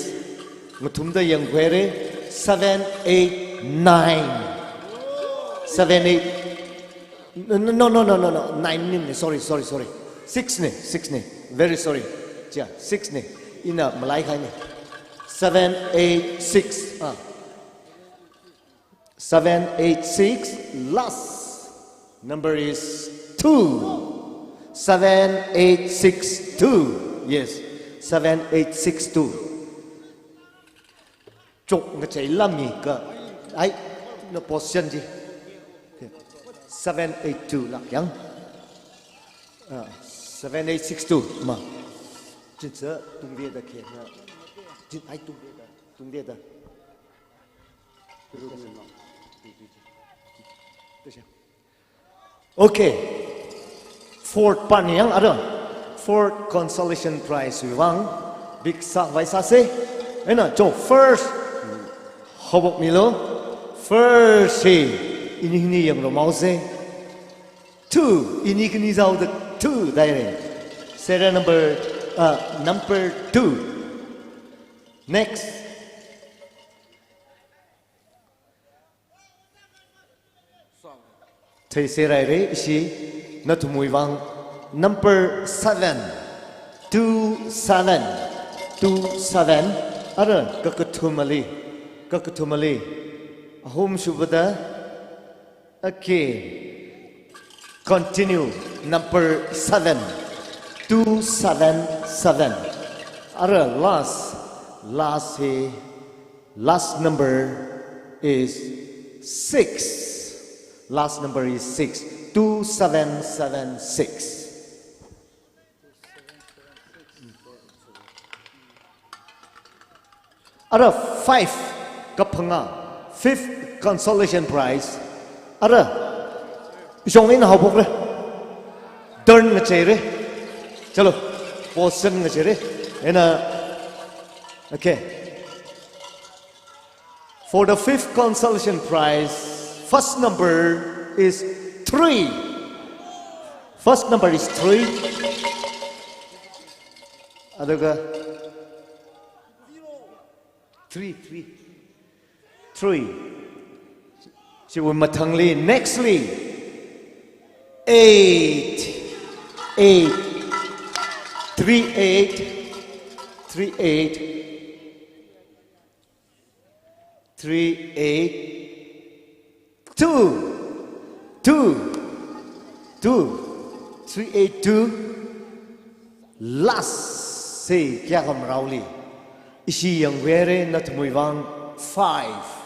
mutumda yang kwere 789 no 9 sorry 6 ne very sorry ja 6 ne ina malai khai ne 786 last number is 7862 yes 7862 chok nga chai lami ka ai no position ji 782 là chẳng 7862 mà chính xác tung địa đã kiện là chính ai tung địa đã okay fourth pan yang ada fourth consolation prize we wang big sa vai sa se ena cho first hobok milo first ini yang lo mau se two ini kini zau the two dire serial number 2 next thầy serai re si na thumui wang number 7 27 ara kakathumali ahum shubada again continue number 7 277 ara last number is 6 2776 ara 5 kapanga fifth consolation prize ara jongin habok re turn nga chere chalo position nga chere ena okay for the fifth consolation prize first number is 3 adaga 3 3 She will matangly nextly 8 8 3 8 3 8 3 8 2 2 2 3 8 2 last say kya kam rauli isi yang were na tmui wang 5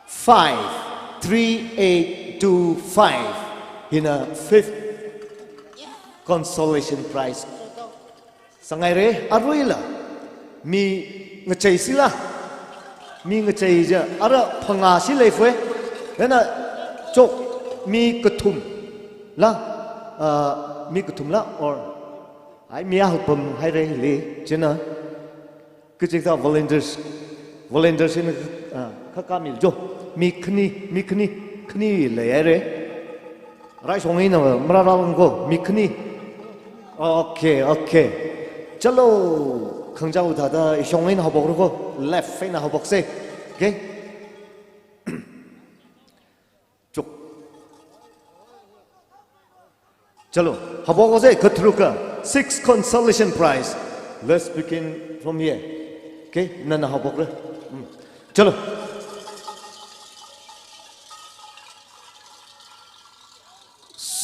5 3 8 2 5 in a fifth consolation prize sangai re aruila mi ngachai sila mi ngachai ja ara phanga si leifwe na chok mi kathum la mi kathum la or ai mi helpum hai re le chena kujikta volunteers in khakamil jo mi khni le re rai songai na mra ra ko mi khni okay chalo khangja u da songai na habok ko left fe na habok se okay chuk chalo habok se khathru ka 6 consolation prize let's begin from here okay nana habok re chalo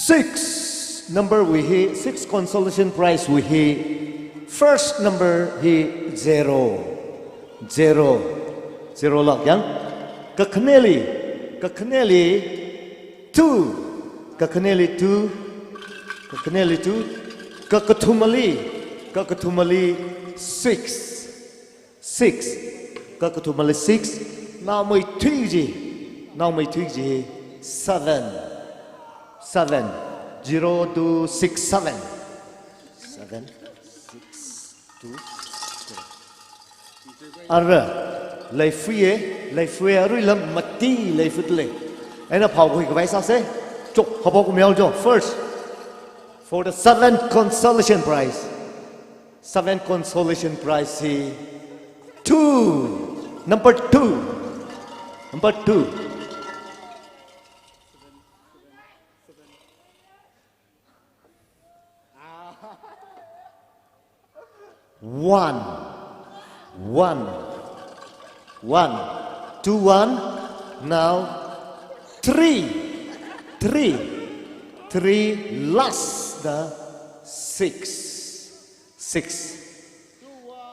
6 number we hear 6 consolation prize we hear first number he 0 lak yang kakhneli 2 kakathumali 6 now my 3 7 0 to 6 7 6 2 ara laifuye arui lam mati laifutle ena phau koi vai sa se chok habok mel jo first for the 7th consolation prize 7th consolation prize is 2 number 2 1 2 1 now 3 last the 6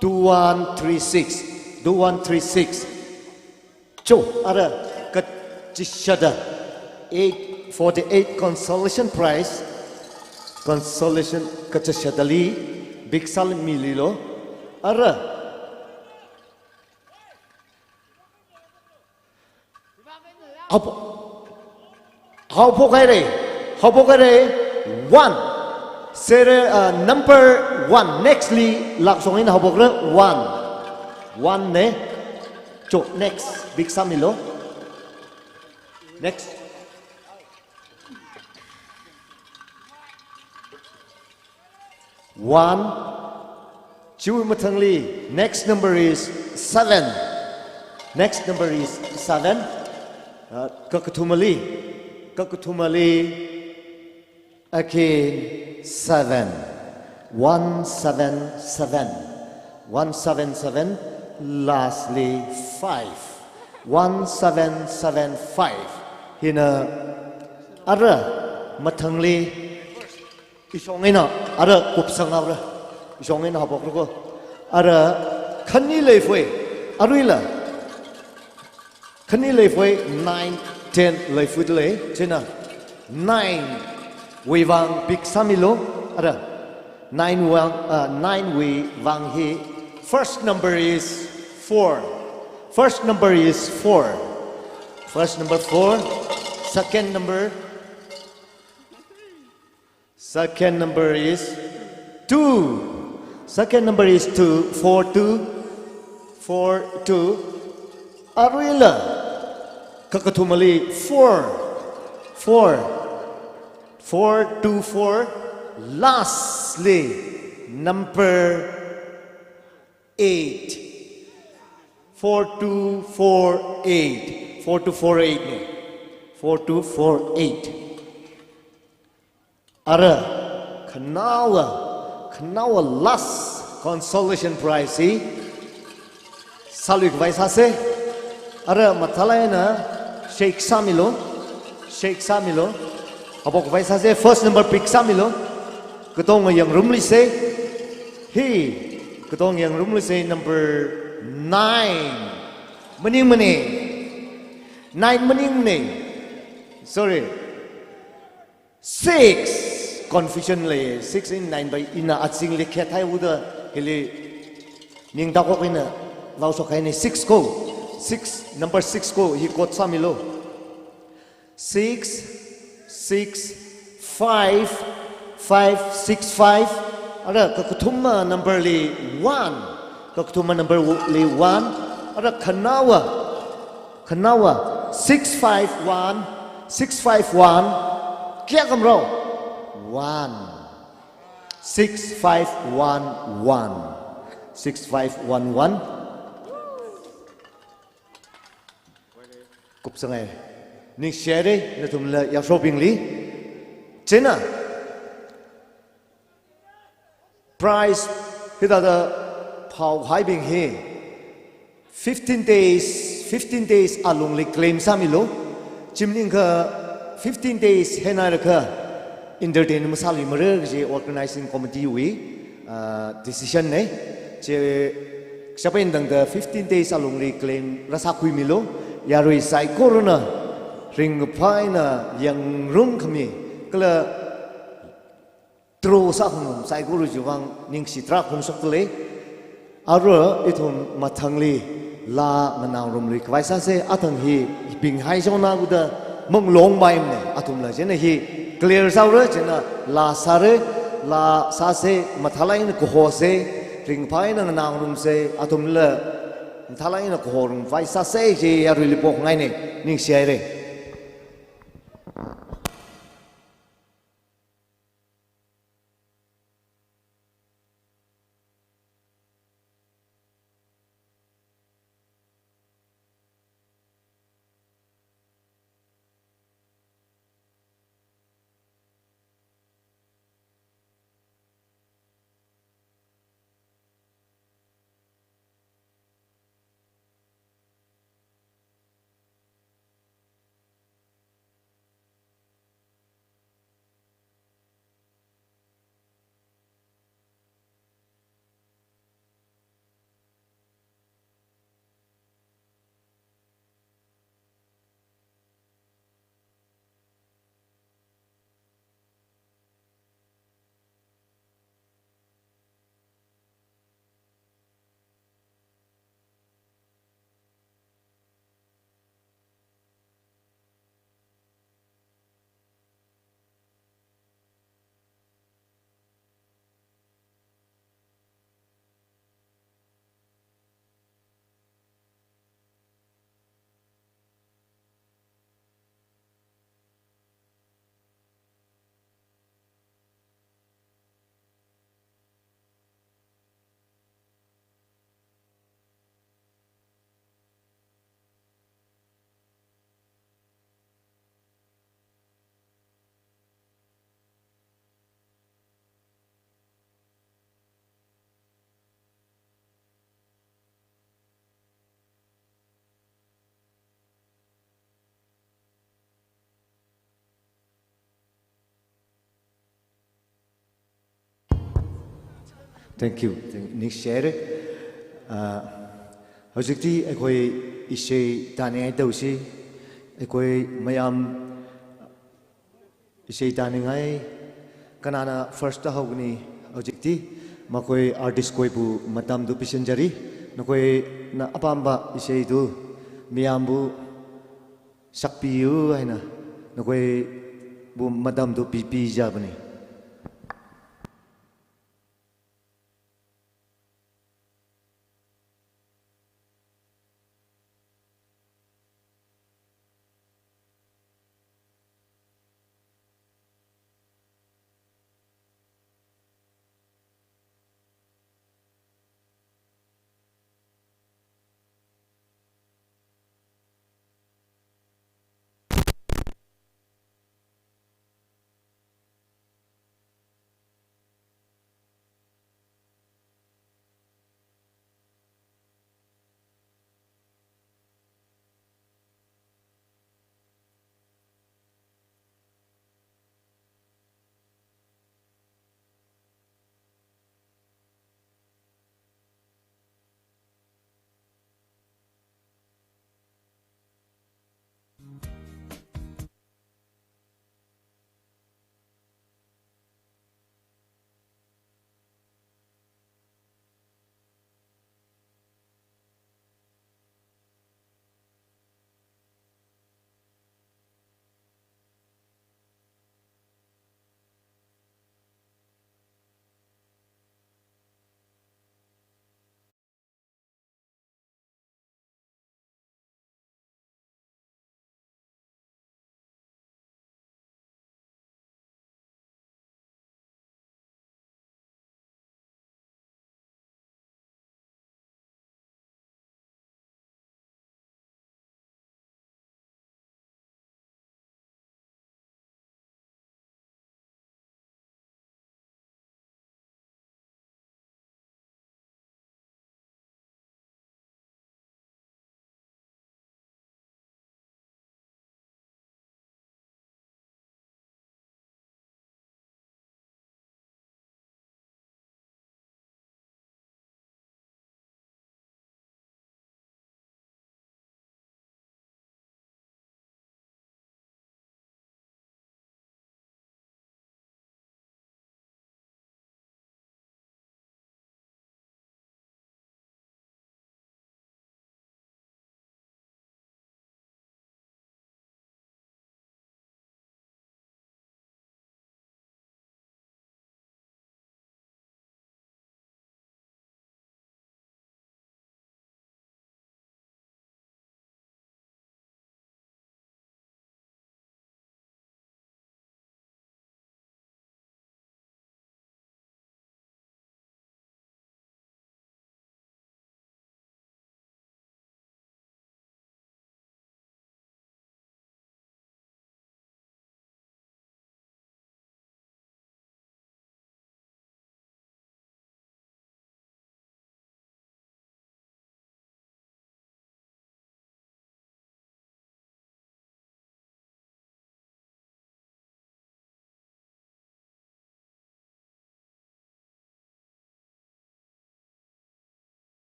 2 1 3 6 2 1 3 6 cho ara kachishada 8 for the 8 consolation prize consolation kachishadali big sal mililo ara how pokaire 1 sere number 1 nextly lak songin how pokre 1 ne chok next big samilo next one Chu Matangli next number is 7 Kakathumali again 7 177 lastly 5 1775 hina ara Matangli isongena ara kupsangawra isongena habokro ara khani leifwe aruila khani leifwe 9 10 leifudle chena 9 we wang big samilo ara 9 we wang he first number is 4 second number is 2 4 2 aruila kakathumali 4 2 4 lastly number 8 4248 4248 ne 4248 ara khanawa last consolation prize si saluk vaisa se ara mathalayna Sheikh Samilo abok vaisa se first number pick Samilo ketong yang rumli se he ketong yang rumli se number 9 mening 9 mening sorry 6 confusion le 6 in 9 by ina atsing le khathai uda hele ning da ko ina law so khai ne 6 ko 6 number 6 ko hi kot Samilo 6 6 5 5 6 5 ada kakuthuma number le 1 kakuthuma number le 1 ada khanawa 651 kya kamro 1 6511 6511 cục sang này ning share đi na tum la ya shopping li chena price hita da phao hai bing he 15 days along li claim samilo chimning ka 15 days hena ra ka entertain masali mare je organizing committee we decision ne je sapen dang da 15 days along li claim rasa khui milo yarui sai corona ring paina yang rum kami kala tro sa hum sai guru juwang ning sitra khung sok le aro ithum mathangli la manang rum li kwai sa se athang hi ping hai jona guda mong long mai ne athum la jena hi clear sau re jena la sare la sa se mathalai ne ko ho se ring paina nang rum se athum la thalai na ko rum vai sa se je yarui li pok ngai ne ning siai re thank you ning share hojikti ekoi isei tani ai tausi ekoi mayam isei tani ngai kanana first ta hogni hojikti makoi artist koi bu matam du pisenjari nakoi na apamba isei du miyambu sakpiu haina nakoi bu matam du pi jabani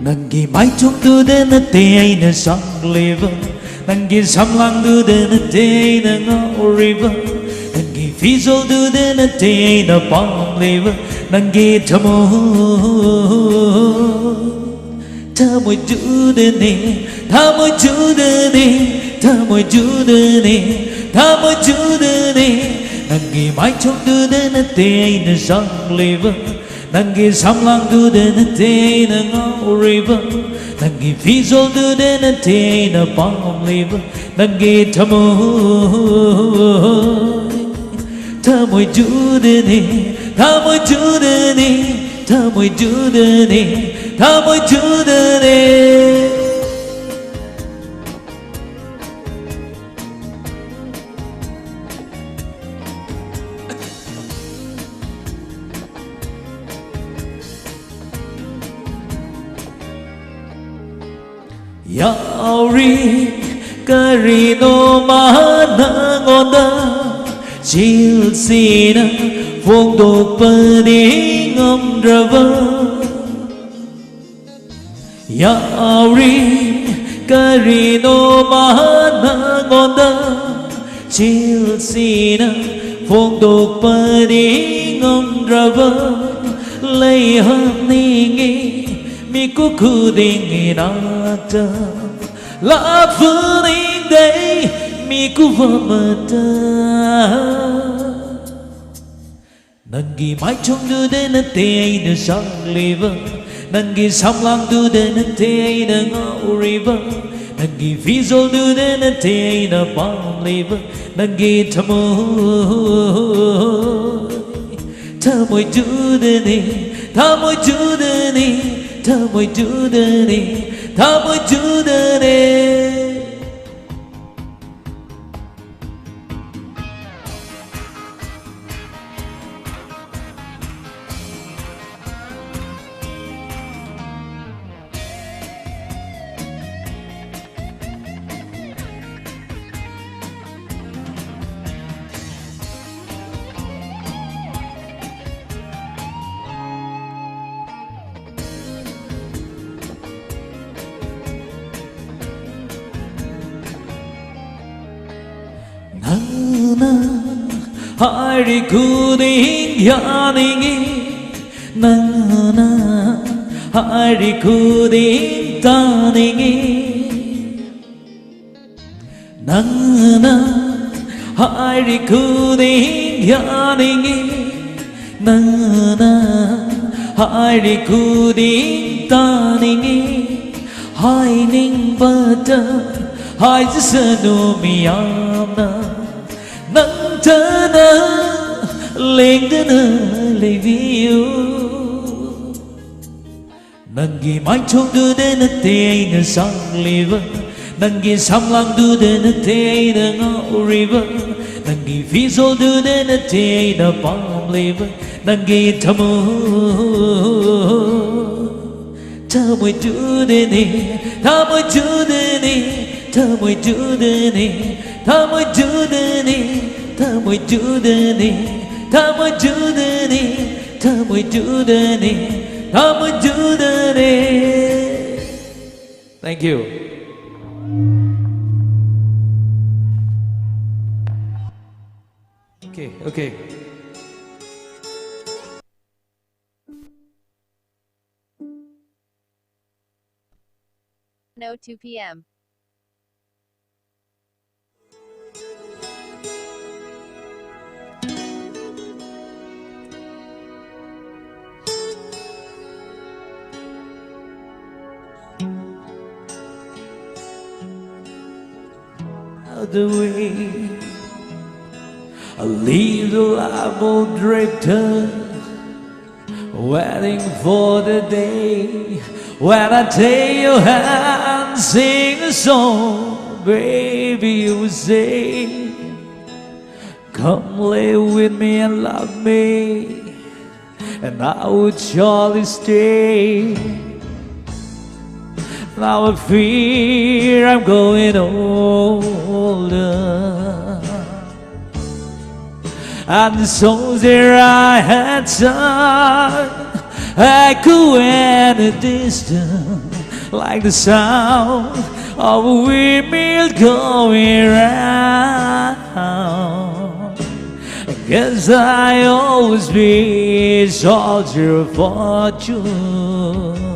ನಂಗೆ ಮೈ ಚೊಂದುದನ ತೇಯ್ನ ಸಾಂಗ್ಲೇವ ನಂಗೆ ಸಮಲಾಂದುದನ ತೇಯ್ನ ಗಾರಿವ ನಂಗೆ ಫೀಸೋದುದನ ತೇಯ್ನ ಪಾಂಗ್ಲೇವ ನಂಗೆ ಥಮೋ Thamoi judane, thamoi judane, thamoi judane, thamoi judane. Nangi mai chong dudane tei na sang leva, nangi samlang dudane tei na ngoriva, nangi fizol dudane tei na pang leva, nangi thamoi judane, thamoi judane, thamoi judane. Thamoi judane. Yauri karino manangonda silsina phong đột peding omdrava Yauri karino manangonda silsina phong đột peding omdrava lay haningi miku kudingi nata la funing day miku vamata Nangi mai chong dudana tei na sang leva Nangi samlang dudana tei na ngoriva Nangi fizol dudana tei na pang leva Nangi thamoi judane, thamoi judane, thamoi judane, thamoi judane. Nana hari kuding yaningi Nana hari kuding taningi Nana hari kuding yaningi Nana hari kuding taningi Hai ning bata hai sanu miyana nang tana leng tana leviu nangi mai chong du de na te na sang leva nangi samlang du de na te na ngoriva nangi fizol du de na te na pang leva nangi thamoi judane, thamoi judane, thamoi judane, thamoi judane, thamoi judane, thamoi judane, thamoi judane, thamoi judane. Thank you. Okay. No 2 p.m. The way I leave the life of drifter, waiting for the day when I take your hand and sing a song, baby, you will say, come live with me and love me, and I would surely stay. Now I fear I'm going older, and the songs that I had sung echo in the distance. like the sound of a windmill going round. Guess I always be a soldier of fortune.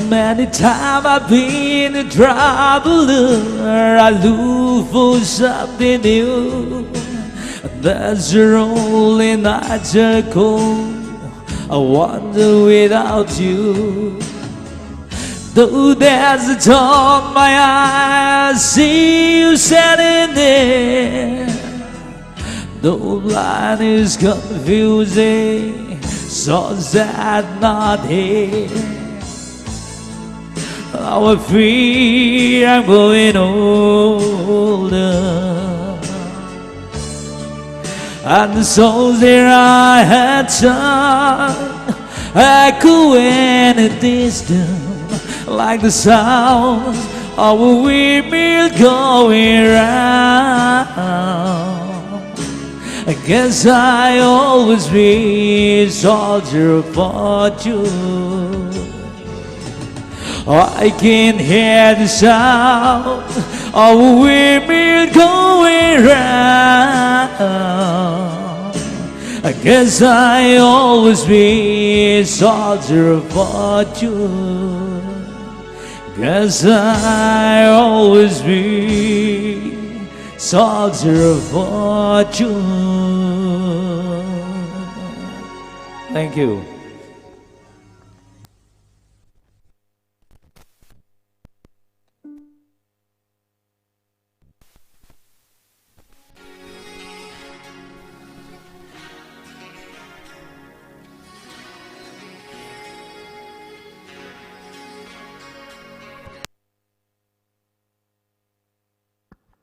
Many times I've been a traveler, I look for something new. There's a lonely nights are cold, I wander without you. Though there's a dark my eyes see you standing there. Though light is confusing, so sad not here. Now I feel I'm growing older, and the songs that I had sung echo in the distance like the sounds of a windmill going round. I guess I always be a soldier of fortune. I can hear the sound of a windmill going round. I guess I always be a soldier of fortune. Guess I always be soldier of fortune. Thank you.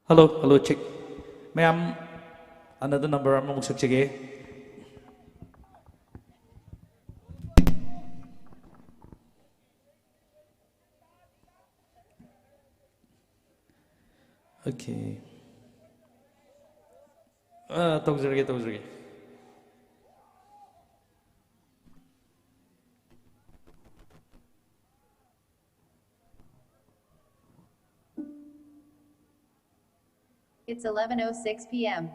Hello, check. Ma'am, another number I'm going to Okay. Tawzirge. It's 11:06 p.m.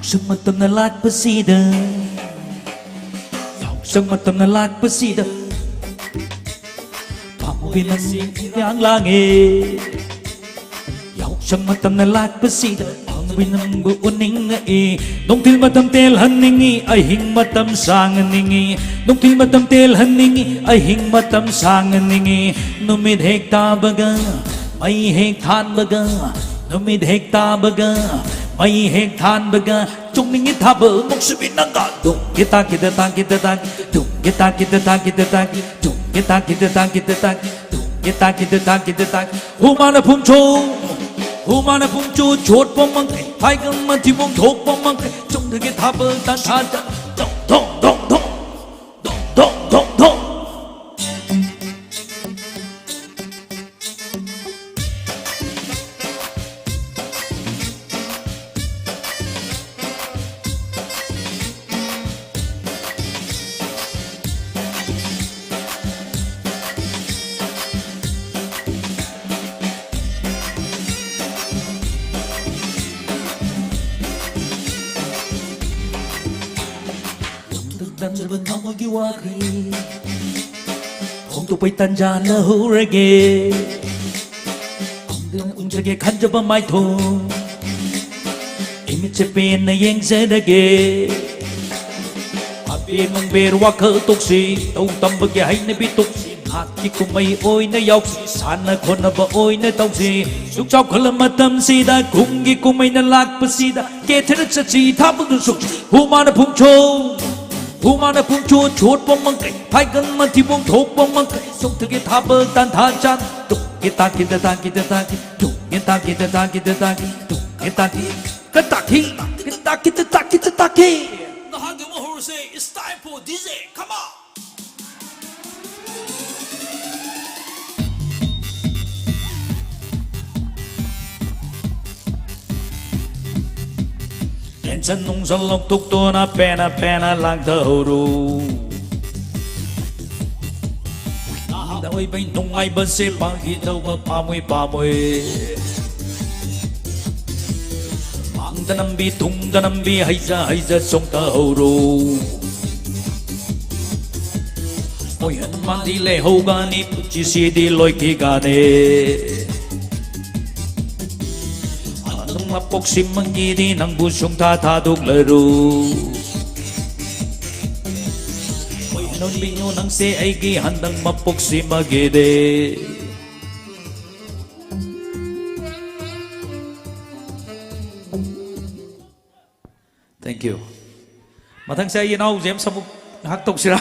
Yausang matam na lagpasida, yausang matam na lagpasida, pangwinasing ang langit. Yausang matam na lagpasida, pangwinang buuning nga nung til matam telhan ningi ay hing matam sangan ningi. Nung til matam telhan ningi ay hing matam sangan ningi. Numid hekta baga, may hektan baga, numid hekta baga. May hek than baga chung ning itha bờ mong sự biến năng cả tung kita tung kita tung kita humana phum chu chốt bom mang hai gam man thi bom thok bom mang chung thề itha bờ ta sa thong Kung tu pa'y tandaan na hurage ꯌꯦꯡꯖꯒꯦ ꯈꯟꯖꯕ ꯃꯥꯏꯊꯣꯡ ꯏꯃꯤꯠꯁꯦ ꯄꯦꯟꯅ ꯌꯦꯡꯖꯔꯒꯦ ꯑꯕꯦꯔ ꯅꯨꯡꯕꯦꯔ ꯋꯥꯈꯜ ꯇꯣꯛꯁꯤ ꯇꯧ ꯇꯝꯕꯒꯤ ꯍꯩꯅꯕꯤ ꯇꯣꯛꯁꯤ ꯅꯥꯠꯀꯤ ꯀꯨꯝꯍꯩ ꯑꯣꯏꯅ ꯌꯥꯎꯁꯤ ꯁꯥꯟꯅ ꯈꯣꯠꯅꯕ ꯑꯣꯏꯅ ꯇꯧꯁꯤ ꯁꯨꯛ ꯆꯥꯎꯈꯠꯂ ꯃꯇꯝꯁꯤꯗ ꯈꯨꯡꯒꯤ ꯀꯨꯝꯍꯩꯅ ꯂꯥꯛꯄꯁꯤꯗ ꯀꯦꯊꯔ ꯆꯠꯁꯤ ꯊꯥꯕꯗꯨ ꯁꯨꯛꯁꯤ ꯍꯨꯃꯥꯅ ꯄꯨꯡꯆꯣ ꯆꯣꯠꯄ ꯃꯪꯀꯩ ꯐꯥꯏꯒꯟ ꯃꯊꯤꯕꯣꯡ ꯊꯣꯛꯄ ꯃꯪꯀꯩ ꯁꯣꯛꯊꯒꯦ ꯊꯥꯕ ꯇꯥꯟꯊꯥ ꯆꯥꯟ ꯇꯨꯛꯀꯦ ꯇꯥꯛꯀꯤꯗ ꯇꯥꯛꯀꯤꯗ ꯇꯥꯛꯀꯤ ꯇꯨꯛꯀꯦ ꯇꯥꯛꯀꯤꯗ ꯇꯥꯛꯀꯤꯗ ꯇꯥꯛꯀꯤ ꯇꯨꯛꯀꯦ ꯇꯥꯛꯀꯤ ꯀꯇꯥꯛꯀꯤ ꯇꯥꯛꯀꯤꯗ ꯇꯥꯛꯀꯤꯗ ꯇꯥꯛꯀꯤ Nahagi mo horse, it's time for DJ, come on! Tension nung sa lugtog to na pena lang tahuro Daway ba'y tungay ba si pangitaw ka pamoy Mang danambi hayza song tahuro Oy hanuman di leho gani puchi si di loy ki gani Mapoksim mangidi ng busong tatadog laro Oy hanon binyo ng si ay gihandang mapoksim magide Thank you. Matang sa inaw jem sa haktok sila.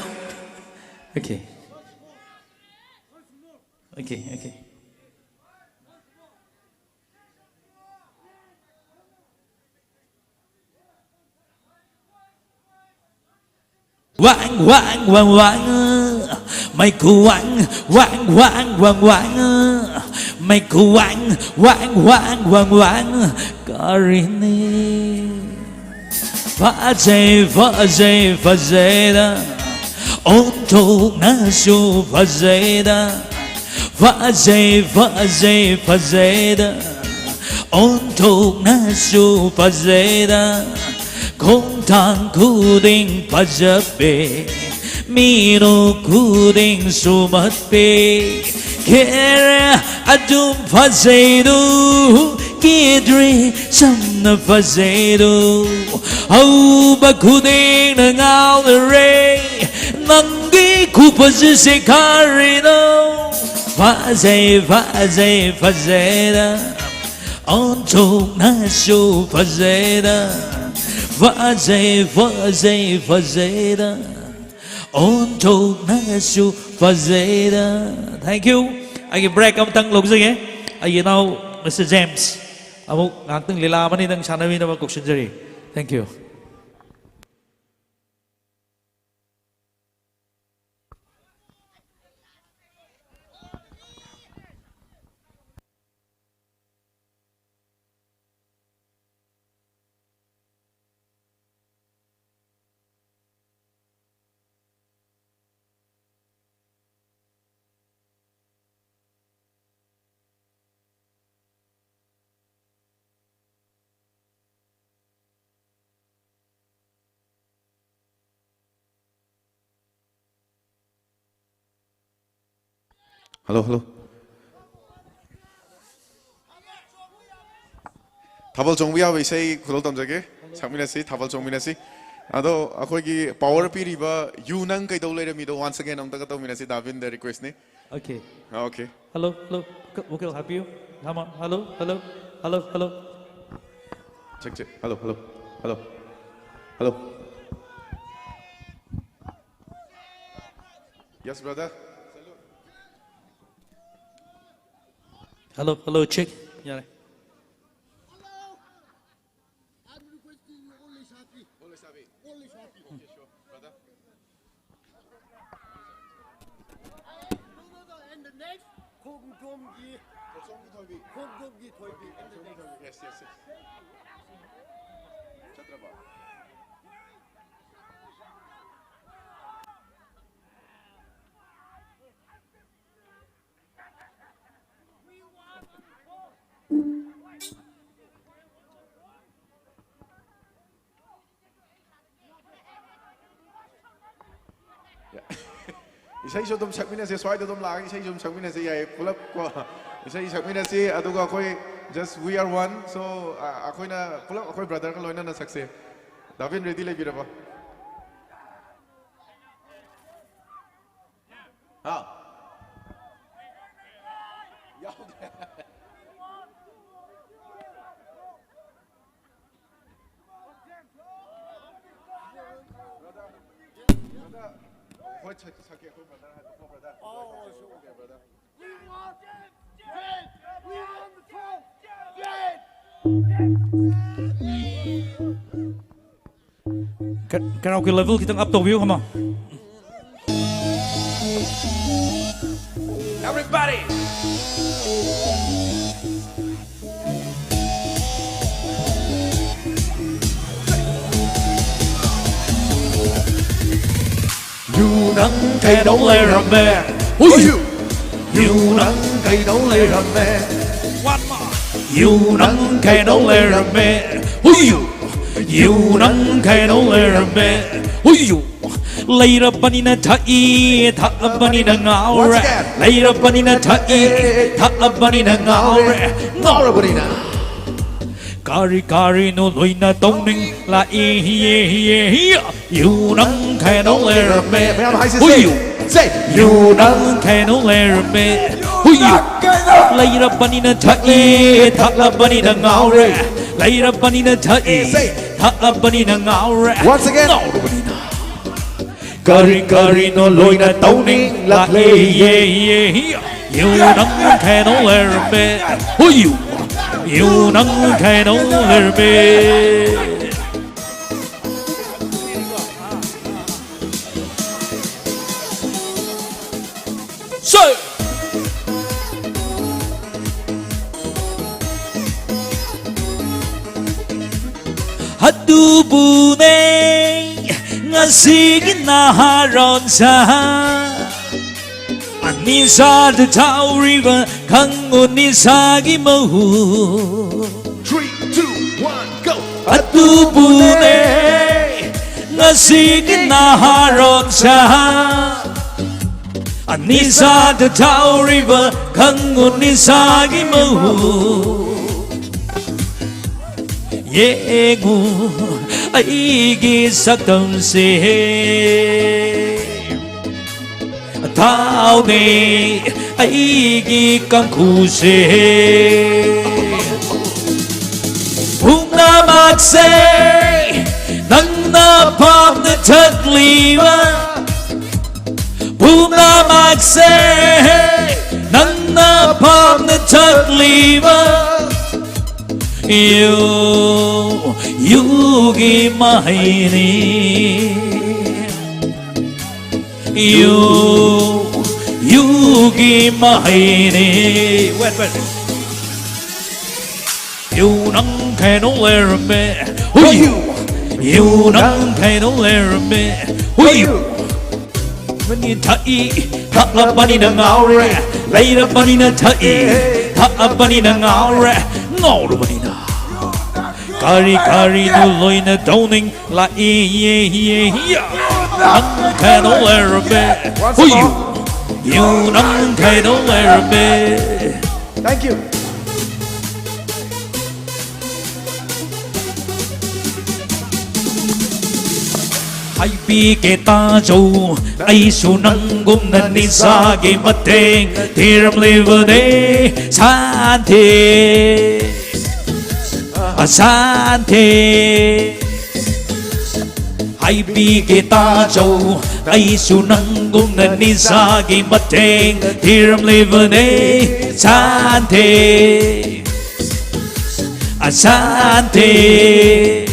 Okay. Wang mày cứ wang mày cứ wang Karini fazeda ôn trục na su fazeda ôn trục na su fazeda không thang kuding pajabe mino kuding sumatbe kera adum fazedu kidri samna fazedu au ba kuding na ngao the ray nangi kupazu se karino fazeda on trục na su fazeda Fazeda on trục na su fazeda. Thank you. I give break ông tăng lục gì nghe. I know Mr. James. Ông ngang từng lila mani từng channel mình cuộc sinh giới. Thank you. Hello. Thabal chongbiya we say khulol tamjage sakminasi thabal chongminasi ado akhoigi power piriba you nang kai dole mi do once again amta ka minasi davin the request ne. Okay. Okay. Hello. Okay, I'll help you. Come on. Hello. Check. Hello. Yes, brother. Hello, check. Yeah. I'm requesting only Sapi. Only Sapi. Okay, sure, brother. No. And the next, Kogumgi Toibi. And the next. Yes. Chatraba. Isai so dum sakmina se swai dum lag isai dum sakmina se yai pulap ko isai sakmina se aduga koi just we are one. So ako na pula ako brother ka loina na success. Davin ready lai bira ba? Ah. Karaoke level kita up to view, come on. Everybody. You nắng cây đống lê rầm bè. You nắng cây đống lê rầm bè. One more. You nắng cây đống lê rầm bè. You nắng cây đống lê rầm bè. Lay ra bani na thai, tha bani na ngao re. Lay ra bani na thai, tha bani na ngao re. Ngao ra bani na. Kari kari no loi na tông ninh là y hi. You nắng cây đống lê rầm bè. You nắng cây đống lê rầm bè. Lay ra bani na thai, tha bani na ngao re. Lay ra bani na thai, tha bani na ngao re. Once again. Kari kari no loi na tông ninh là y. You nắng cây đống lê rầm bè. You nắng cây đống lê rầm bè. Say. Hadu bunay ngasig na haron sa Anisa the Tao River Kangun ni sagi mahu 3, 2, 1, go! Hadu bunay ngasig na haron sa Anisa the Tao River Kangun ni sagi mahu Yegu aigi saktam se Tao ne aigi kangku se Puna makse nang na pam na tagliwa Puna makse nang na pam na tagliwa You give my name. You give my name. Wait. You nắng cây đống lê rầm bè. You nắng cây đống lê rầm bè. Bani thai, tha bani na ngao re. Lay ra bani na thai, tha bani na ngao re. Ngao ra bani na. Kari kari no loi na downing la y. Nắng cây đống lê rầm bè. You nắng cây đống lê rầm bè. Thank you. Hai bi ke ta châu ai su nang gum na ni sa ke mateng thiram live de san the Hai bi ke ta châu ai su nang gum na ni sa ke mateng thiram live de san the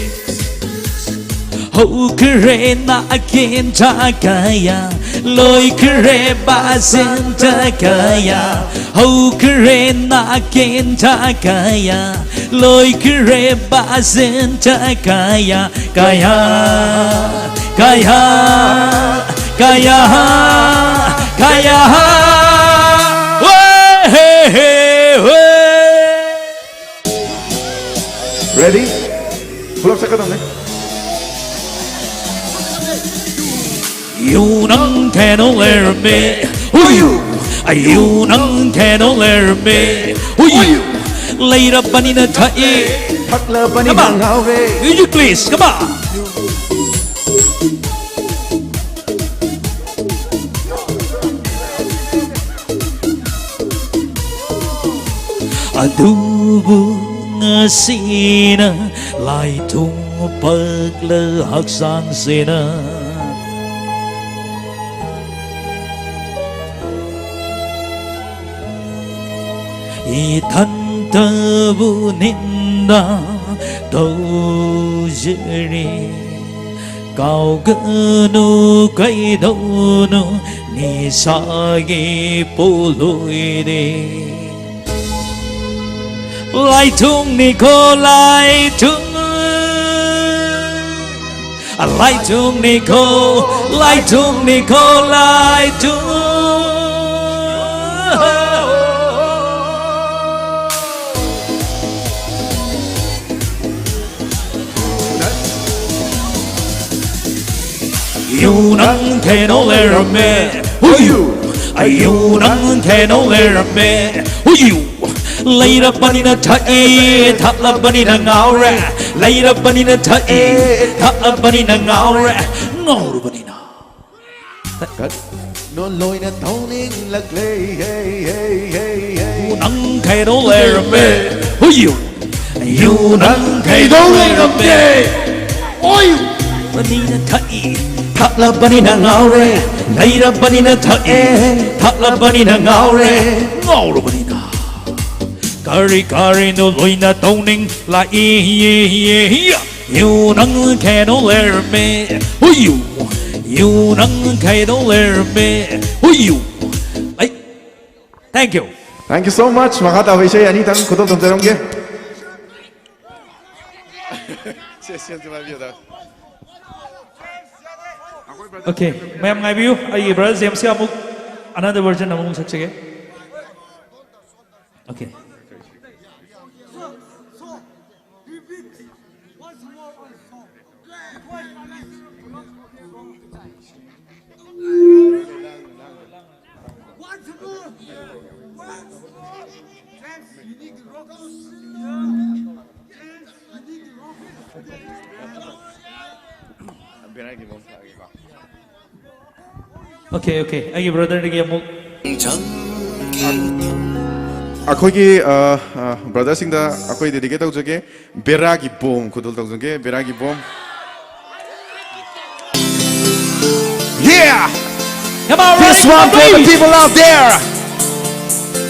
Hậu kre na akin ta kaya Loi kre ba sen ta kaya Hậu kre na akin ta kaya Loi kre ba sen ta kaya Kaya Ready? Pull up second on me. You nắng cây đống lê rầm bè. You nắng cây đống lê rầm bè. leirabbanina thai. Come on, music please, come on. Adubu ngasina lai tung pagla haksang sina. Itantabu ninda dojeri kau ganu kai donu ni sagi puluide. Lai tung ni ko lai tung lai tung ni ko lai tung ni ko lai tung. You nang can ole me who you you nang can ole me who you later banina thai thap la banina ngaure later banina thai thap la banina ngaure ngauru banina no loi na toning lag lay hey hey hey hey you nang can ole me who you nang can ole me oi banina thai thap la banina ngaure later banina thai thap la banina ngaure ngauru banina. Kari kari no loina toning la you nang can ole me who you nang can ole me who you. Thank you so much. Makata wishay ani tang kudol tum jarong ge. Okay, ma'am ngai view ai brother James ka muk another version namung sakse. Okay. Okay, ai brother ni amuk Akhoi brother sing da akhoi dedicate tau jage beragi bom kudul tau jage beragi bom. yeah come on this one for the people out there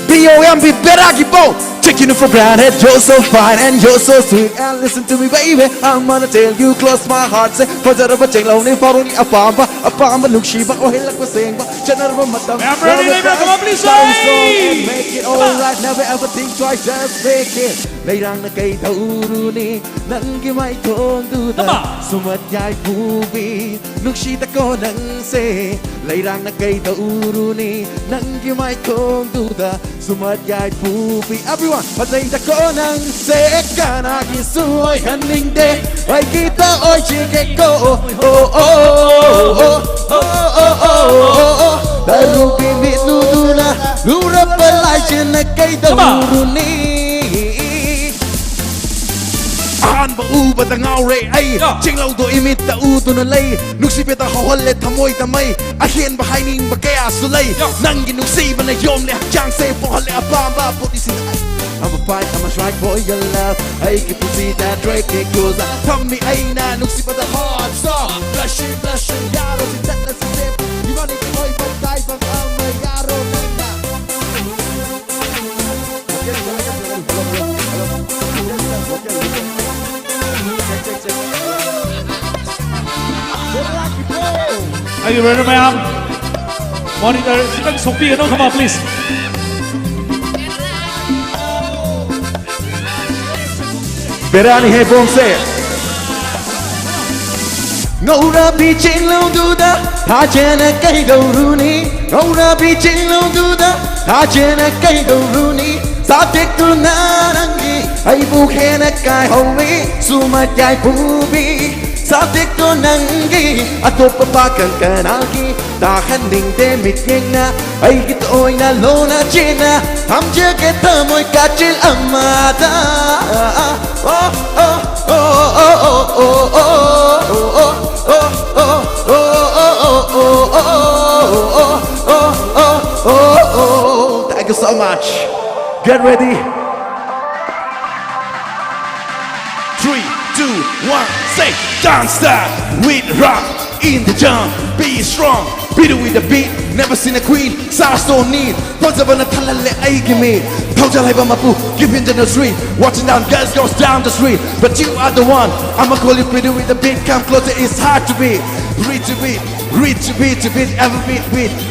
B-O-M-B beragi bo taking you for granted. You're so fine and you're so sweet. And listen to me, baby. I'm gonna tell you, close my heart. Say, for the rubber chain, lonely for only a pamba, look, she, but oh, like we're saying, but general matam. I'm ready, baby. Come on, please, and make it alright. Never ever think twice, just make it. Lay down the gate, Uruni, Nangi, my tongue, do that. So much I movie. Look, she, the go, and say, lay down the gate, Uruni, Nangi, my tongue, do that. So much I movie. Everyone. Patay ta ko nang seka na kisuoy haning de ay kita oy chike ko daru bimit nuduna lura palay chine kay daruni An ba u ba tangaure ay chinglaw do imit ta u do na lay nuksipet a hole tamoy tamay ahien ba haining ba kaya sulay nang ginuksi ba na yom le hakjang se po hale abamba puti sin I'm a fight, I'm a strike for your love. I keep to see that Drake it goes. Tell me, ain't I no see but the hard song. Blushing, yaro, see that let's sip. You want it to boy, but die from my yaro, nana. Are you ready, ma'am? Monitor, Sophie, no, come on, please. Berani hai bom se Ngora bi ching lo du da tha chena kai go runi Ngora bi ching lo du da tha chena kai go runi sa tek tu na rangi ai bu khe na kai ho mi su ma jai pu bi Sadik to nangi Ato papakan kanagi Tahan ning de mitnyeng na Ay gito oy na lona china Ham jage tamoy kachil amada Oh oh oh oh oh oh oh oh. Thank you so much. Get ready. 3, 2, 1, say, don't stop with rock in the jump. Be strong, beat it with the beat. Never seen a queen, Sarah don't need. Once upon a time, I give me. Don't like Mapu, give in the street. Watching down girls goes down the street. But you are the one, I'ma call you pretty with the beat. Come closer, it's hard to beat. Reach to beat, reach to beat, ever beat.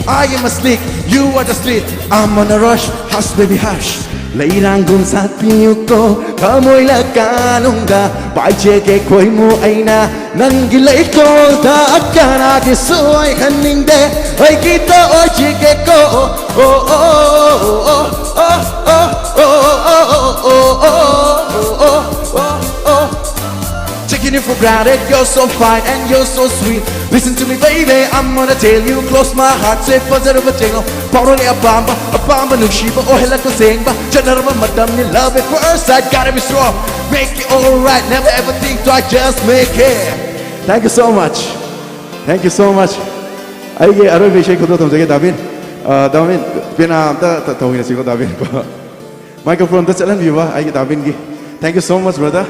I am a slick, you are the street. I'm on a rush, hush baby hush. Leiranggun sa piyo ko Kamoy lakanong da Bajege koy mo ay na Nanggilay ko Da akana kisuay kaning de Ay kita o jige ko Oh oh oh oh oh oh oh oh oh. Taking you for granted, you're so fine and you're so sweet. Listen to me, baby, I'm gonna tell you. Close my heart, say positive tingle. Paro ni abamba nung shiba. Oh, hela ko sing ba. Janara madam ni love at first sight. Gotta be strong, make it alright. Never ever think twice, just make it. Thank you so much. Thank you so much. Aige aroy beshe ko to tumjage David. David, pina ta tawin si ko David ko. Microphone ta chalan viva. Aige David gi. Thank you so much, brother.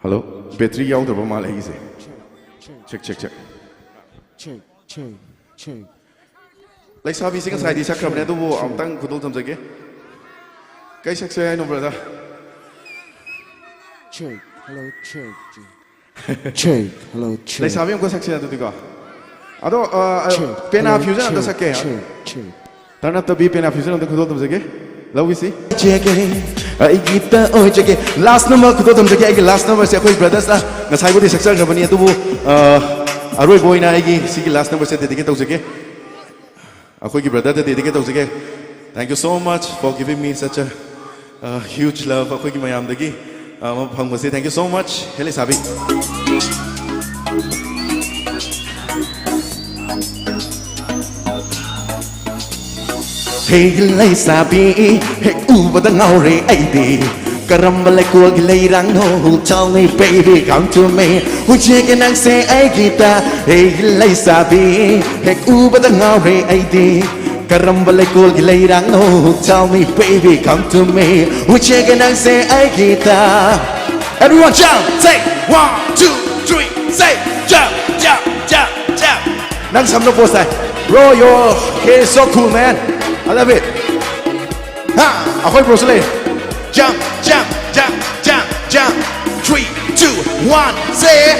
Hello, battery yaudaba mal hai se. Check. Like sabi sing sai di sak khamne to wo amtang khudol tham jage. Kai sak se ai no brother. Check. Hello, check. Check. Hello, check. Like sabi ko sak se to diko. Ado pena fusion anda sakke. Check. Tana tabi pena fusion anda khudol tham jage. Love we see. I gita oh jage last number kudo dum jage last number se koi brothers la na sai bodi success na bani atu aroi boy na ai si last number se dedicate to jage akoi ki brother te dedicate to jage. Thank you so much for giving me such a huge love akoi ki mayam dagi ma phang se. Thank you so much. Hele sabi Hey lay sabi hey uba da ngau re ai di karamba le ko gilay rang no tell me baby come to me uje ke nang se ai kita hey lay sabi hey uba da ngau re ai di karamba le ko gilay rang no tell me baby come to me uje ke nang se ai kita. Everyone jump say 1 2 3 say jump nang sam no po sai roll your hair so cool man. I love it. Ha! Ahoy, Bruce Lee. Jump. 3, 2, 1, say.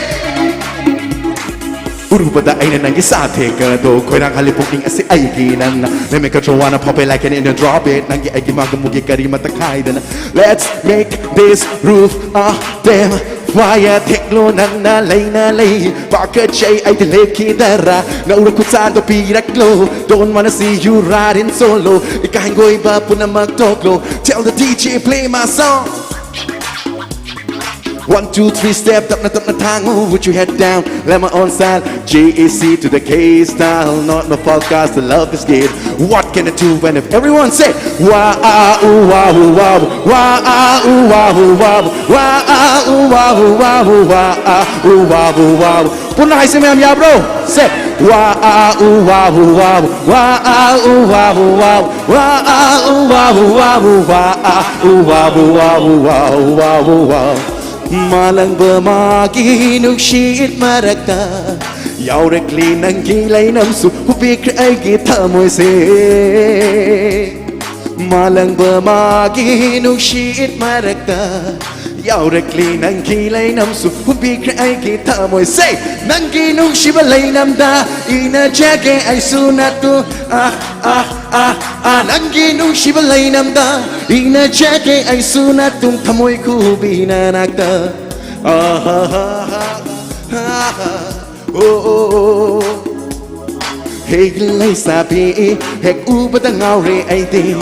Urupada ay na nangi sa ate ka do. Koy nang halipuking asi ay ginan. May katrawana pop it like an Indian drop it. Nangi ay gimagamugi karima takay na. Let's make this roof a damn Waya teklo na lay Kachai ay delay kidara Na ura kutsando piraklo Don't wanna see you riding solo Ikahin ko iba po na magtoklo Tell the DJ play my song 1, 2, 3 step up na Tangkhul with your head down let my own style JAC to the K style not no podcast the love is good what can I do when if everyone say wow ooh wow wow wow ooh wow wow wow ooh wow wow wow ooh wow wow punna hai se ma'am ya bro say wow ooh wow wow wow ooh wow wow wow ooh wow wow wow ooh wow wow wow Malang bermagi nukshit maraka Yaurekli nang gilay namsu Hubik ay kita mo se Malang bermagi nukshit maraka Yaurekli nang gilay namsu Hubik ay kita mo se Nang ginung shibalay namda Ina jage ay sunatu Nang ginung shibalay namda Ina jage ay sunatung tamoy ko binanagda Hey lay sabi Hek uba da ngao re ay di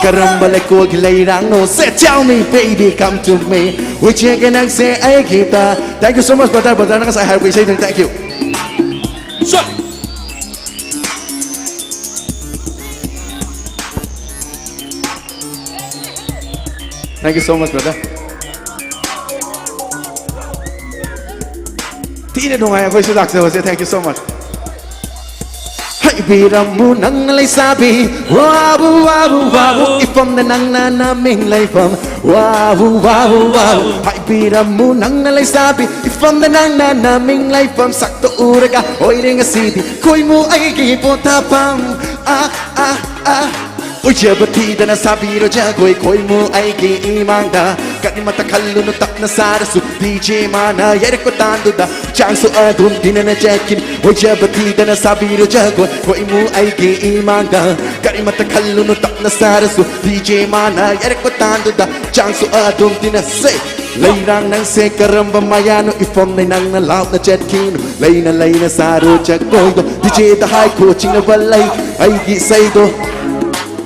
Karamba le ko gilay rang no Say tell me baby come to me We check and I say ay kita Thank you so much brother nakasay highway say thank you Sir. Thank you so much brother Tina dong ay ako say thank you so much Biramu nang lay sabi Wabu wabu wabu Ifam na nang nanaming layfam Wabu wabu wabu Hay biramu nang lay sabi Ifam na nang nanaming layfam Sakto uraga Oy ringa sidi Koy mo ay kipotapam Ah ah ah Oy jabati na sabi ro jagoy Koy mo ay kiimangda Kani mata kallo no tak na sara su DJ mana yere ko tando da Changso adun din na checkin Oy jabati na sabi ro jagoy Koy mo ay kiimangda Kani mata kallo no tak na sara su DJ mana yere ko tando da Changso adun din na say Layrang nang se karamba mayano Ifom na nang nalaw na chetkin Lay na saro jagoy do DJ da high coaching na balay Ay gisay do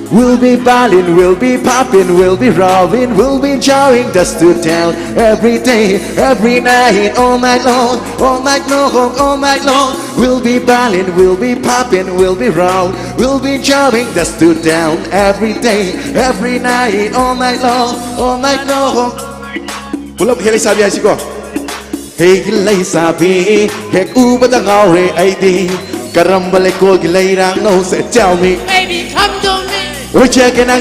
We'll be ballin', we'll be poppin', we'll be rolling, we'll be jawing just to tell every day, every night, all night long, all night long, all night long. We'll be ballin', we'll be poppin', we'll be rollin', we'll be jawing just to tell every day, every night, all night long, all night long. Pull up, hilay sabi ay siko. Hey hilay sabi, hek uba da ngao re ay di. Karambale ko gilay rang no say tell me. Baby, come to me. We checkin' ang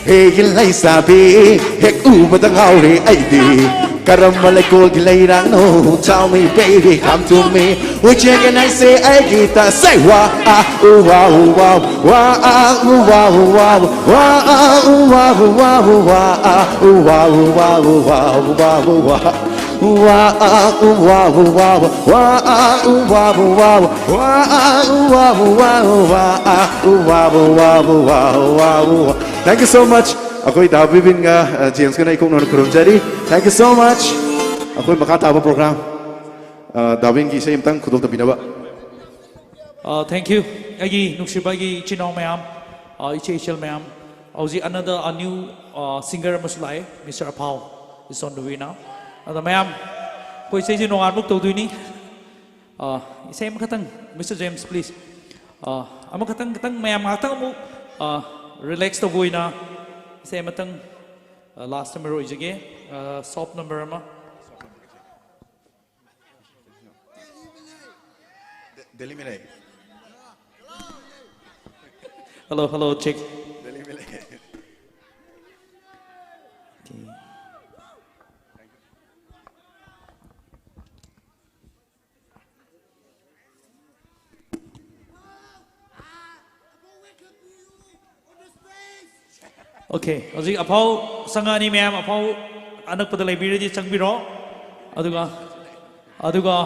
Hey gilay sabi Hek uba da ngao re ay di Karamale ko gilay rang no Tell me baby come to me We checkin' ang say ay kita Say wa ah wa wa wa ah wa wa wa ah wa wa wa ah wa wa wa wa Wa ah wa wa wa wa ah wa wa wa wa ah wa wa wa ah wa wa wa Thank you so much. Ako'y Dabibin nga James ka na ikong nung kurumjari. Thank you so much. Ako'y makataba program. Dabing gi sa imtang kudok na binaba. Thank you. Agi nuksibagi chinong mayam. Ichel mayam. Auzi another a new singer masulay Mr. Apau is on the way now. Mayam, kung isa yung nungan mo, tutoy ni. Isa yung makatang, Mr. James, please. Ang makatang, mayam, makatang mo, relax to boy na. Isa yung matang, last number o isige, soft number ma. Delimine. Hello, check. Delimine. Okay, hꯧꯖꯤꯛ afau sangani ma'am afau anak pada library di changbiro aduga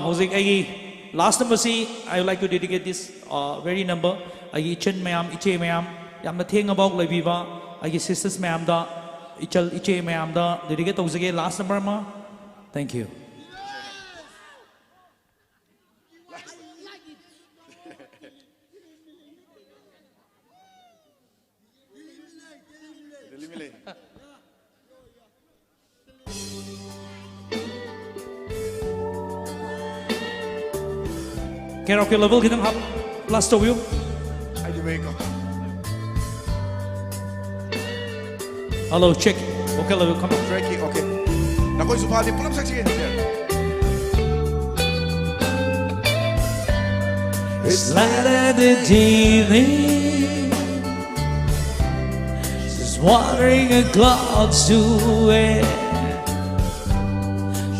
hꯧꯖꯤꯛ ai last number si I would like to dedicate this very number ai chen ma'am iche ma'am yamna theng about laibiba ai sisters ma'am da ichal iche ma'am da dedicate tawjage last number ma thank you. Karaoke level kita ngap plus to you. Hello, check. Okay level, come on. Tricky, okay. Nakoy supali pulang saksi ini. It's light at the evening, just wandering a clouds to wear.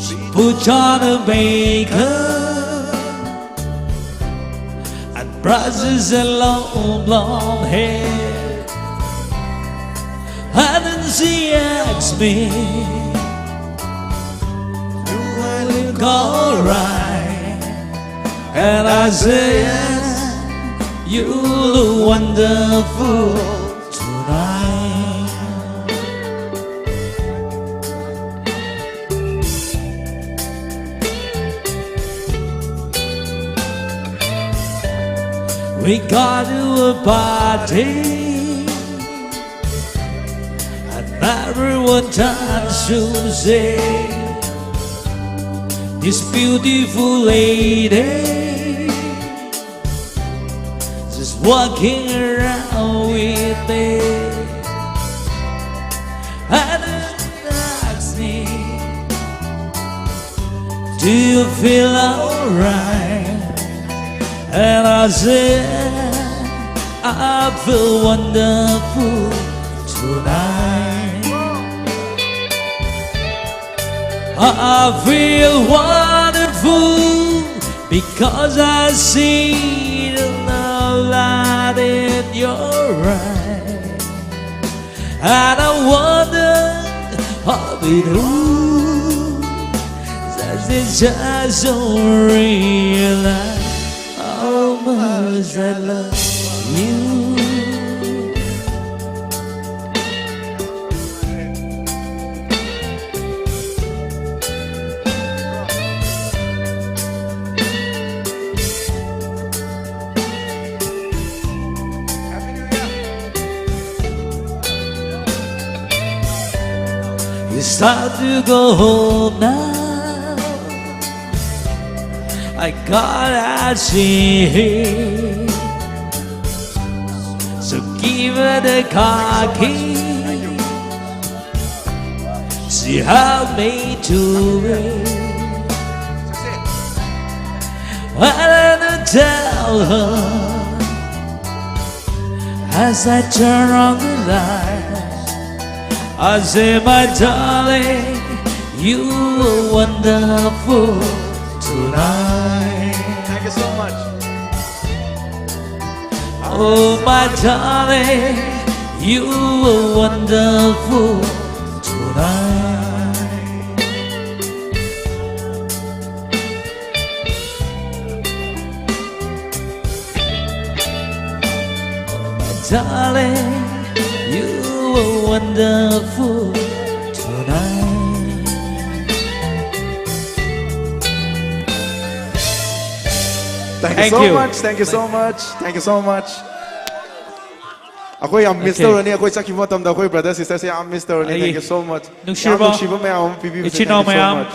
She put on a makeup and brushes her long blonde hair, and then she asks me, do I look alright? And I say yes, you look wonderful tonight. We got to a party, and everyone turns to say, this beautiful lady just walking around with me. And it asks me, do you feel alright? And I said, I feel wonderful tonight. I feel wonderful because I see the love light in your eyes. And I wonder how it all does it just don't realize how much I love you. It's time to go home now. I gotta see. So give her the car key. See how made to it. I don't tell her as I turn on the light. I say, my darling, you are wonderful tonight. Thank you so much. Oh, my darling, you are wonderful tonight. Oh, my darling, you are wonderful tonight. Thank you so much. Thank you so much. Thank you so much. Ako'y Mr. Rani, ako'y sa kimo tam da ako'y brother sister say Mr. Rani. Thank you so much. Nungshirba mayam pipi. Thank you Ichinaw so mayam. much.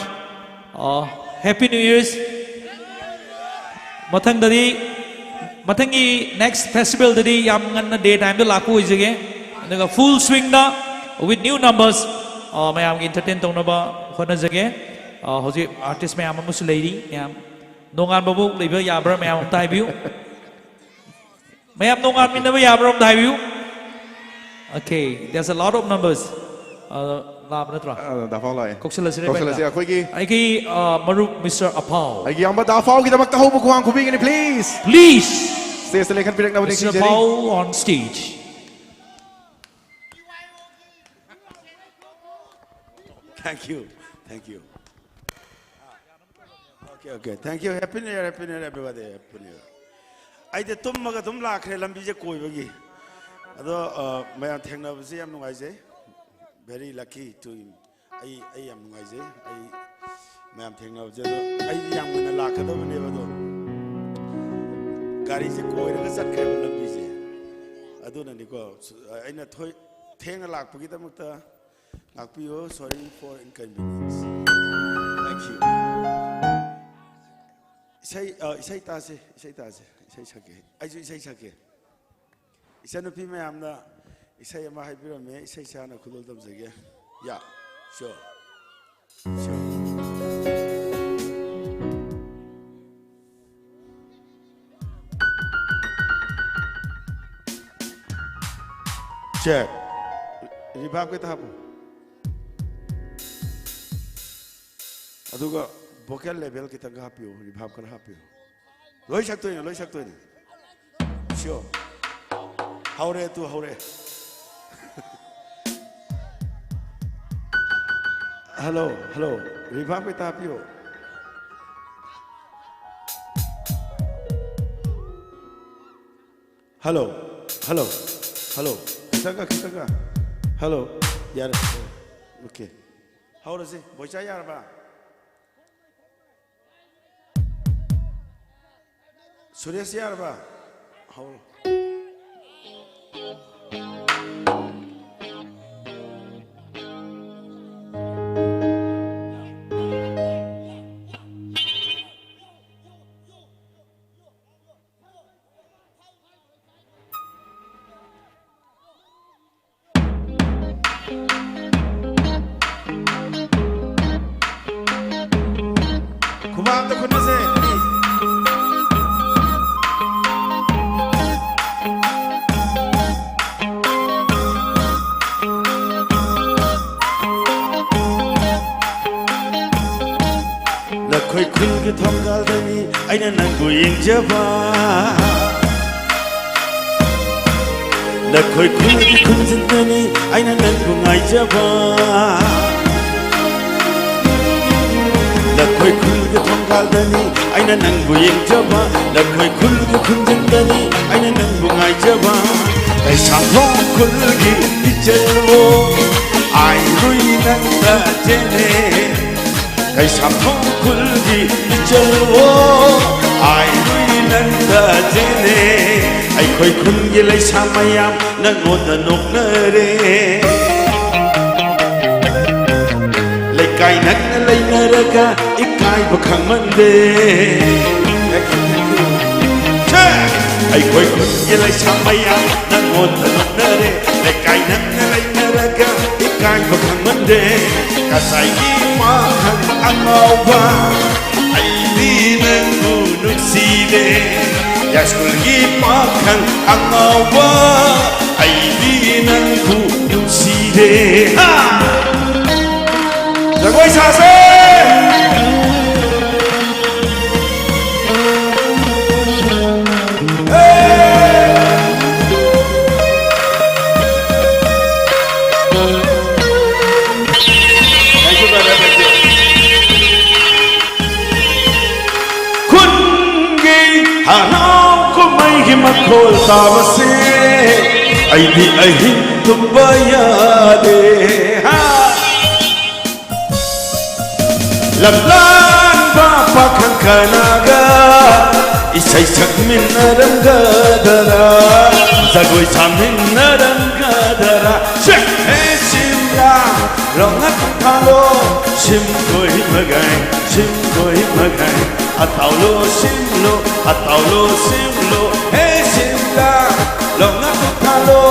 Happy New Year's. Mathang dadi mathangi next festival dadi yam nganna daytime do laku ijege. Full swing da with new numbers. Mayam entertain tong naba khona jage. Hoji artist mayam amusu lady mayam nongan babu leiba yabra mayam tai view. Mayam nongan min naba yabra tai view. Okay, there's a lot of numbers. Lab natra. Da follow. Koksala sire Koksala sire ako'y ki. Aiki Marup Mr. Apau. Aiki amba da follow kita magtaho mo kuhang kubingin ni please. Please. Stay sa lekan pinak na balik Mr. Apau on stage. Thank you. Thank you. Okay. Thank you. Happy New Year, everybody. Happy New Year. I did Tumaga Tumla, Lambija Koivagi. Although my aunt Hangna was very lucky to him. I am Noise. My aunt Hangna was I am in a lack of never do. Garis a coin and a sacred Lambija. I don't know. I know Tang a lack, Pugita Muta. Akpio, sorry for inconvenience. Thank you. Say Tase. Say Sake. I do say Sake. Send a pima amna. Say a mahibira me. Say Sana Kudum again. Yeah, sure. Check. Revive with happen. Aduga vocal level kita gahapyo, revive kan hapyo. Loi sakto ini. Sure. Haure. Hello. Revive kita hapyo. Hello. Kita. Hello. Yeah. Okay. How does it? Bocha yarba. Suresh yarba. hold. Kumanda ko na siya. Lakoy kun ke thonggal dani aina nangu ingjaba. Lakoy kun ke kunjin dani aina nangu ngaijaba. Lakoy kun ke thonggal dani aina nangu ingjaba. Lakoy kun ke kunjin dani aina nangu ngaijaba. Ai samong kul gi ijelwo ai rui nang ta jene. Ai samong kul gi ijelwo ai rui nang ta jene. Ai khoi kun gi lai samayam nang ngon na nok na re. Lai kai nang na lai na ra ka ikai ba khang man de. Ai khoi kun gi lai samayam nang ngon na nok na re. Lai kai nang na lai na ra ka ikai ba khang man de. Kachai gi ma khang amaw ba ai di nang nu nuk si de. Yaskul gi ma khang amaw ba ai di nang nu nuk si de. Ha! Jagoy sa se! Hanau ko mai hi makhol ta base ai di ai hin tum baya de ha lamlan ba pa khan kanaga isai sak min naram ga dara zagoi samin naram ga dara che hey simla rongat thalo sim koi magai ataulo simlo hey simla longa thalo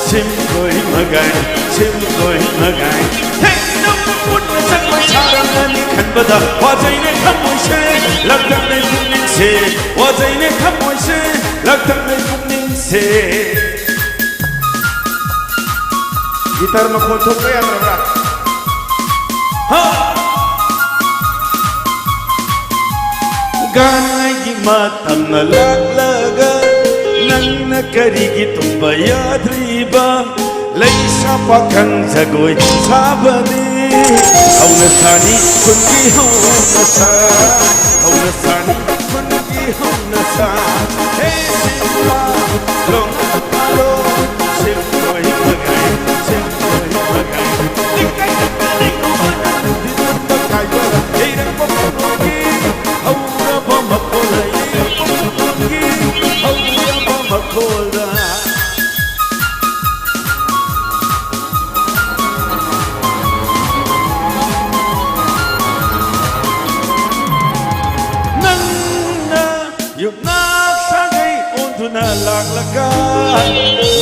sim koi magai hey no put na sang mai charang ani khan bada wa jai ne khamoi se lagdang ne kuning se wa jai ne khamoi se lagdang ne kuning se gitar ma khol thok ya ra ha ganai gi matam na laglaga nang na karigi tumba yadriba laisa pakan jagoi sabani hauna sani kungi hauna sa hey simla long palo simkoi magai dikai ko kai ba hey rang po gi haura ba makolai gi haura ba makola Yuk nak sagai untuk nalak lakan,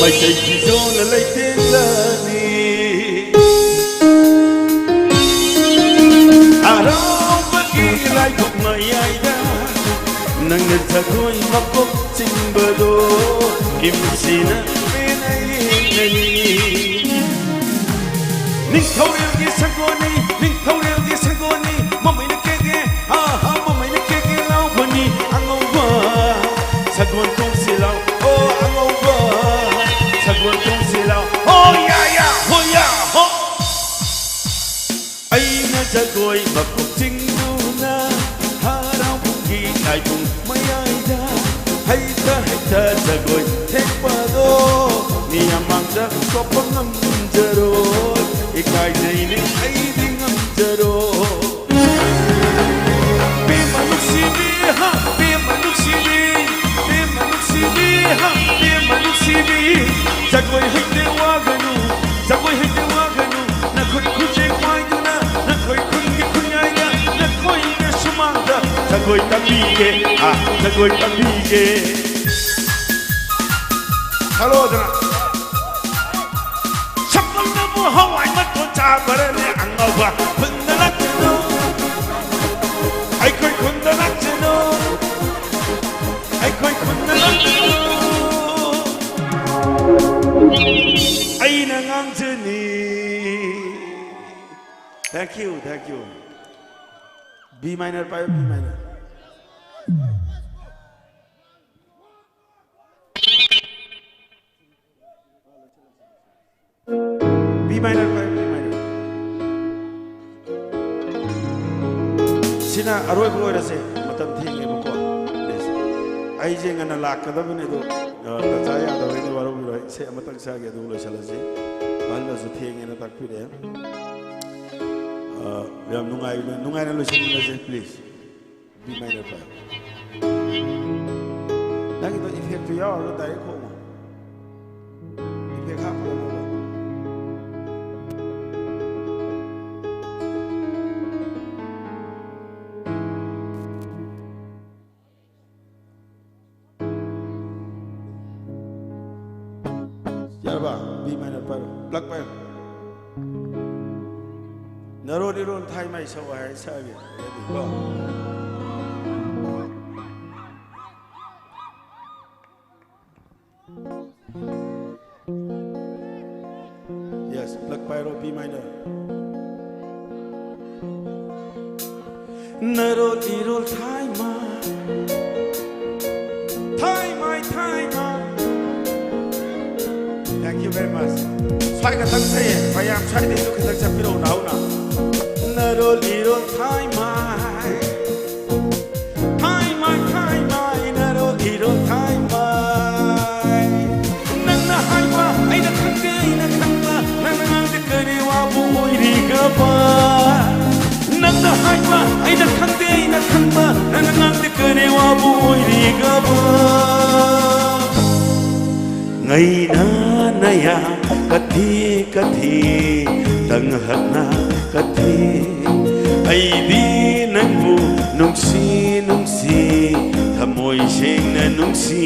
macam hijau lelai telani. Arau pergi lay kok mayada, nang nerjagoi makok cimbado, kimsina penai nani. Ning thau lagi sagoni, mamai nak kege, mamai nak kege lau bani, angau ba, sagon tong silau, angau ba, sagon tong silau, ya, ho. Ai na jagoi makuk cingduna, harau pugi ai pung mayaida, haita jagoi tekpado, ni amang dak kopangam jero. Ikai jaini ai dingam jero be manuk sibi ha ꯇꯝꯕꯤꯒꯦ ꯖꯒꯣꯏ ꯇꯝꯕꯤꯒꯦ ꯍꯜꯂꯣꯗꯅ ꯁꯛꯄꯪꯅꯕꯨ ꯍꯋꯥꯏ ꯃꯇꯣꯟ ꯆꯥꯕꯔꯅꯦ ꯑꯉꯧꯕ ꯈꯨꯟꯗ ꯂꯥꯛꯆꯅꯨ ꯑꯩꯈꯣꯏ ꯈꯨꯟꯗ ꯂꯥꯛꯆꯅꯨ ꯑꯩꯈꯣꯏ ꯈꯨꯟꯗ ꯂꯥꯛꯆꯅꯨ ꯑꯩꯅ ꯉꯥꯡꯖꯅꯤ Thank you, thank you. B minor, B minor. B minor, B minor. Sina aroy ko ora se matam thinge mo ko. Please. Ai je ngana lak ka da bune do Kachai ya da ni waro bi se amatang sa ge do lo sala se. Al la su thinge na tak pi de. Yam nungai na lo se please. Be minor 5. Lagi to effect to ya lo dai ko mo. Effect ha ko mo. Yarba B minor 5. Plug 5. Narodi ron thai mai so hai sa ge ready go Yes plug pyro B minor Narodi ron thai mai Thank you very much Sai ka tang sai payam sai de ka tang sa piro nau na Naro liro thai mai Naro liro thai mai Nang na hai wa ai na khang de na khang ba nang nang de ka ni wa bu oi ri ga ba Nang na hai wa ai na khang de na khang ba nang nang de ka ni wa bu oi ri ga ba Ngày na ya kathi tang hakna kathi ai di nang bu nung si thamoi sing na nung si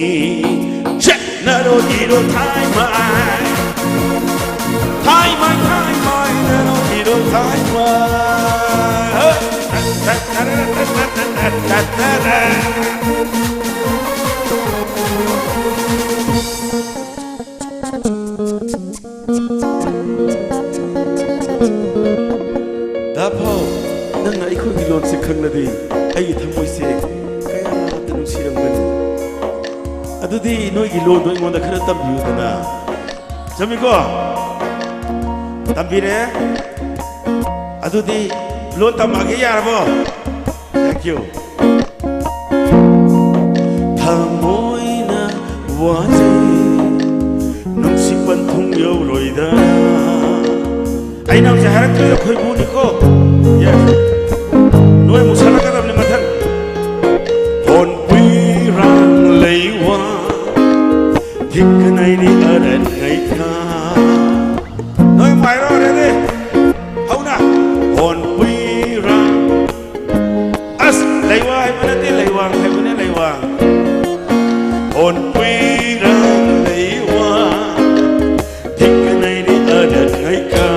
check na ro di ro thai mai na ro di ro thai mai Dapo nang ai khoi lon se khang na di ai thamoi se kaya tan siram gani adudi noi gi lon do ingonda khara tambiu dana jami ko tambire adudi lon tamage yarabo thank you thamoi na wajai nung si pan thung yo roida Ai nam se harak to khoi bu ni ko yes noi musala ka ramne mathan hon pui rang lei wa thik nai ni aran ngai ka noi mai ro re de hau na hon pui rang as lei wa hai mana ti lei wa hai mana lei wa hon pui rang lei wa thik nai ni aran ngai ka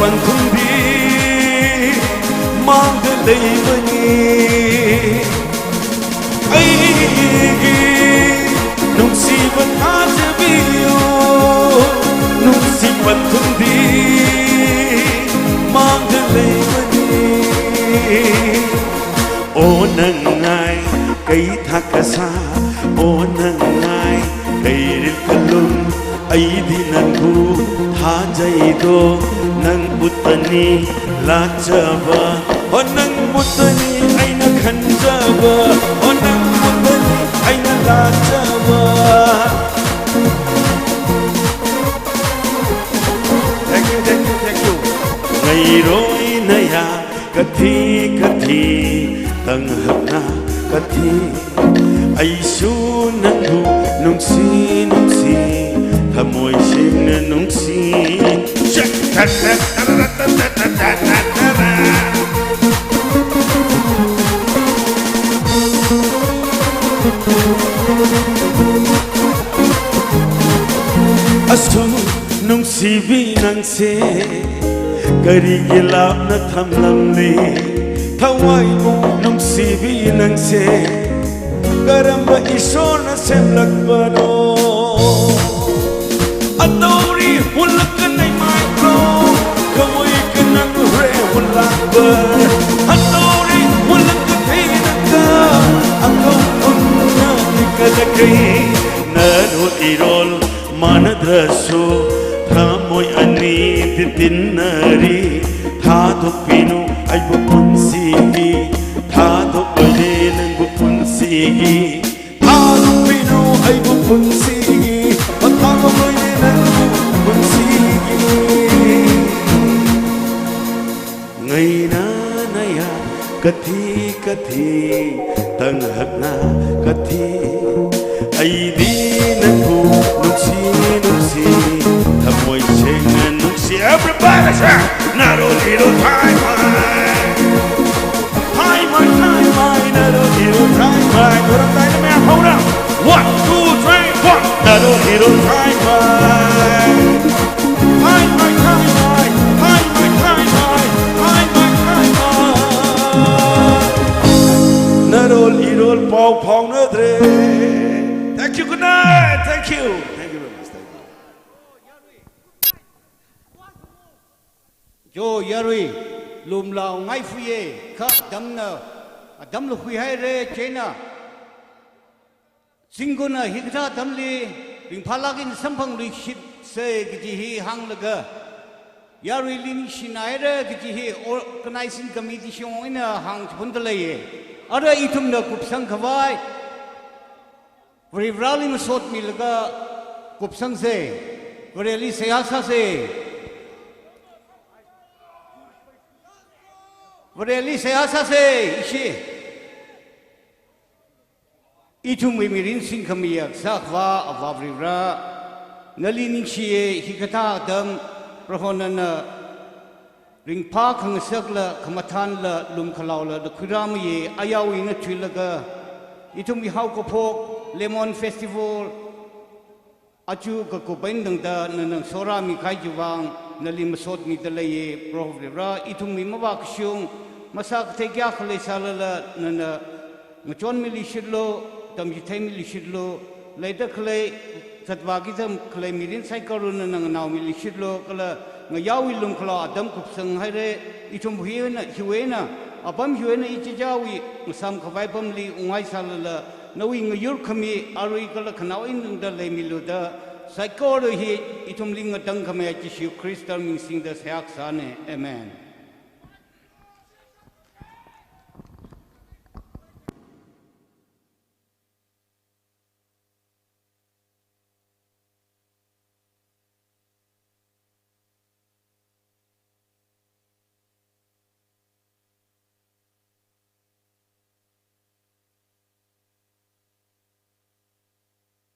Pan thung đi mang đến đây với nhỉ ai nung si vẫn hát cho biu nung si pan thung đi mang đến đây với nhỉ ô nang ngai cây thác sa ô nang ngai cây ril kalum ai di nan ku tha jai do nang butani la chaba o nang butani aina khan chaba o nang butani aina la chaba thank you ngai roi na ya kathi tang hapna kathi ai su nang bu nung si thamoi sing nung si Asum nung sibi nang se kari gilap na thamlam le thawai nung sibi nang se karamba isor na semlak bano adori hulak nai mai pro kawai kanang re hulak ba adori hulak thina ka akau onna nikalakai na ro irol Manadrasu thamoy ani titinari thadok pinu ay bupunsigi thadok pwede ng bupunsigi thadok pinu ay bupunsigi thadok pwede ng bupunsigi ngay na naya kathi kathi tanghak na kathi ay di naku Everybody say, not a little time, not a little time. What I'm saying, man, hold up. 1, 2, 3, 4. Not a little time, not a little pong, not a. Thank you, good night. Thank you. Yo yarui lum lao ngai phuye kha dam lu khui hai re chena singona hikta damli ring phalagin sampang ri shit se gi hi hang laga yarui lim shinai re gi hi organizing committee shong ina hang phun da lai ara itum na kupsang khawai ri rally ma sot mi laga kupsang se rally siyasa se Vareli siyasa se ishi itum mirin sing kamiyak sakwa avavrira nalining shiye hikata dam prohonana ringpa khangsakla khamathan la lum khalaw la khuram ye ayawi na thilaga itum mi hau ko phok lemon festival achu ka ko bain dang da nanang sora mi khai juwang nalim sot mi dalaye prohvrira itum mi mawak shung masak tegya khle salala nana ngchon mi lishidlo tam jithai mi lishidlo leida khle satwagi tam khle mirin saikaru nana naw mi lishidlo kala ngayawi lum khla adam kupsang haire itum hiwena abam hiwena ichijawi musam khawai pamli ungai salala nawi ngayur khami arui kala khnaw in da le miluda saikaru hi itum linga tang khame chi Christ min sing da sayak sane amen